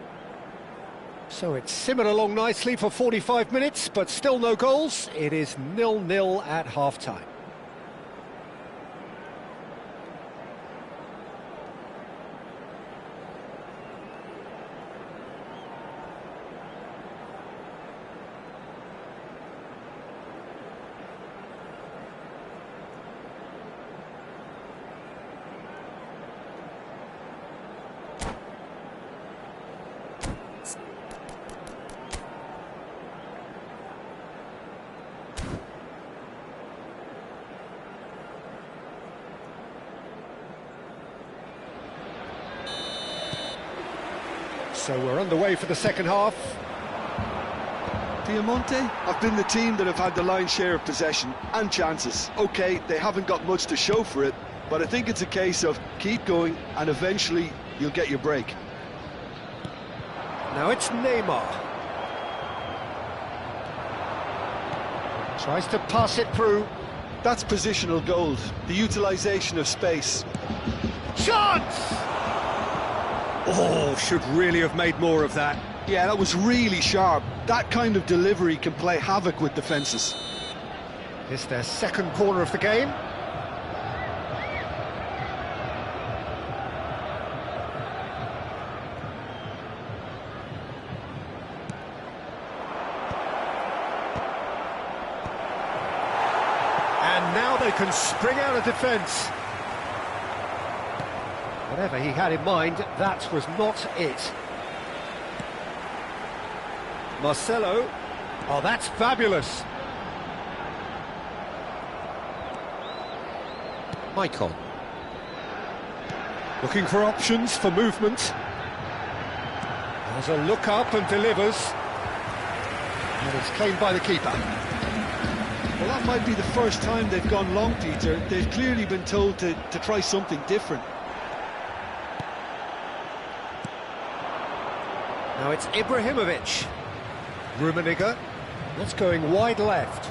So it's simmered along nicely for 45 minutes, but still no goals. It is 0-0 at half-time. So we're underway for the second half. Piemonte have been the team that have had the lion's share of possession and chances. Okay, they haven't got much to show for it, but I think it's a case of keep going and eventually you'll get your break. Now it's Neymar. Tries to pass it through. That's positional gold, the utilisation of space. Chance! Oh, should really have made more of that. Yeah, that was really sharp. That kind of delivery can play havoc with defences. It's their second corner of the game. And now they can spring out of defence. Whatever he had in mind, that was not it. Marcelo. Oh, that's fabulous. Icon. Looking for options for movement. There's a look up and delivers. And it's claimed by the keeper. Well, that might be the first time they've gone long, Peter. They've clearly been told to try something different. Now it's Ibrahimovic. Rummenigge. That's going wide left.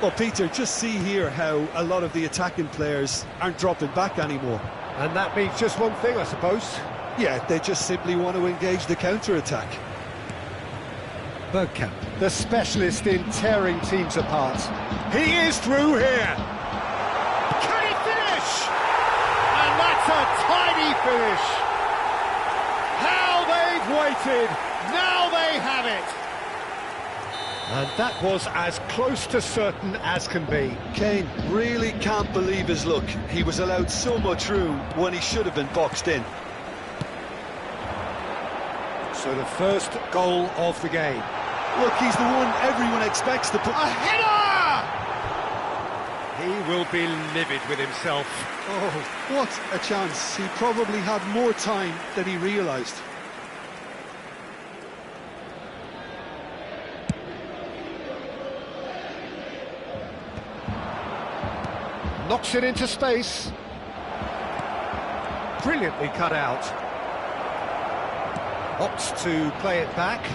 Well, Peter, just see here how a lot of the attacking players aren't dropping back anymore. And that means just one thing, I suppose. Yeah, they just simply want to engage the counter-attack. Bergkamp, the specialist in tearing teams apart. He is through here. Can he finish? And that's a tidy finish. How they've waited. Now they have it. And that was as close to certain as can be. Kane really can't believe his luck. He was allowed so much room when he should have been boxed in. So the first goal of the game. Look, he's the one everyone expects to put... A header! He will be livid with himself. Oh, what a chance. He probably had more time than he realised. Knocks it into space. Brilliantly cut out. Opts to play it back.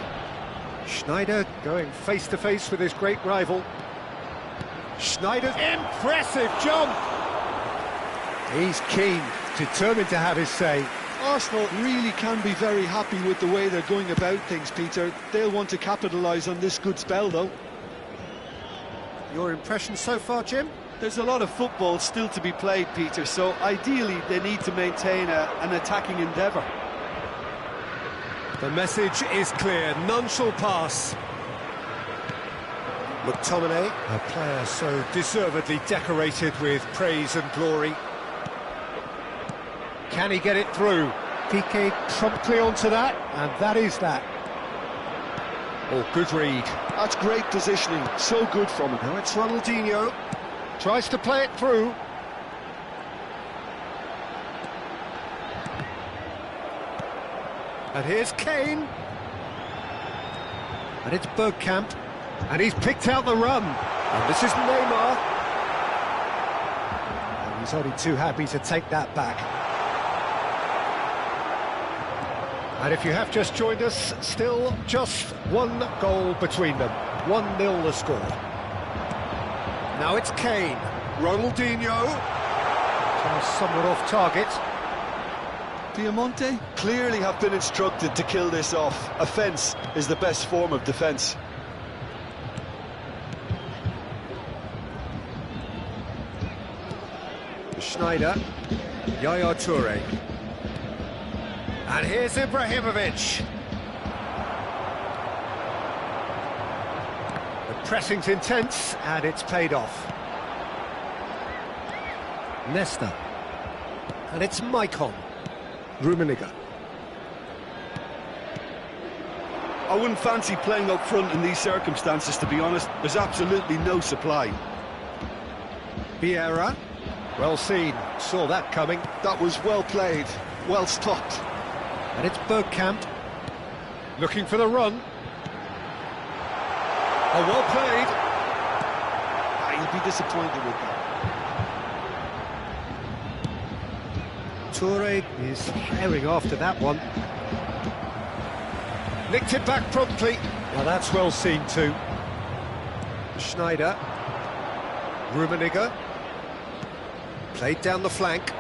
Schneider going face-to-face with his great rival. Schneider's impressive jump! He's keen, determined to have his say. Arsenal really can be very happy with the way they're going about things, Peter. They'll want to capitalise on this good spell, though. Your impression so far, Jim? There's a lot of football still to be played, Peter, so ideally they need to maintain an attacking endeavour. The message is clear, none shall pass. McTominay, a player so deservedly decorated with praise and glory. Can he get it through? Piqué promptly onto that, and that is that. Oh, good read. That's great positioning, so good from him. Now it's Ronaldinho. Tries to play it through. And here's Kane. And it's Bergkamp. And he's picked out the run. And this is Neymar. And he's only too happy to take that back. And if you have just joined us, still just one goal between them. 1-0 the score. Now it's Kane. Ronaldinho. Somewhat off target. Piemonte clearly have been instructed to kill this off. Offence is the best form of defence. Schneider. Yaya Toure. And here's Ibrahimovic. The pressing's intense, and it's paid off. Nesta. And it's Maicon. Rummenigge. I wouldn't fancy playing up front in these circumstances, to be honest. There's absolutely no supply. Vieira. Well seen. Saw that coming. That was well played, well stopped. And it's Bergkamp. Looking for the run. Oh, well played. He'll be disappointed with that. Toure is herring after that one. Nicked it back promptly. Well, that's well seen too. Schneider. Rummenigge. Played down the flank.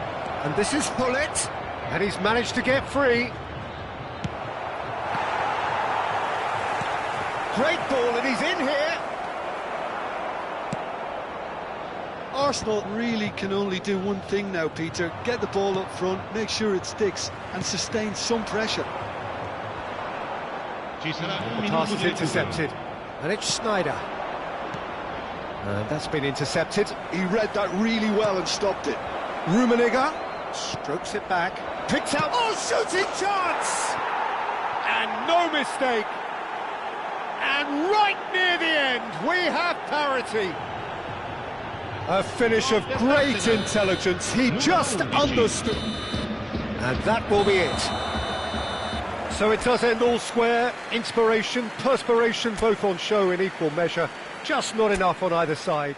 And this is Hullet. And he's managed to get free. Great ball, and he's in here. Arsenal really can only do one thing now, Peter. Get the ball up front, make sure it sticks, and sustain some pressure. The pass is intercepted. And it's Schneider. And that's been intercepted. He read that really well and stopped it. Rummenigge strokes it back. Picks out. Oh, shooting chance! And no mistake. And right near the end, we have parity. A finish of great intelligence. He just understood. And that will be it. So it does end all square. Inspiration, perspiration, both on show in equal measure. Just not enough on either side.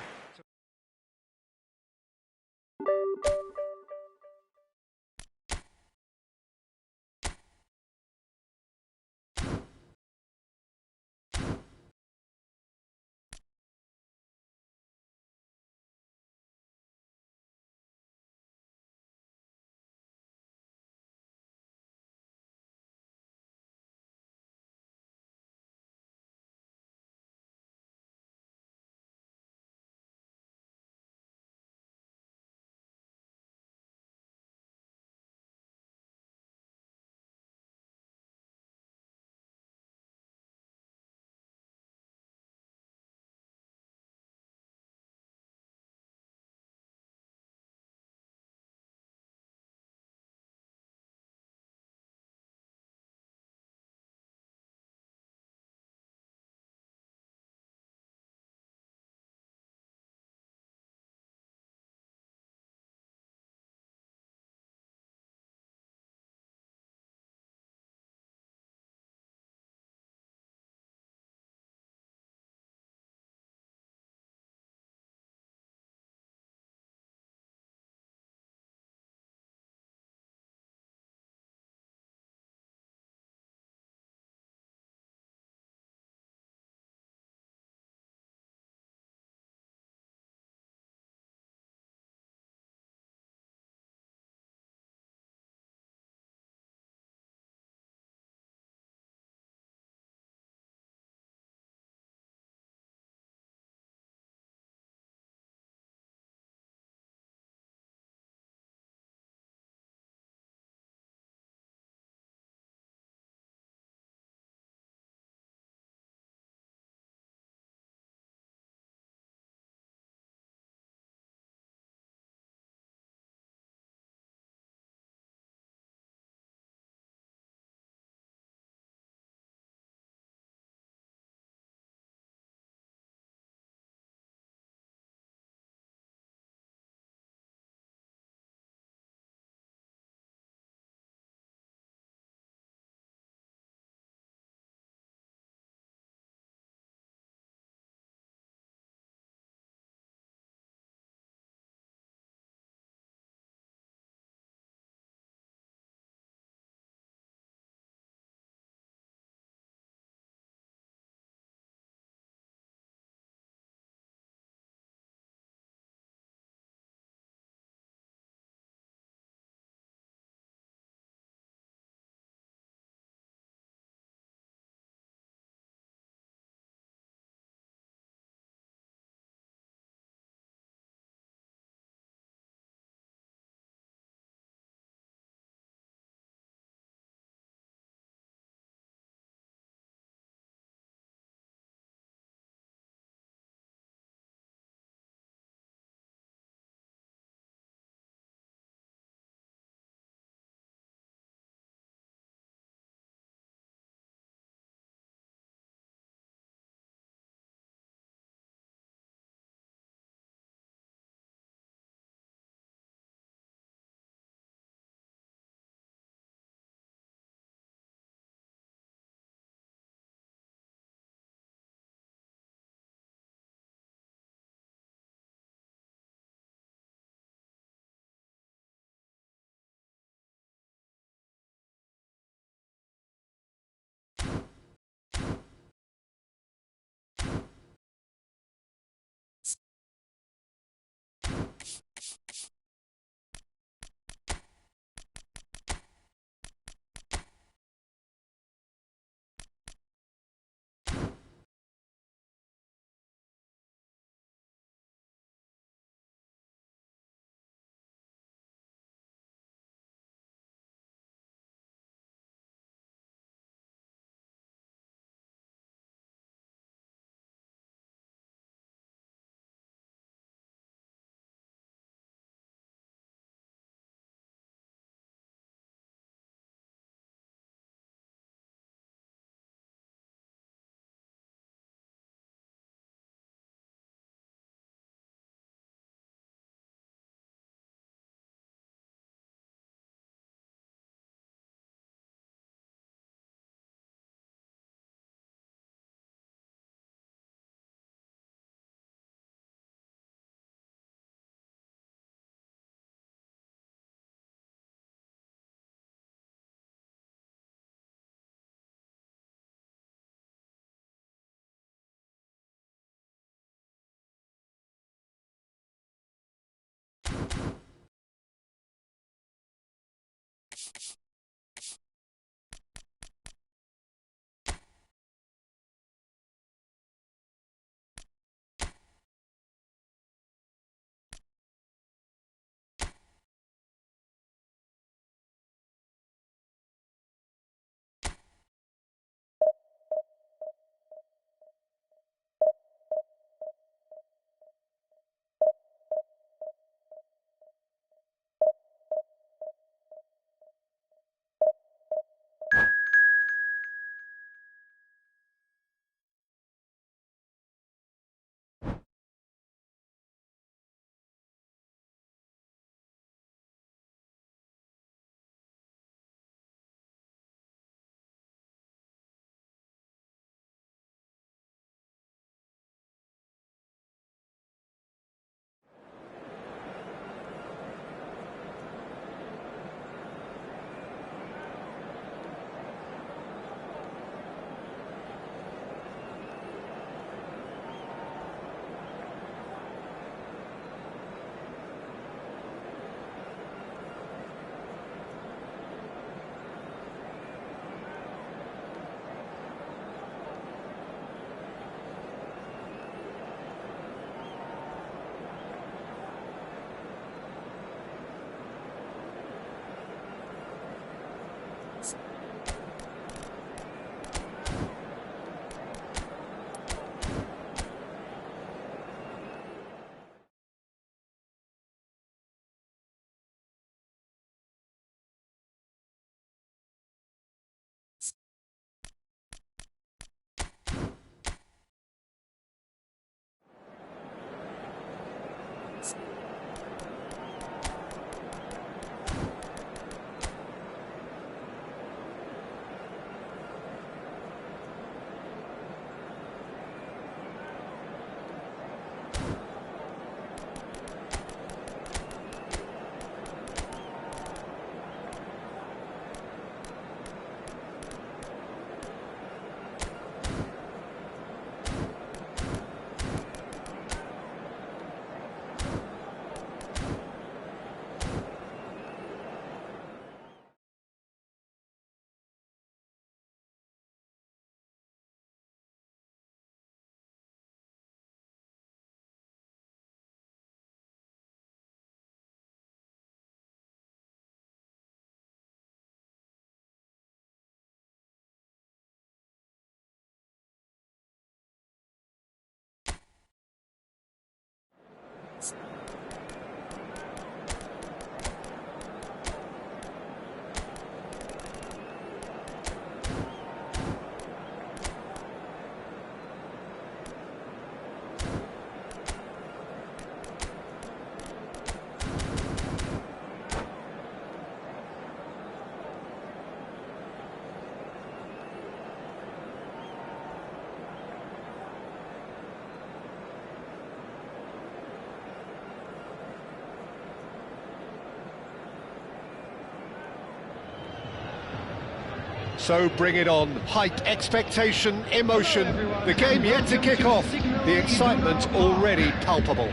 So bring it on. Hype, expectation, emotion. The game yet to kick off. The excitement already palpable.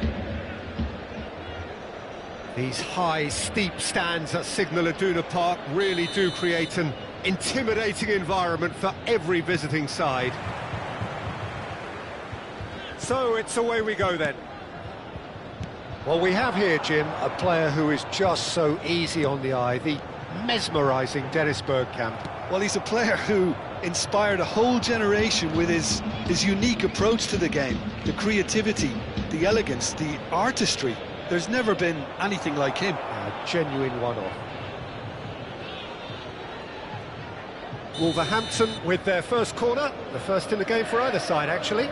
These high, steep stands at Signal Iduna Park really do create an intimidating environment for every visiting side. So it's away we go then. Well, we have here, Jim, a player who is just so easy on the eye, the mesmerising Dennis Bergkamp. Well, he's a player who inspired a whole generation with his unique approach to the game, the creativity, the elegance, the artistry. There's never been anything like him. A genuine one-off. Wolverhampton with their first corner, the first in the game for either side, actually.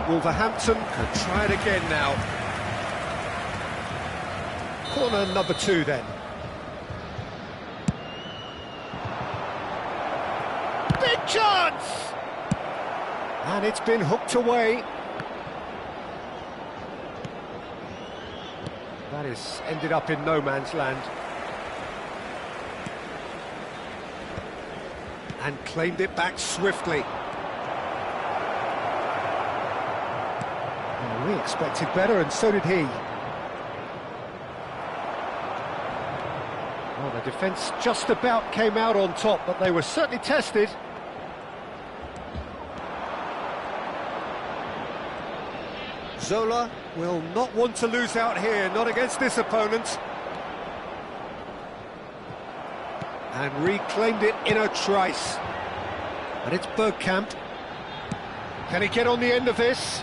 Wolverhampton can try it again now. Corner number 2 then. Big chance! And it's been hooked away. That has ended up in no man's land. And claimed it back swiftly. We expected better, and so did he. Well, the defence just about came out on top, but they were certainly tested. Zola will not want to lose out here, not against this opponent. And reclaimed it in a trice. And it's Bergkamp. Can he get on the end of this?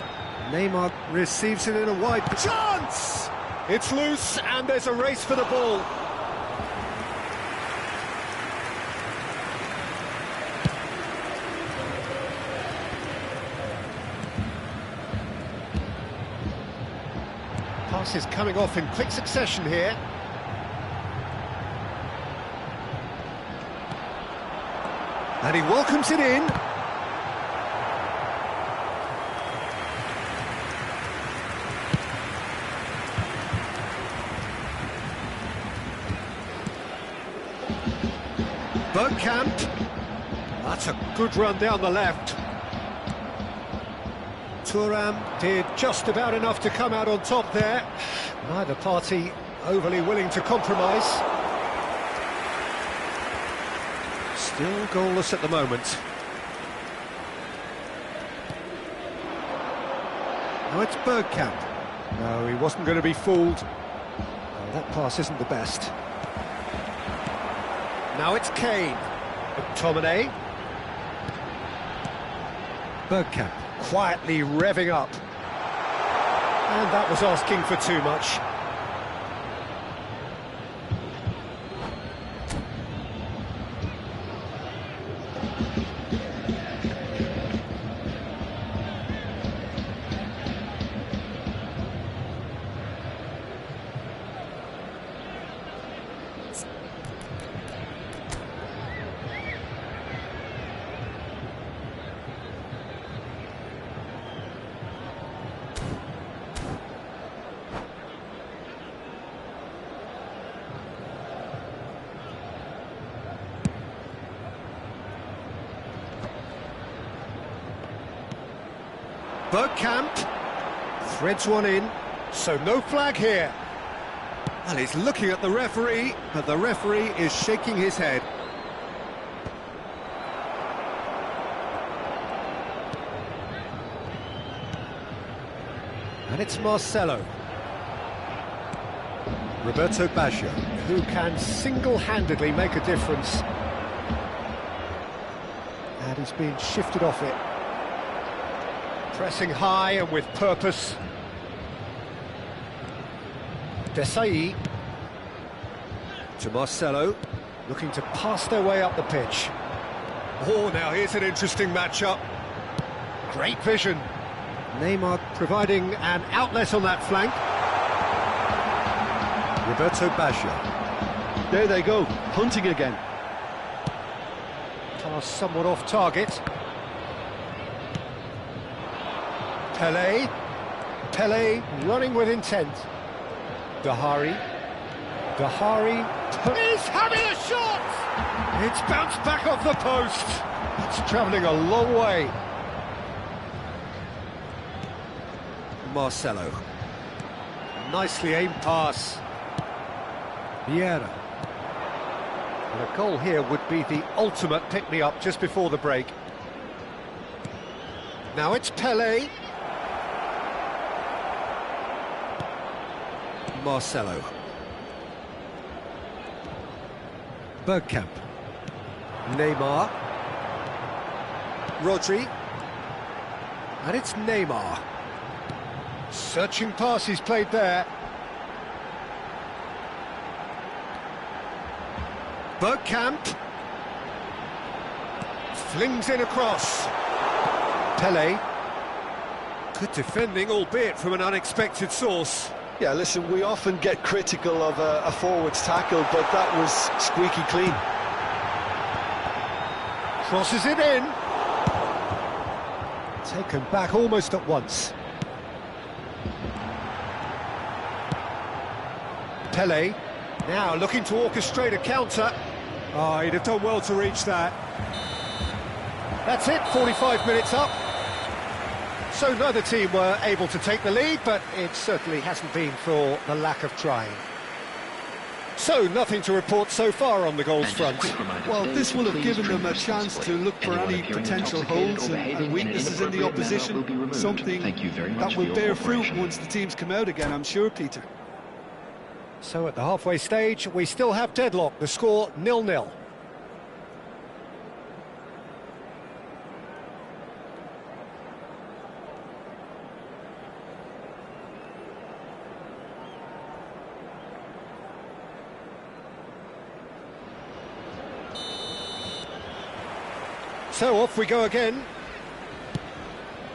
Neymar receives it in a wide chance! It's loose, and there's a race for the ball. Passes coming off in quick succession here. And he welcomes it in. Bergkamp. That's a good run down the left. Thuram did just about enough to come out on top there. Neither party overly willing to compromise. Still goalless at the moment. Now it's Bergkamp. No, he wasn't going to be fooled. No, that pass isn't the best. Now it's Kane. McTominay. Bergkamp quietly revving up. And that was asking for too much. Bergkamp threads one in, so no flag here. Well, he's looking at the referee, but the referee is shaking his head. And it's Marcelo. Roberto Baggio, who can single-handedly make a difference. And he's being shifted off it. Pressing high and with purpose. Desai to Marcelo, looking to pass their way up the pitch. Oh, now here's an interesting matchup. Great vision. Neymar providing an outlet on that flank. Roberto Baggio. There they go, hunting again. Pass somewhat off target. Pelé running with intent. Dahari. Dahari is having a shot! It's bounced back off the post. It's travelling a long way. Marcelo. Nicely aimed pass. Vieira. And a goal here would be the ultimate pick-me-up just before the break. Now it's Pelé. Marcelo. Bergkamp. Neymar. Rodri. And it's Neymar. Searching pass he's played there. Bergkamp. Flings in across. Pelé. Good defending, albeit from an unexpected source. Yeah, listen, we often get critical of a forward's tackle, but that was squeaky clean. Crosses it in. Taken back almost at once. Pelé, now looking to orchestrate a counter. Oh, he'd have done well to reach that. That's it, 45 minutes up. So neither team were able to take the lead, but it certainly hasn't been for the lack of trying. So, nothing to report so far on the goals front. Well, this will have given them a chance to look for any potential holes and weaknesses in the opposition. Something that will bear fruit once the teams come out again, I'm sure, Peter. So at the halfway stage, we still have deadlock, the score 0-0. So off we go again.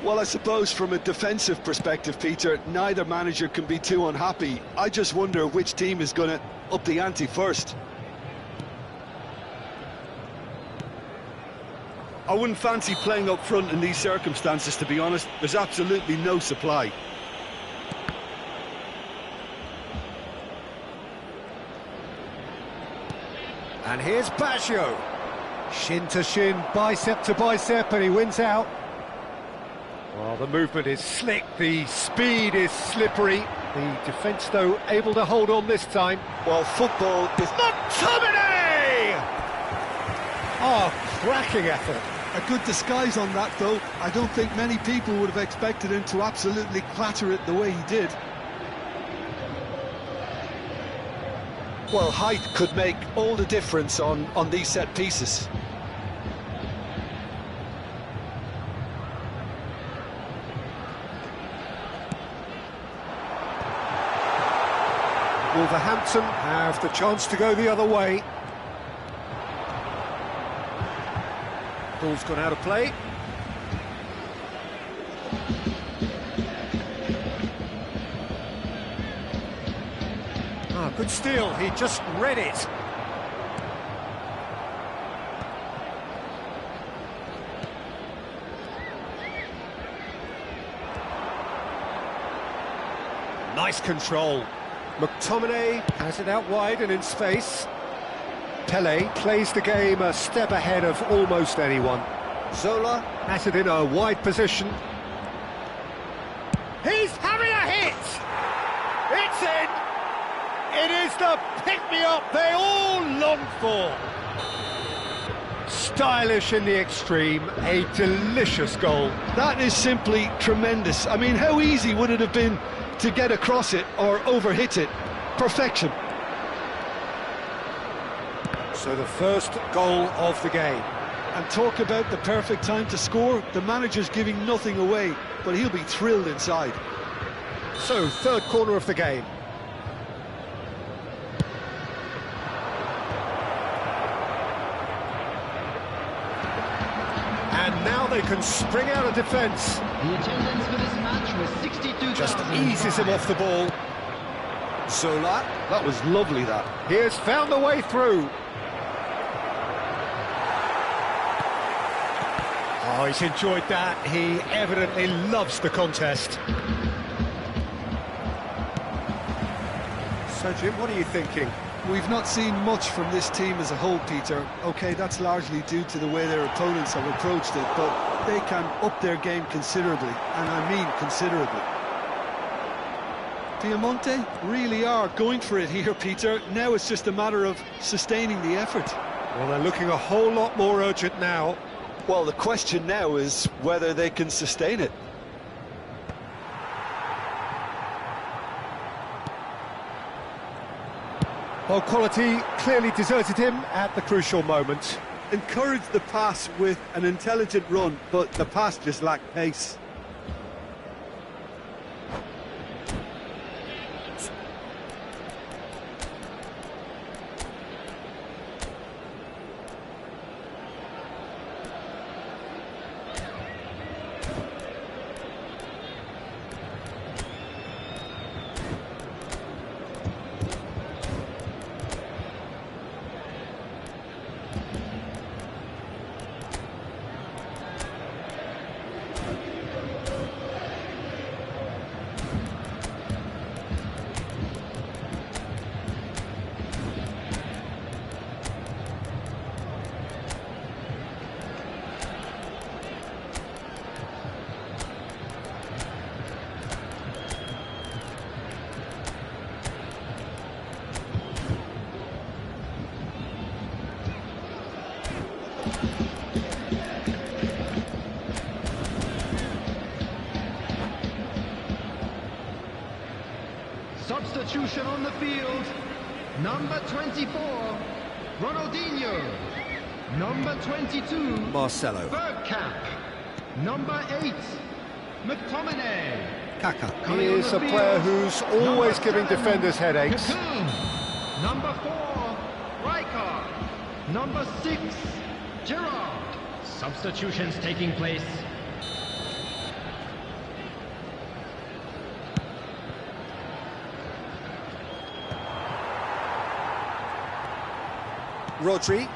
Well, I suppose from a defensive perspective, Peter, neither manager can be too unhappy. I just wonder which team is going to up the ante first. I wouldn't fancy playing up front in these circumstances, to be honest. There's absolutely no supply. And here's Baggio. Shin to shin, bicep to bicep, and he wins out. Well, the movement is slick, the speed is slippery. The defence, though, able to hold on this time. Well, football is... McTominay! Oh, cracking effort. A good disguise on that, though. I don't think many people would have expected him to absolutely clatter it the way he did. Well, height could make all the difference on these set pieces. Wolverhampton have the chance to go the other way. Ball's gone out of play. Ah, good steal, he just read it. Nice control. McTominay has it out wide and in space. Pelé plays the game a step ahead of almost anyone. Zola has it in a wide position. He's having a hit! It's in! It is the pick-me-up they all long for. Stylish in the extreme, a delicious goal. That is simply tremendous. I mean, how easy would it have been to get across it or overhit it? Perfection. So the first goal of the game. And talk about the perfect time to score. The manager's giving nothing away, but he'll be thrilled inside. So, third corner of the game. And now they can spring out of defence. The attendance for this match was 62,000. Just eases him off the ball. Zola, that was lovely, that. He has found the way through. Oh, he's enjoyed that. He evidently loves the contest. So, Jim, what are you thinking? We've not seen much from this team as a whole, Peter. OK, that's largely due to the way their opponents have approached it, but they can up their game considerably, and I mean considerably. Piemonte really are going for it here, Peter. Now it's just a matter of sustaining the effort. Well, they're looking a whole lot more urgent now. Well, the question now is whether they can sustain it. Well, quality clearly deserted him at the crucial moment. Encouraged the pass with an intelligent run, but the pass just lacked pace. Substitution on the field. Number 24, Ronaldinho. Number 22, Marcelo. Bergkamp. Number 8, McTominay. Kaka. Coming He on is the a player field, who's always number giving 7, defenders headaches. Cocoon. Number 4, Rijkaard. Number 6, Gerrard. Substitutions taking place. Rodri.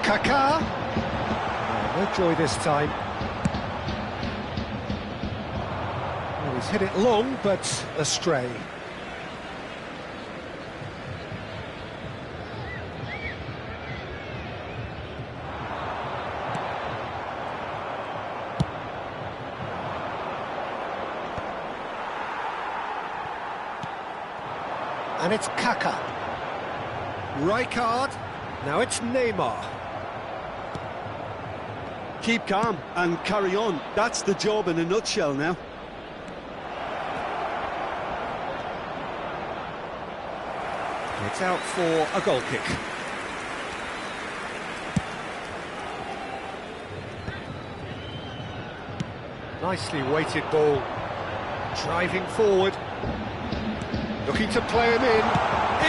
Kaká. Oh, no joy this time. Well, he's hit it long, but astray. And it's Kaka. Rijkaard. Now it's Neymar. Keep calm and carry on. That's the job in a nutshell now. It's out for a goal kick. Nicely weighted ball. Driving forward. Looking to play him in.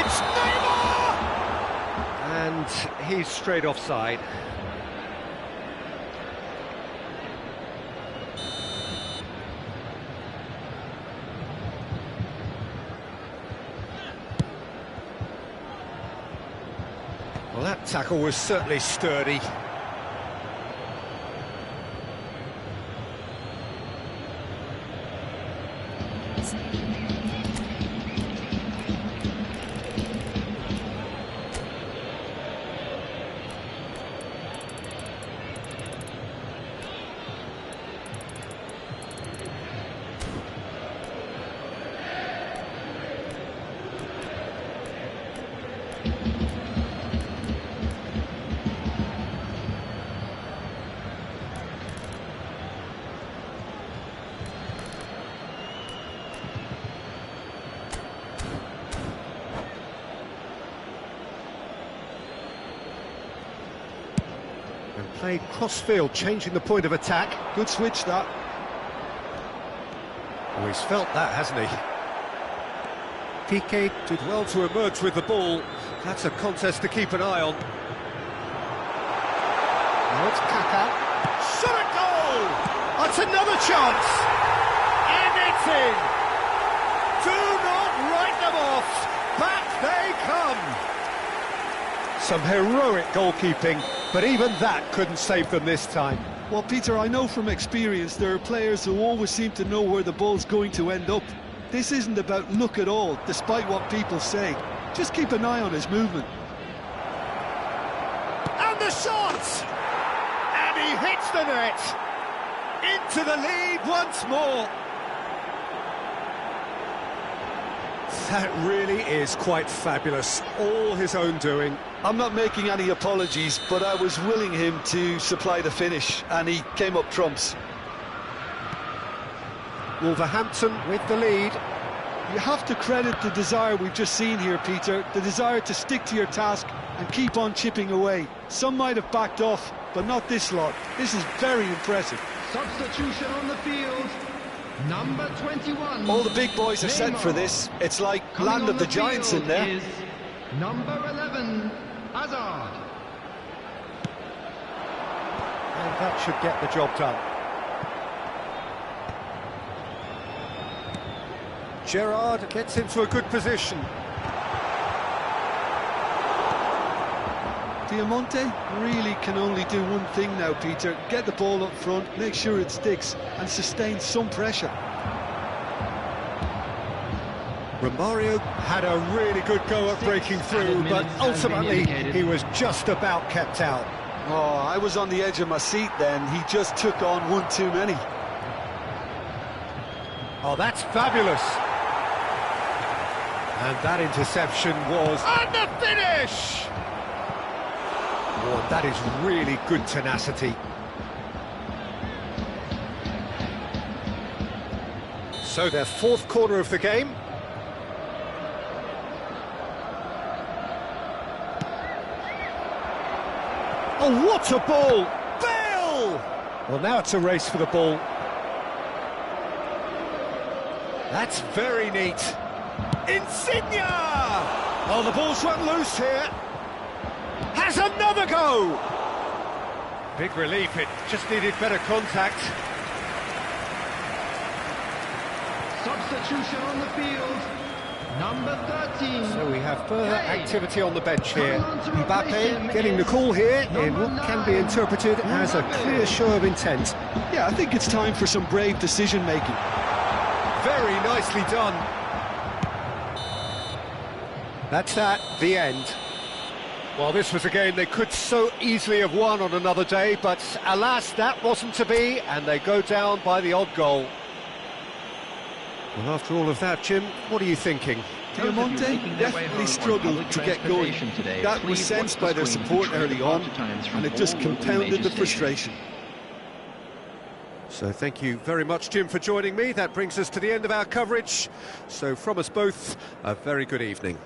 It's Neymar! And he's straight offside. Well, that tackle was certainly sturdy. And played cross-field, changing the point of attack. Good switch, that. Oh, he's felt that, hasn't he? Piqué did well to emerge with the ball. That's a contest to keep an eye on. Now it's Kaka. Shot at goal! That's another chance! And it's in! Do not write them off! Back they come! Some heroic goalkeeping, but even that couldn't save them this time. Well, Peter, I know from experience there are players who always seem to know where the ball's going to end up. This isn't about luck at all, despite what people say. Just keep an eye on his movement. And the shot! And he hits the net! Into the lead once more! That really is quite fabulous, all his own doing. I'm not making any apologies, but I was willing him to supply the finish, and he came up trumps. Wolverhampton with the lead. You have to credit the desire we've just seen here, Peter, the desire to stick to your task and keep on chipping away. Some might have backed off, but not this lot. This is very impressive. Substitution on the field. Number 21. All the big boys are set for this. It's like land of the giants in there. Is number 11, Hazard. And that should get the job done. Gerrard gets into a good position. Diamante really can only do one thing now, Peter. Get the ball up front, make sure it sticks, and sustain some pressure. Romario had a really good go at breaking through, but ultimately he was just about kept out. Oh, I was on the edge of my seat then. He just took on one too many. Oh, that's fabulous. And that interception was... And the finish! Oh, that is really good tenacity. So their fourth corner of the game. Oh, what a ball! Bale! Well, now it's a race for the ball. That's very neat. Insigne! Oh, the ball's run loose here. Has another go! Big relief, it just needed better contact. Substitution on the field. Number 13. So we have further activity on the bench here. Coming on to replace him Mbappe getting the is call here in number what can be 9, interpreted as a clear show of intent. Yeah, I think it's time for some brave decision-making. Very nicely done. That's that, the end. Well, this was a game they could so easily have won on another day, but alas, that wasn't to be, and they go down by the odd goal. Well, after all of that, Jim, what are you thinking? Diamante definitely struggled to get going. That was sensed by their support early on, and it just compounded the frustration. So thank you very much, Jim, for joining me. That brings us to the end of our coverage. So from us both, a very good evening.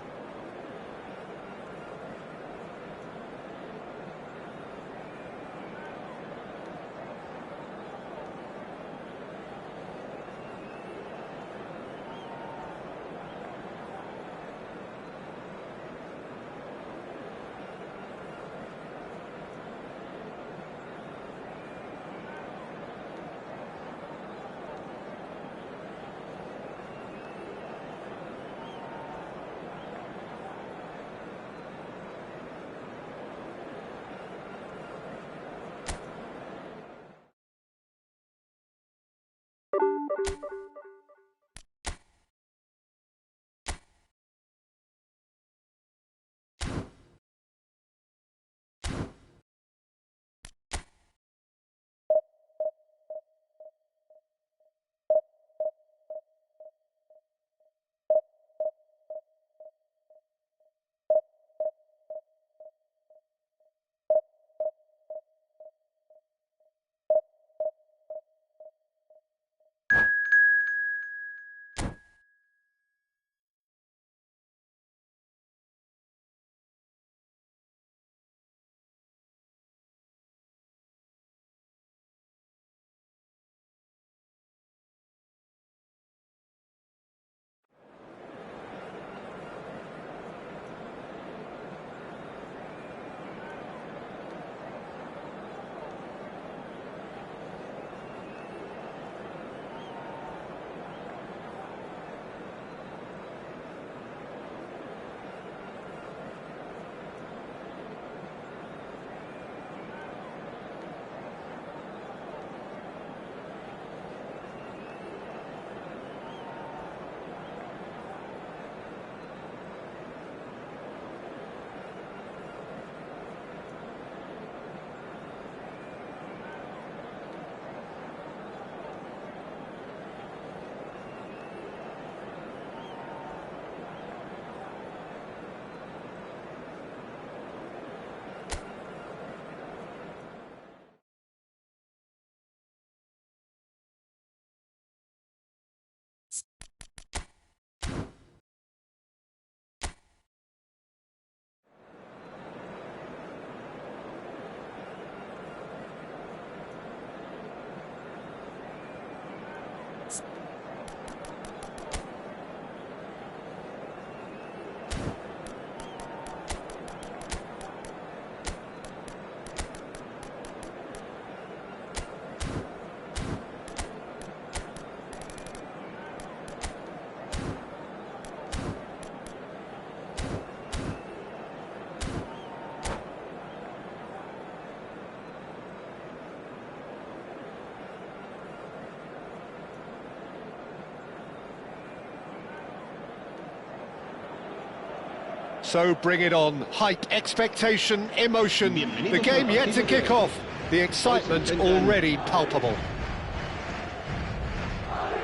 So bring it on. Hype, expectation, emotion. The game yet to kick off. The excitement already palpable.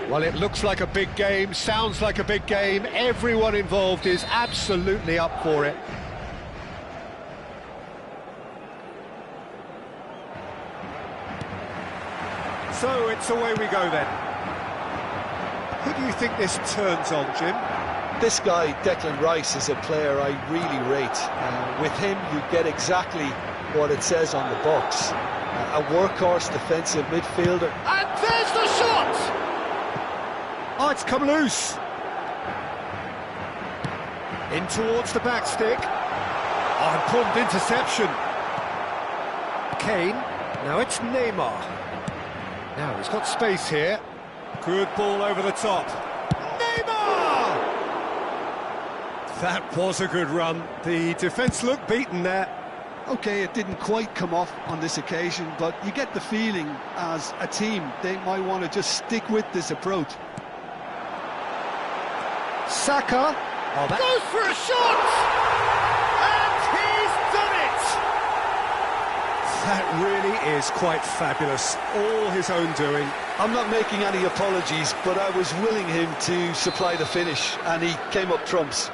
Well, it looks like a big game, sounds like a big game. Everyone involved is absolutely up for it. So it's away we go then. Who do you think this turns on, Jim? This guy, Declan Rice, is a player I really rate. With him, you get exactly what it says on the box. A workhorse defensive midfielder. And there's the shot! Oh, it's come loose. In towards the back stick. Oh, important interception. Kane. Now it's Neymar. Now he's got space here. Good ball over the top. Neymar! That was a good run. The defence looked beaten there. Okay, it didn't quite come off on this occasion, but you get the feeling as a team they might want to just stick with this approach. Saka. Oh, that goes for a shot! And he's done it! That really is quite fabulous. All his own doing. I'm not making any apologies, but I was willing him to supply the finish, and he came up trumps.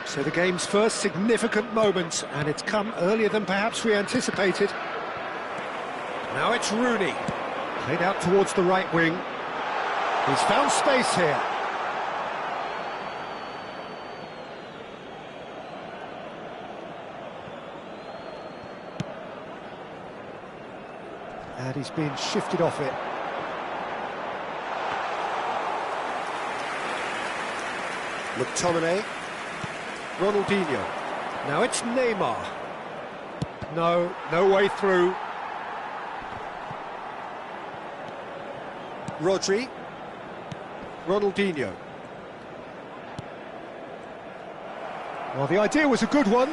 So the game's first significant moment, and it's come earlier than perhaps we anticipated. Now it's Rooney. Played out towards the right wing. He's found space here. And he's being shifted off it. McTominay. Ronaldinho. Now it's Neymar. No way through. Rodri. Ronaldinho. Well, the idea was a good one.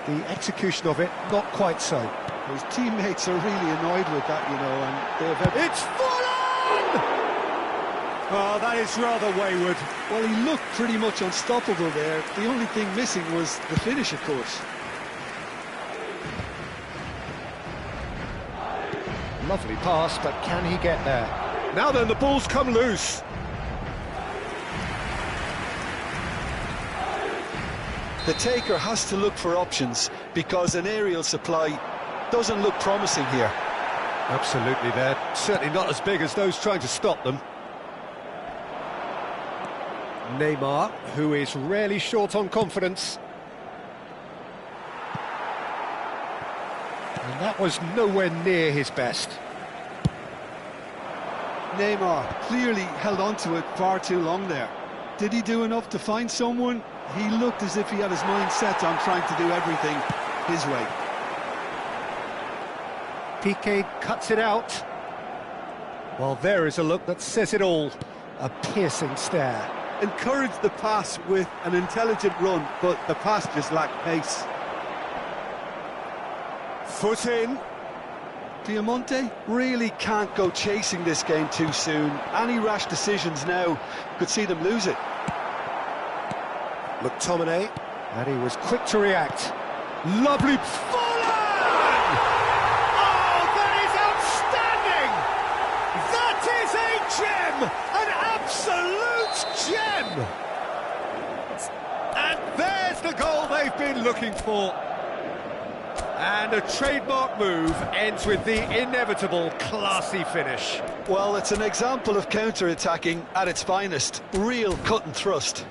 The execution of it, not quite so. His teammates are really annoyed with that, you know, and they've... It's full on! Oh, that is rather wayward. Well, he looked pretty much unstoppable there. The only thing missing was the finish, of course. Lovely pass, but can he get there? Now then, the ball's come loose. The taker has to look for options, because an aerial supply doesn't look promising here. Absolutely, they're certainly not as big as those trying to stop them. Neymar, who is rarely short on confidence. And that was nowhere near his best. Neymar clearly held on to it far too long there. Did he do enough to find someone? He looked as if he had his mind set on trying to do everything his way. Piqué cuts it out. Well, there is a look that says it all. A piercing stare. Encouraged the pass with an intelligent run, but the pass just lacked pace. Foot in. Piemonte really can't go chasing this game too soon. Any rash decisions now could see them lose it. McTominay, and he was quick to react. Lovely Folland! Oh, that is outstanding! That is a gem! An absolute gem! And there's the goal they've been looking for. And a trademark move ends with the inevitable classy finish. Well, it's an example of counter-attacking at its finest. Real cut and thrust.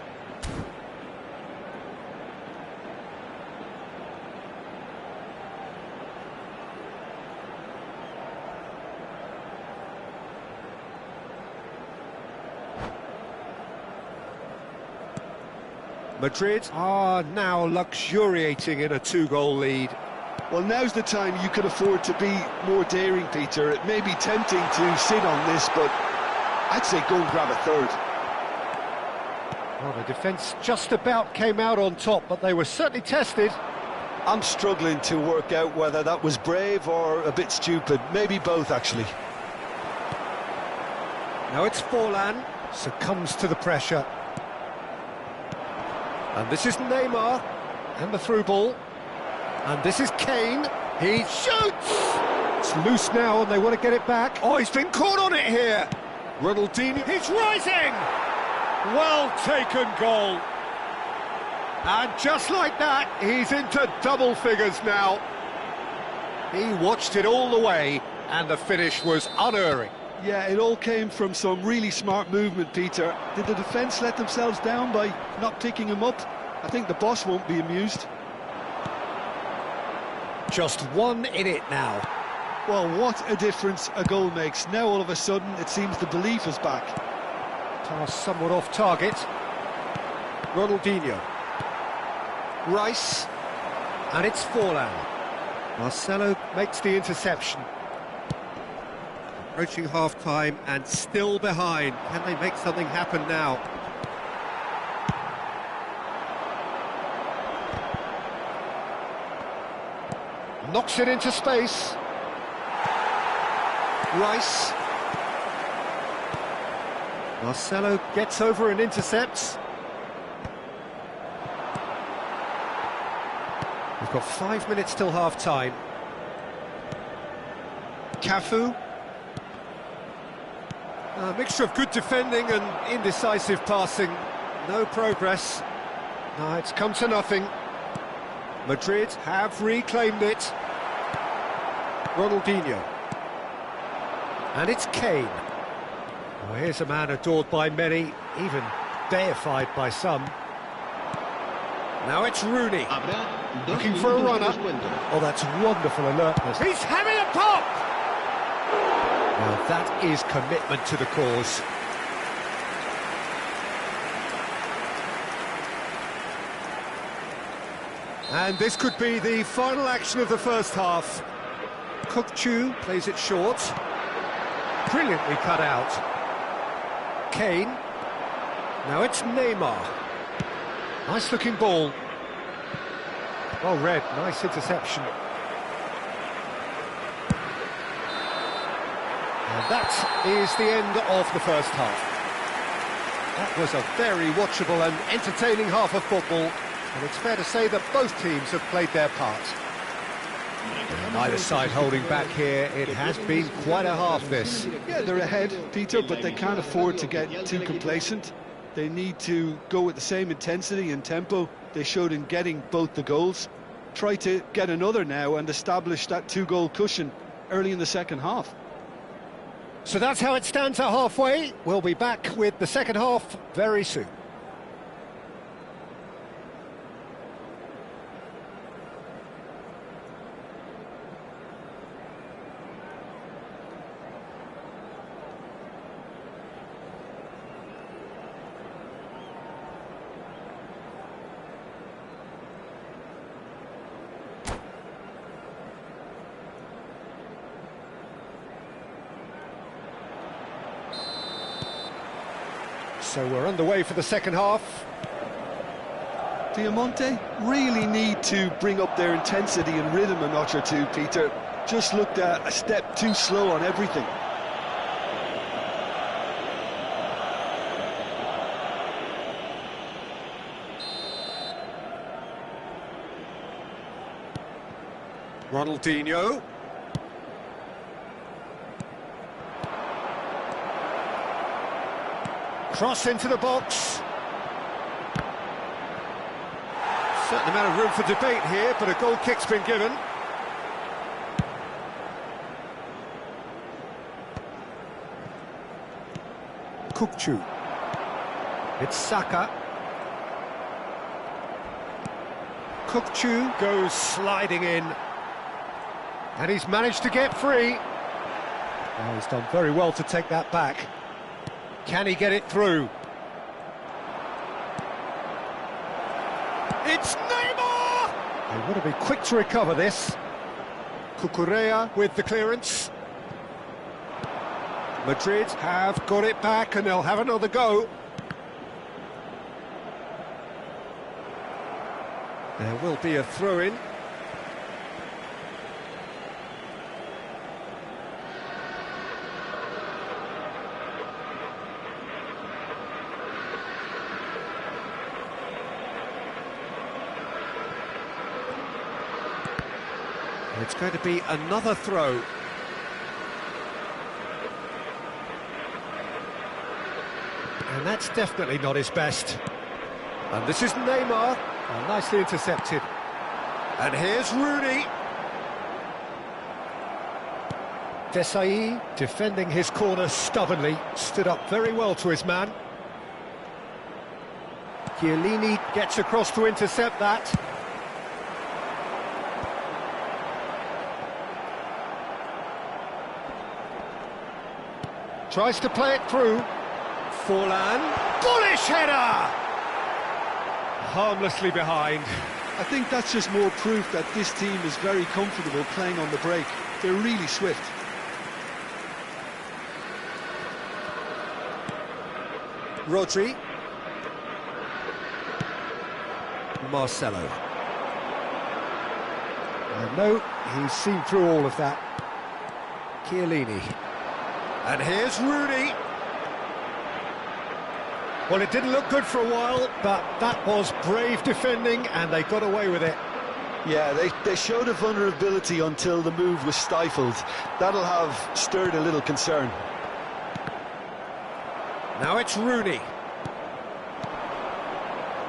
Madrid are now luxuriating in a two-goal lead. Well, now's the time you could afford to be more daring, Peter. It may be tempting to sit on this, but I'd say go and grab a third. Well, the defence just about came out on top, but they were certainly tested. I'm struggling to work out whether that was brave or a bit stupid. Maybe both, actually. Now it's Forlan, succumbs to the pressure. And this is Neymar, and the through ball. And this is Kane, he shoots! It's loose now and they want to get it back. Oh, he's been caught on it here! Ronaldinho, he's rising! Well taken goal. And just like that, he's into double figures now. He watched it all the way, and the finish was unerring. Yeah, it all came from some really smart movement, Peter. Did the defence let themselves down by not picking him up? I think the boss won't be amused. Just one in it now. Well, what a difference a goal makes. Now all of a sudden it seems the belief is back. Pass somewhat off target. Ronaldinho. Rice. And it's Forlan. Marcelo makes the interception. Approaching half-time and still behind. Can they make something happen now? Knocks it into space. Rice. Marcelo gets over and intercepts. We've got 5 minutes till half-time. Cafu. A mixture of good defending and indecisive passing. No progress. No, it's come to nothing. Madrid have reclaimed it. Ronaldinho. And it's Kane. Well, here's a man adored by many, even deified by some. Now it's Rooney. Looking for a runner. Oh, that's wonderful alertness. He's having a pop! Well, that is commitment to the cause. And this could be the final action of the first half. Cook plays it short. Brilliantly cut out. Kane. Now it's Neymar. Nice looking ball. Well read, nice interception. And that is the end of the first half. That was a very watchable and entertaining half of football, and it's fair to say that both teams have played their part. Neither side holding back here. It has been quite a half, this. Yeah, they're ahead, Peter, but they can't afford to get too complacent. They need to go with the same intensity and tempo they showed in getting both the goals. Try to get another now and establish that two-goal cushion early in the second half. So that's how it stands at halfway. We'll be back with the second half very soon. So we're underway for the second half. Diamante really need to bring up their intensity and rhythm a notch or two, Peter. Just looked a step too slow on everything. Ronaldinho. Cross into the box. Certain amount of room for debate here, but a goal kick's been given. Cook. It's Saka. Cook goes sliding in. And he's managed to get free. Oh, he's done very well to take that back. Can he get it through? It's Neymar! They want to be quick to recover this. Cucurella with the clearance. Madrid have got it back and they'll have another go. There will be a throw-in. It's going to be another throw. And that's definitely not his best. And this is Neymar. Oh, nicely intercepted. And here's Rooney. Desai, defending his corner stubbornly, stood up very well to his man. Chiellini gets across to intercept that. Tries to play it through. Forlan. Bullish header! Harmlessly behind. I think that's just more proof that this team is very comfortable playing on the break. They're really swift. Rodri. Marcelo. No, he's seen through all of that. Chiellini. And here's Rooney. Well, it didn't look good for a while, but that was brave defending, and they got away with it. Yeah, they showed a vulnerability until the move was stifled. That'll have stirred a little concern. Now it's Rooney.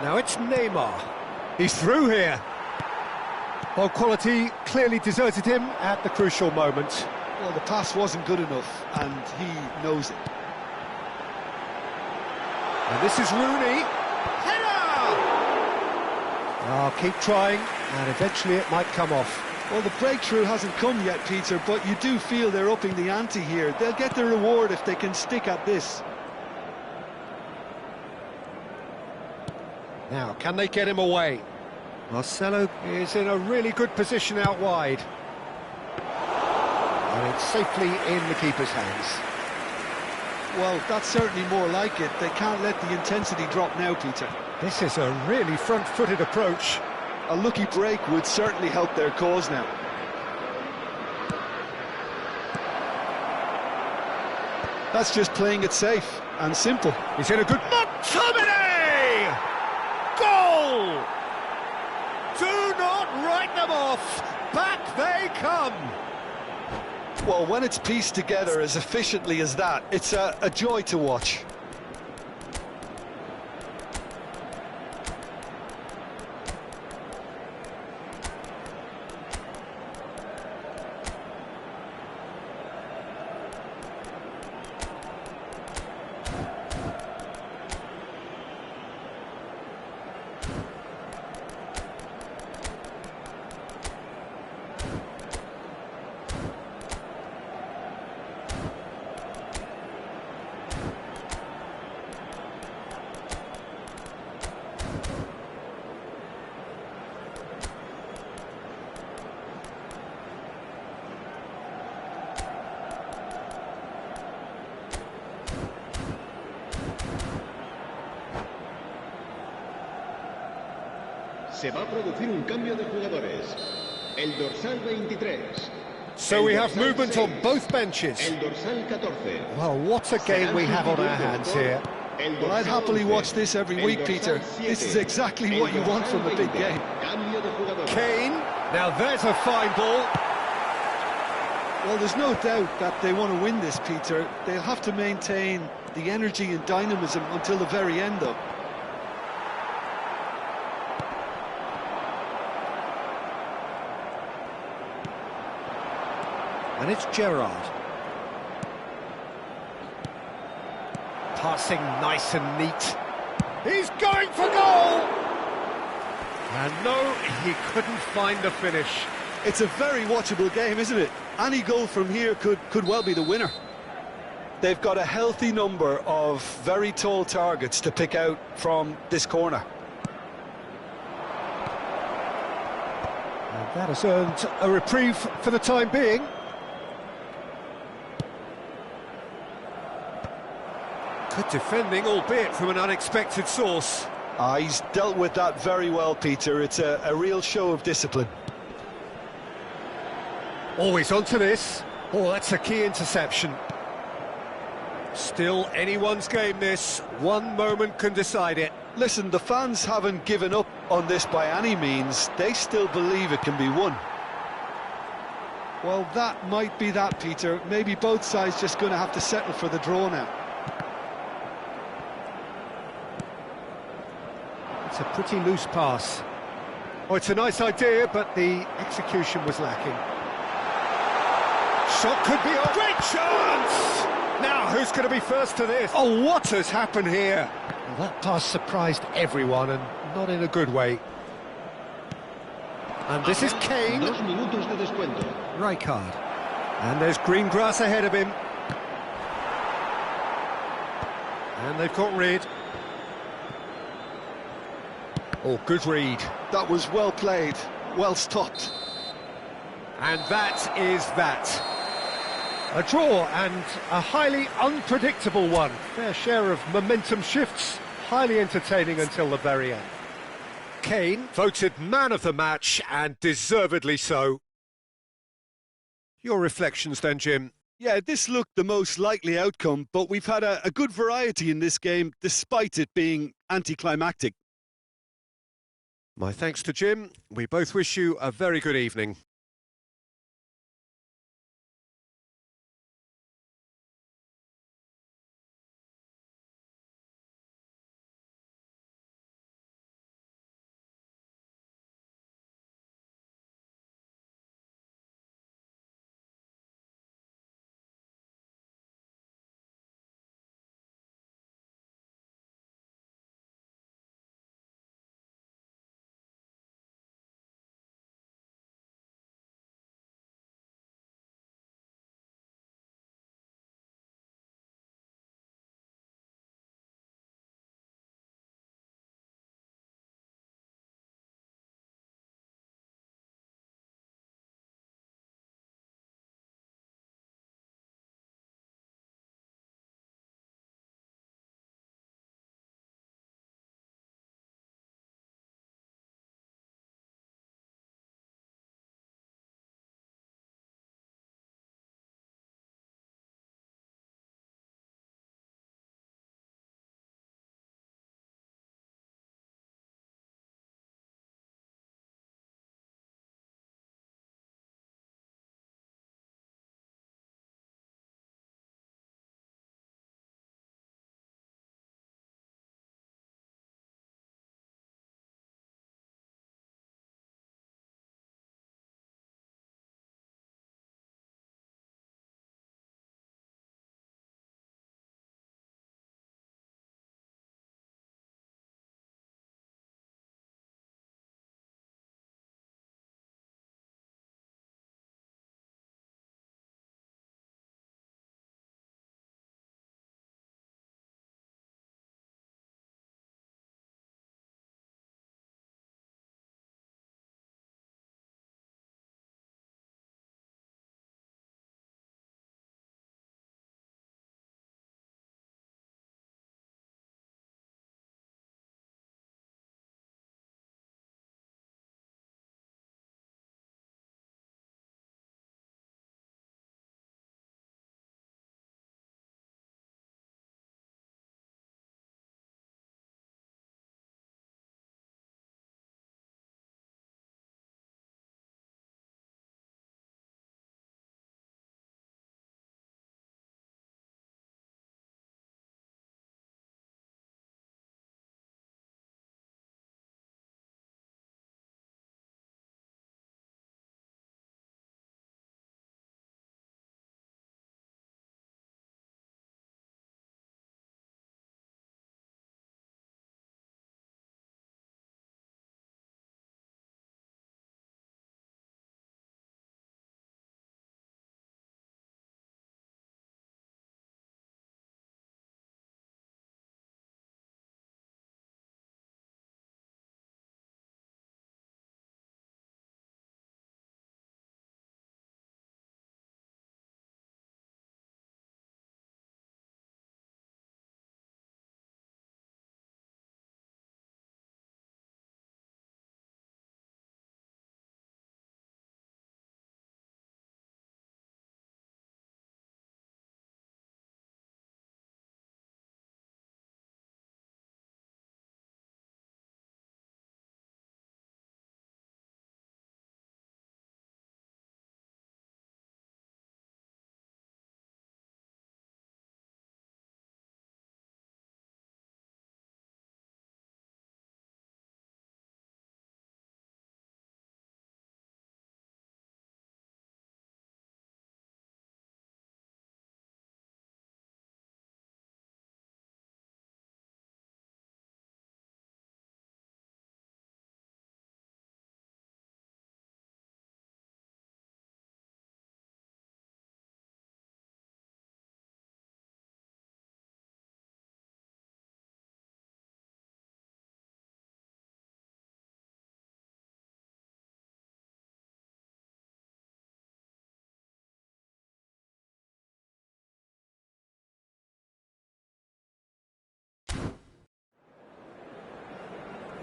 Now it's Neymar. He's through here. Well, quality clearly deserted him at the crucial moment. Well, the pass wasn't good enough, and he knows it. And this is Rooney. Header! Oh, keep trying, and eventually it might come off. Well, the breakthrough hasn't come yet, Peter, but you do feel they're upping the ante here. They'll get the reward if they can stick at this. Now, can they get him away? Marcelo is in a really good position out wide. And it's safely in the keeper's hands. Well, that's certainly more like it. They can't let the intensity drop now, Peter. This is a really front-footed approach. A lucky break would certainly help their cause now. That's just playing it safe and simple. He's in a good... McTominay! Goal! Do not write them off. Back they come. Well, when it's pieced together as efficiently as that, it's a joy to watch. Se va a producir un cambio de jugadores. El dorsal 23. So we have movement on both benches. El dorsal 14. Well, what a game we have on our hands here. Well, I'd happily watch this every week, Peter. This is exactly what you want from a big game. Kane, now there's a fine ball. Well, there's no doubt that they want to win this, Peter. They'll have to maintain the energy and dynamism until the very end, though. And it's Gerrard. Passing nice and neat. He's going for goal! And no, he couldn't find the finish. It's a very watchable game, isn't it? Any goal from here could well be the winner. They've got a healthy number of very tall targets to pick out from this corner. And that has earned a reprieve for the time being. Good defending, albeit from an unexpected source. He's dealt with that very well, Peter. It's a real show of discipline. Always onto this. Oh, that's a key interception. Still anyone's game, this. One moment can decide it. Listen, the fans haven't given up on this by any means. They still believe it can be won. Well, that might be that, Peter. Maybe both sides just going to have to settle for the draw now. It's a pretty loose pass. Oh, it's a nice idea, but the execution was lacking. Shot could be a great chance! Now, who's going to be first to this? Oh, what has happened here? Well, that pass surprised everyone, and not in a good way. And this is Kane. 2 minutos de descuento. Rijkaard. And there's green grass ahead of him. And they've got rid. Oh, good read. That was well played, well stopped. And that is that. A draw, and a highly unpredictable one. Fair share of momentum shifts, highly entertaining until the very end. Kane voted man of the match, and deservedly so. Your reflections then, Jim? Yeah, this looked the most likely outcome, but we've had a good variety in this game, despite it being anticlimactic. My thanks to Jim. We both wish you a very good evening.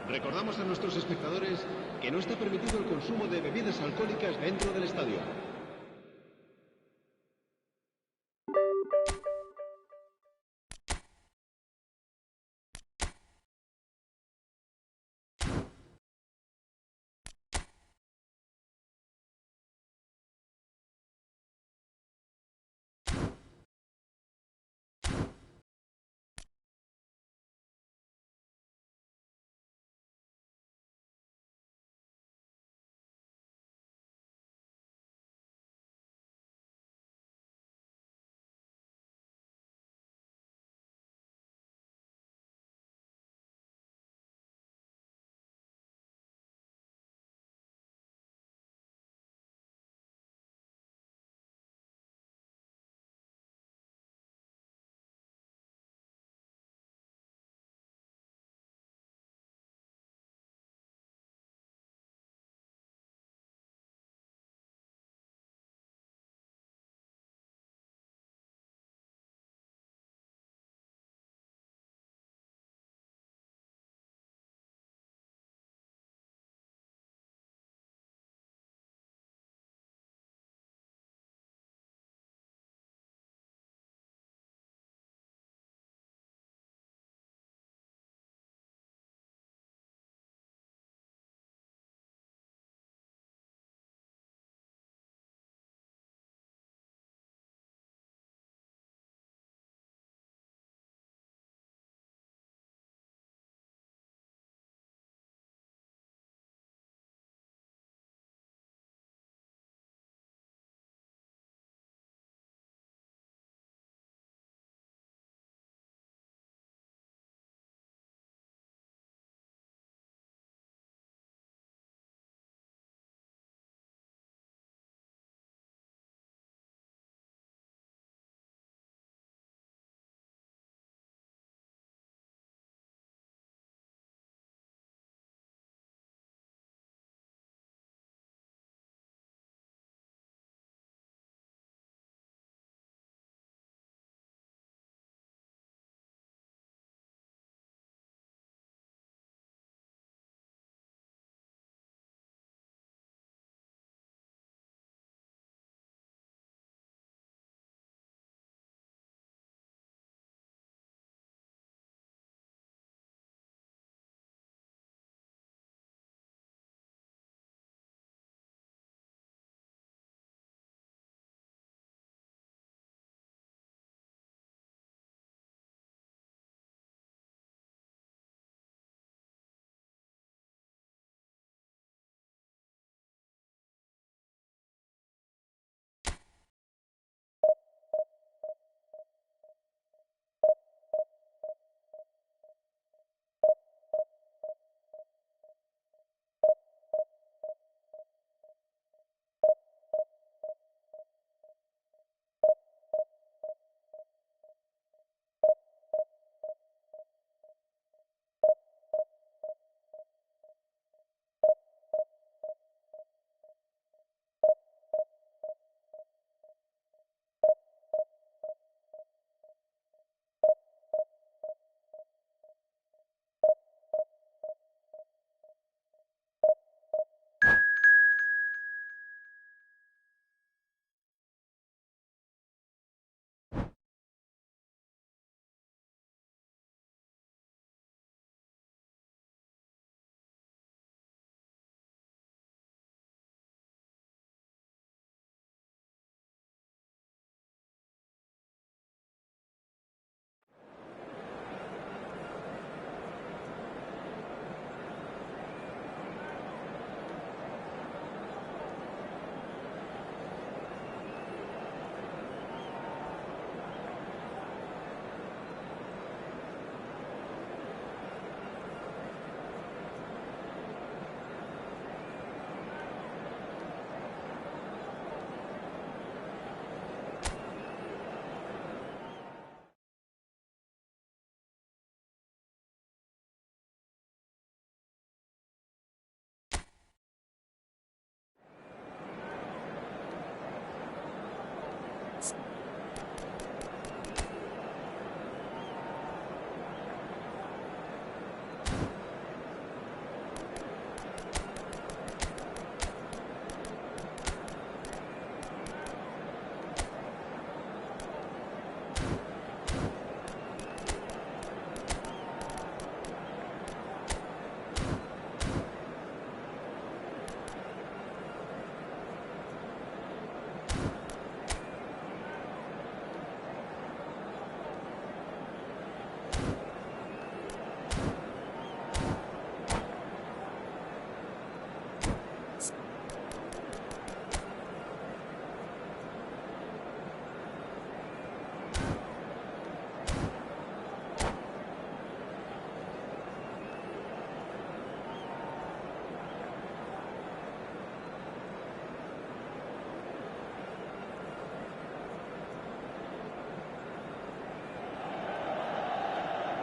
Recordamos a nuestros espectadores que no está permitido el consumo de bebidas alcohólicas dentro del estadio.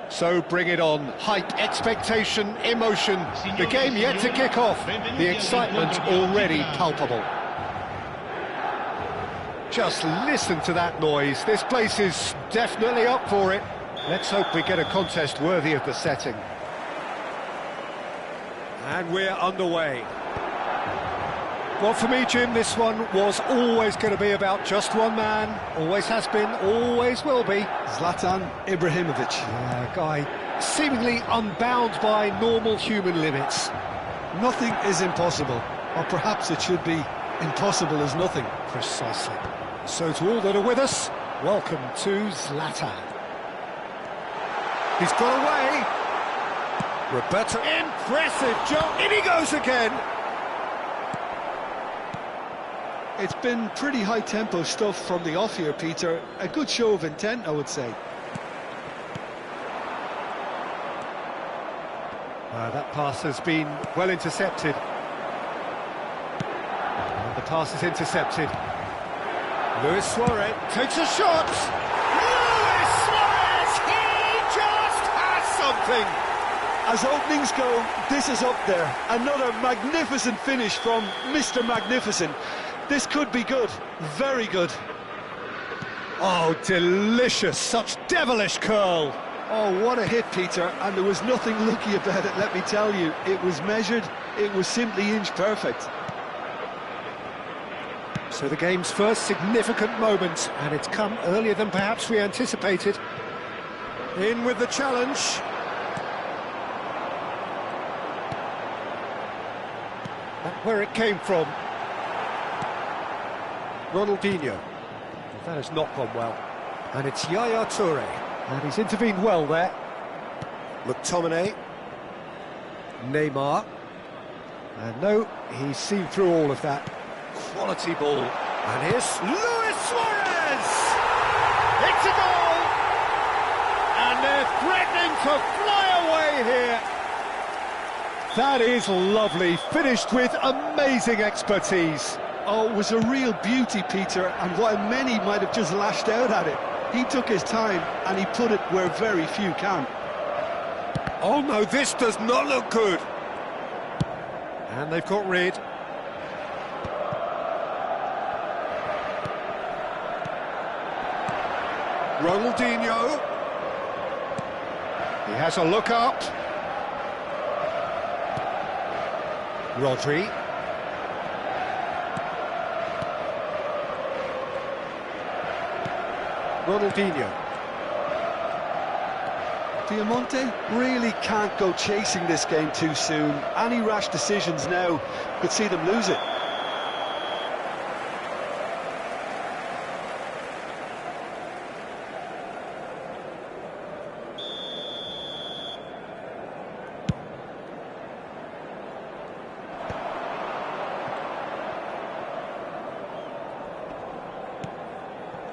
So bring it on. Hype, expectation, emotion. The game yet to kick off. The excitement already palpable. Just listen to that noise. This place is definitely up for it. Let's hope we get a contest worthy of the setting. And we're underway. Well, for me, Jim, this one was always going to be about just one man. Always has been, always will be. Zlatan Ibrahimovic. A guy seemingly unbound by normal human limits. Nothing is impossible, or perhaps it should be impossible as nothing. Precisely. So to all that are with us, welcome to Zlatan. He's got away. Roberto, impressive job. In he goes again. It's been pretty high-tempo stuff from the off here, Peter. A good show of intent, I would say. That pass has been well intercepted. And the pass is intercepted. Luis Suarez takes a shot. Luis Suarez, he just has something. As openings go, this is up there. Another magnificent finish from Mr. Magnificent. This could be good, very good. Oh, delicious, such devilish curl. Oh, what a hit, Peter, and there was nothing lucky about it, let me tell you. It was measured, it was simply inch perfect. So the game's first significant moment, and it's come earlier than perhaps we anticipated. In with the challenge. That's where it came from. Ronaldinho. Well, that has not gone well. And it's Yaya Toure. And he's intervened well there. McTominay. Neymar. And no, he's seen through all of that. Quality ball. And here's Luis Suarez! It's a goal! And they're threatening to fly away here. That is lovely, finished with amazing expertise. Oh, it was a real beauty, Peter, and while many might have just lashed out at it, he took his time and he put it where very few can. Oh no, this does not look good. And they've got rid. Ronaldinho. He has a look up. Rodri. Ronaldinho. Piemonte really can't go chasing this game too soon. Any rash decisions now could see them lose it.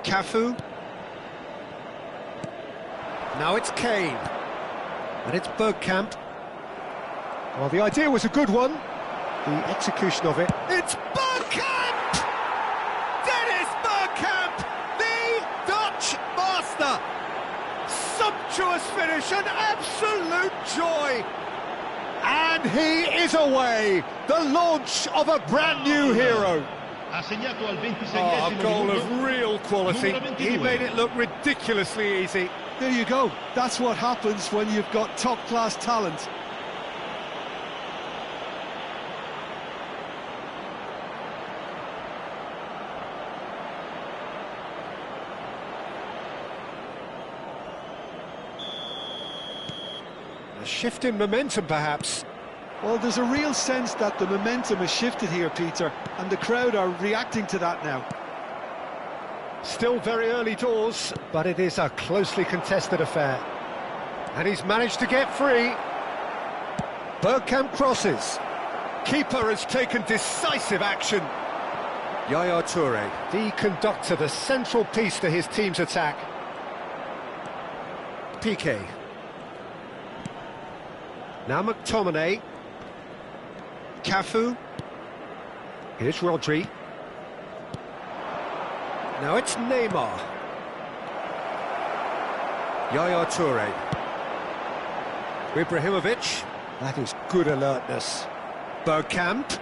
Cafu. Now it's Kane. And it's Bergkamp. Well, the idea was a good one. The execution of it. It's Bergkamp! Dennis Bergkamp! The Dutch master! Sumptuous finish, an absolute joy! And he is away! The launch of a brand new hero! Oh, a goal of real quality. He made it look ridiculously easy. There you go. That's what happens when you've got top-class talent. A shift in momentum, perhaps. Well, there's a real sense that the momentum has shifted here, Peter, and the crowd are reacting to that now. Still very early doors, but it is a closely contested affair. And he's managed to get free. Bergkamp crosses. Keeper has taken decisive action. Yaya Toure, the conductor, the central piece to his team's attack. Piqué. Now McTominay. Cafu. Here's Rodri. Now it's Neymar. Yaya Toure. Ibrahimovic. That is good alertness. Bergkamp.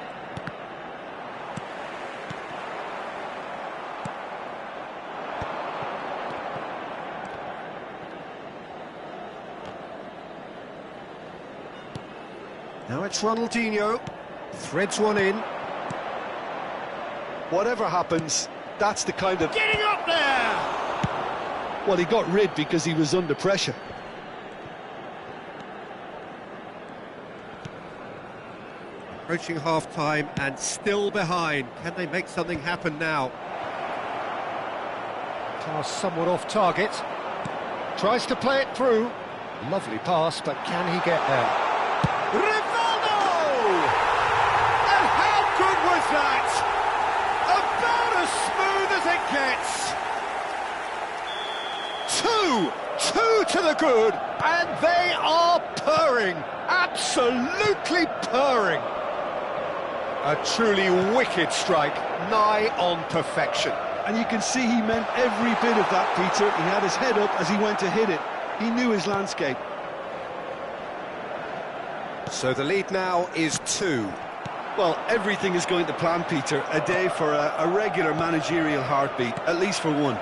Now it's Ronaldinho. Threads one in. Whatever happens, that's the kind of... Getting up there! Well, he got rid because he was under pressure. Approaching half-time and still behind. Can they make something happen now? Pass somewhat off target. Tries to play it through. Lovely pass, but can he get there? Rivaldo! And how good was that? About as smooth as it gets. Two to the good, and they are purring. Absolutely purring. A truly wicked strike, nigh on perfection. And you can see he meant every bit of that, Peter. He had his head up as he went to hit it. He knew his landscape. So the lead now is 2. Well, everything is going to plan, Peter. A day for a regular managerial heartbeat, at least for one.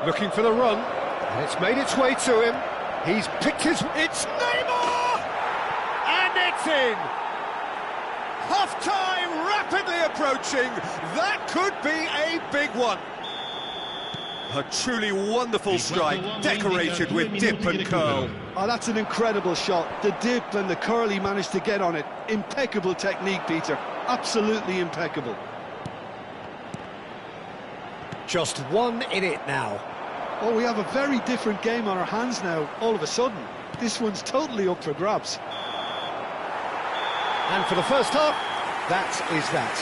Looking for the run, and it's made its way to him. He's picked his... It's Neymar! And it's in! Half-time rapidly approaching. That could be a big one. A truly wonderful strike, decorated with dip and curl. Oh, that's an incredible shot. The dip and the curl he managed to get on it. Impeccable technique, Peter. Absolutely impeccable. Just one in it now. Oh, we have a very different game on our hands now, all of a sudden. This one's totally up for grabs. And for the first half, that is that.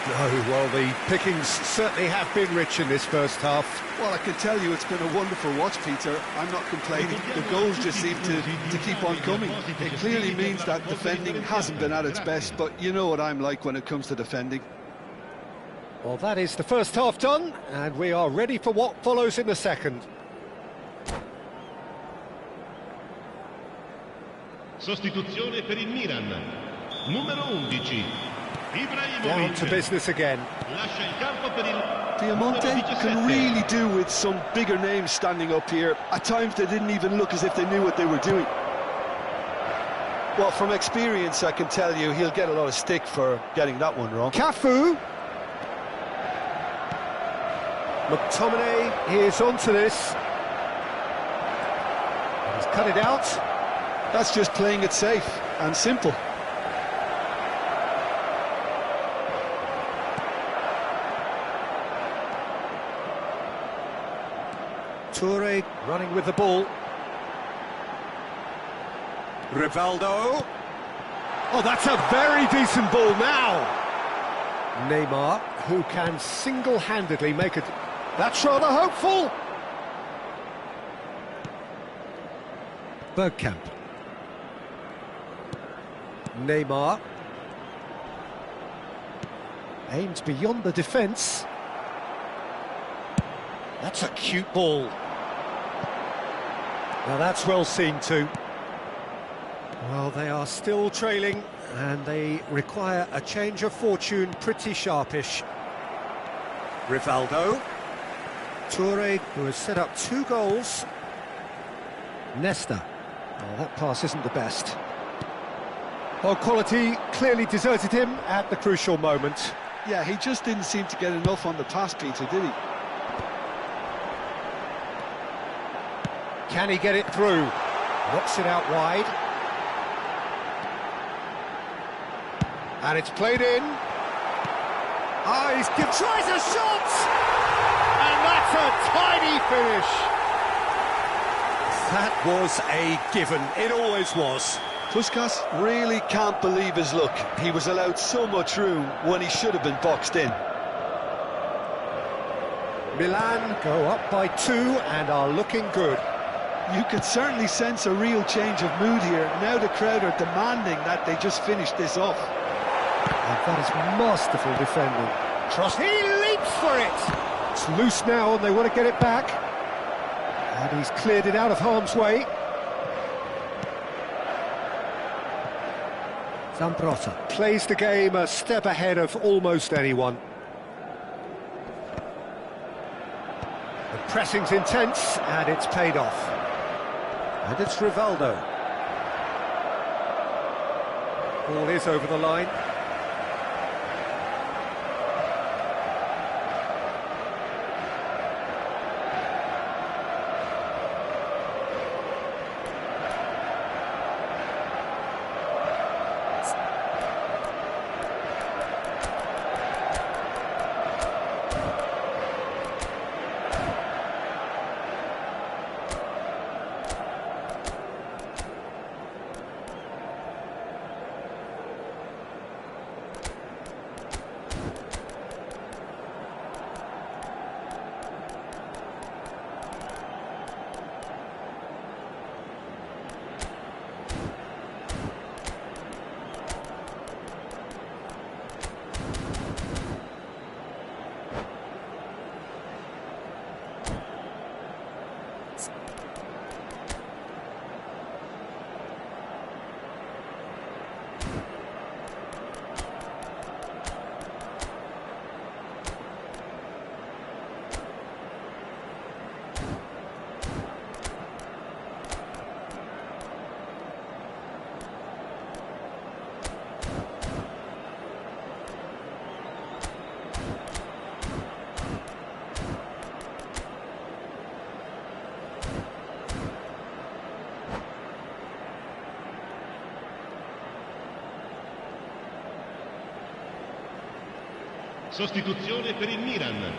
Oh, well, the pickings certainly have been rich in this first half. Well, I can tell you it's been a wonderful watch, Peter. I'm not complaining. The goals just seem to keep on coming. It clearly means that defending hasn't been at its best, but you know what I'm like when it comes to defending. Well, that is the first half done, and we are ready for what follows in the second. Sostituzione per il Milan. Numero 11. Ibrahimovic. Down to business again. Lascia il campo per il Piemonte can really do with some bigger names standing up here. At times they didn't even look as if they knew what they were doing. Well, from experience, I can tell you he'll get a lot of stick for getting that one wrong. Cafu. McTominay is onto this. He's cut it out. That's just playing it safe and simple. Toure running with the ball. Rivaldo. Oh, that's a very decent ball now. Neymar, who can single-handedly make it. That's rather hopeful. Bergkamp. Neymar. Aims beyond the defence. That's a cute ball. Now that's well seen too. Well, they are still trailing, and they require a change of fortune pretty sharpish. Rivaldo. Toure, who has set up 2 goals. Nesta. Well, that pass isn't the best. Well, quality clearly deserted him at the crucial moment. Yeah, he just didn't seem to get enough on the pass, Peter, did he? Can he get it through? Knocks it out wide. And it's played in. Tries a shot! And that's a tiny finish. That was a given. It always was. Puskas really can't believe his luck. He was allowed so much room when he should have been boxed in. Milan go up by 2 and are looking good. You could certainly sense a real change of mood here. Now the crowd are demanding that they just finish this off. And that is masterful defending. He leaps for it. It's loose now and they want to get it back. And he's cleared it out of harm's way. Zambrotta plays the game a step ahead of almost anyone. The pressing's intense, and it's paid off. And it's Rivaldo. Ball is over the line. Sostituzione per il Milan.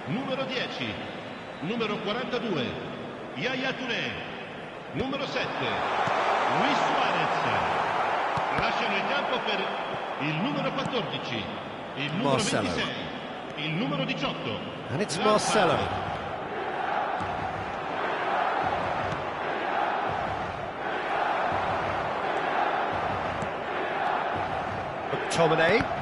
Numero 10, numero 42, Yaya Touré. Numero 7, Luis Suarez. Lasciano il campo per il numero 14, il numero Marcelo. 26, il numero 18. And it's Marcelo. McTominay.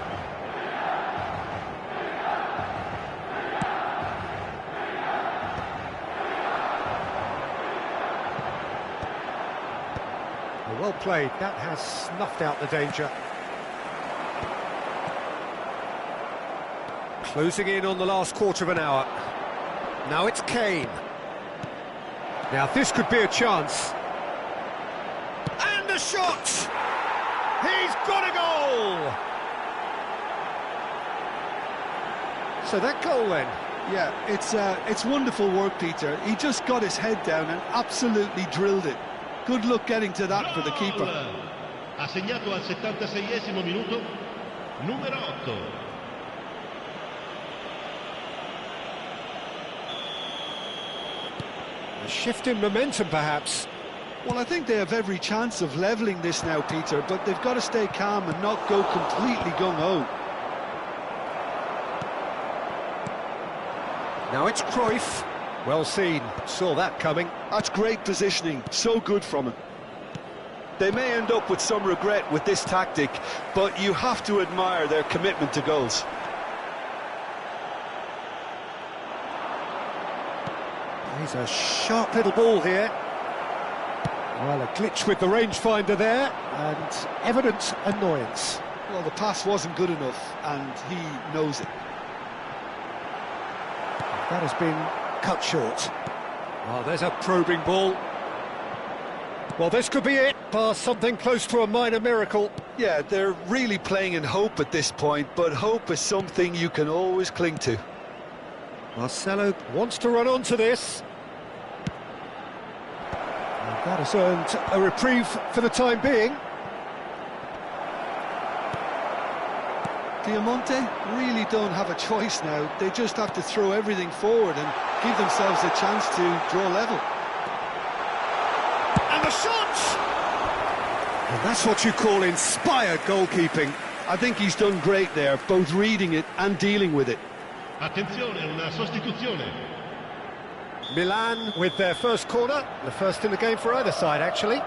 Well played, that has snuffed out the danger. Closing in on the last quarter of an hour. Now it's Kane. Now this could be a chance. And a shot! He's got a goal! So that goal then. Yeah, it's wonderful work, Peter. He just got his head down and absolutely drilled it. Good luck getting to that for the keeper. Ha segnato al 76esimo minuto, numero 8. A shift in momentum, perhaps. Well, I think they have every chance of levelling this now, Peter, but they've got to stay calm and not go completely gung-ho. Now it's Cruyff. Well seen, saw that coming. That's great positioning, so good from him. They may end up with some regret with this tactic, but you have to admire their commitment to goals. He's a sharp little ball here. Well, a glitch with the rangefinder there, and evident annoyance. Well, the pass wasn't good enough, and he knows it. That has been cut short. Oh, there's a probing ball. Well, this could be it, bar something close to a minor miracle. Yeah, they're really playing in hope at this point, but hope is something you can always cling to. Marcelo wants to run onto this. And that has earned a reprieve for the time being. Diamante really don't have a choice now. They just have to throw everything forward and give themselves a chance to draw level. And the shot! And that's what you call inspired goalkeeping. I think he's done great there, both reading it and dealing with it. Attenzione, una sostituzione. Milan with their first corner, the first in the game for either side, actually.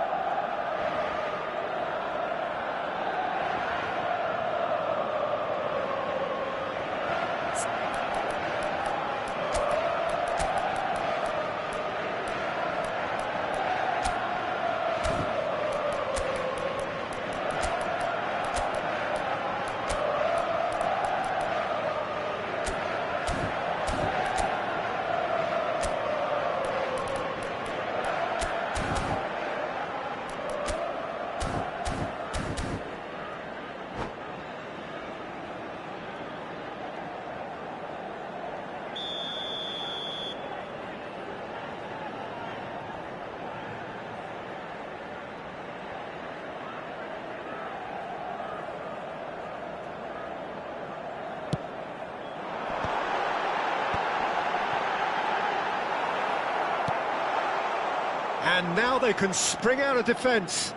And now they can spring out of defence.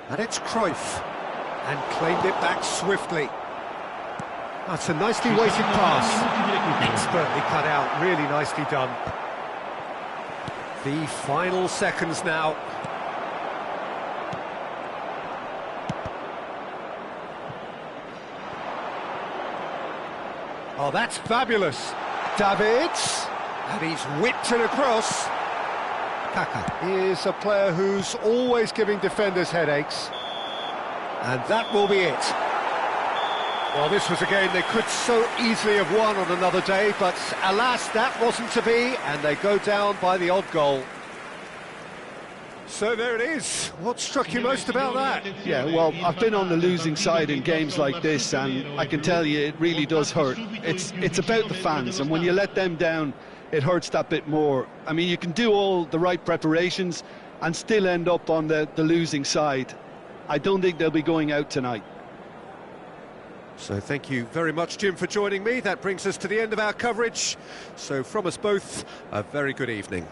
And it's Cruyff. And claimed it back swiftly. That's a nicely weighted pass. Expertly cut out, really nicely done. The final seconds now. Oh, that's fabulous. Davids. And he's whipped it across. Kaka is a player who's always giving defenders headaches. And that will be it. Well, this was a game they could so easily have won on another day, but alas, that wasn't to be, and they go down by the odd goal. So there it is. What struck you most about that? Yeah, well, I've been on the losing side in games like this, and I can tell you it really does hurt. It's about the fans, and when you let them down, it hurts that bit more. I mean, you can do all the right preparations and still end up on the losing side. I don't think they'll be going out tonight. So thank you very much, Jim, for joining me. That brings us to the end of our coverage. So from us both, a very good evening.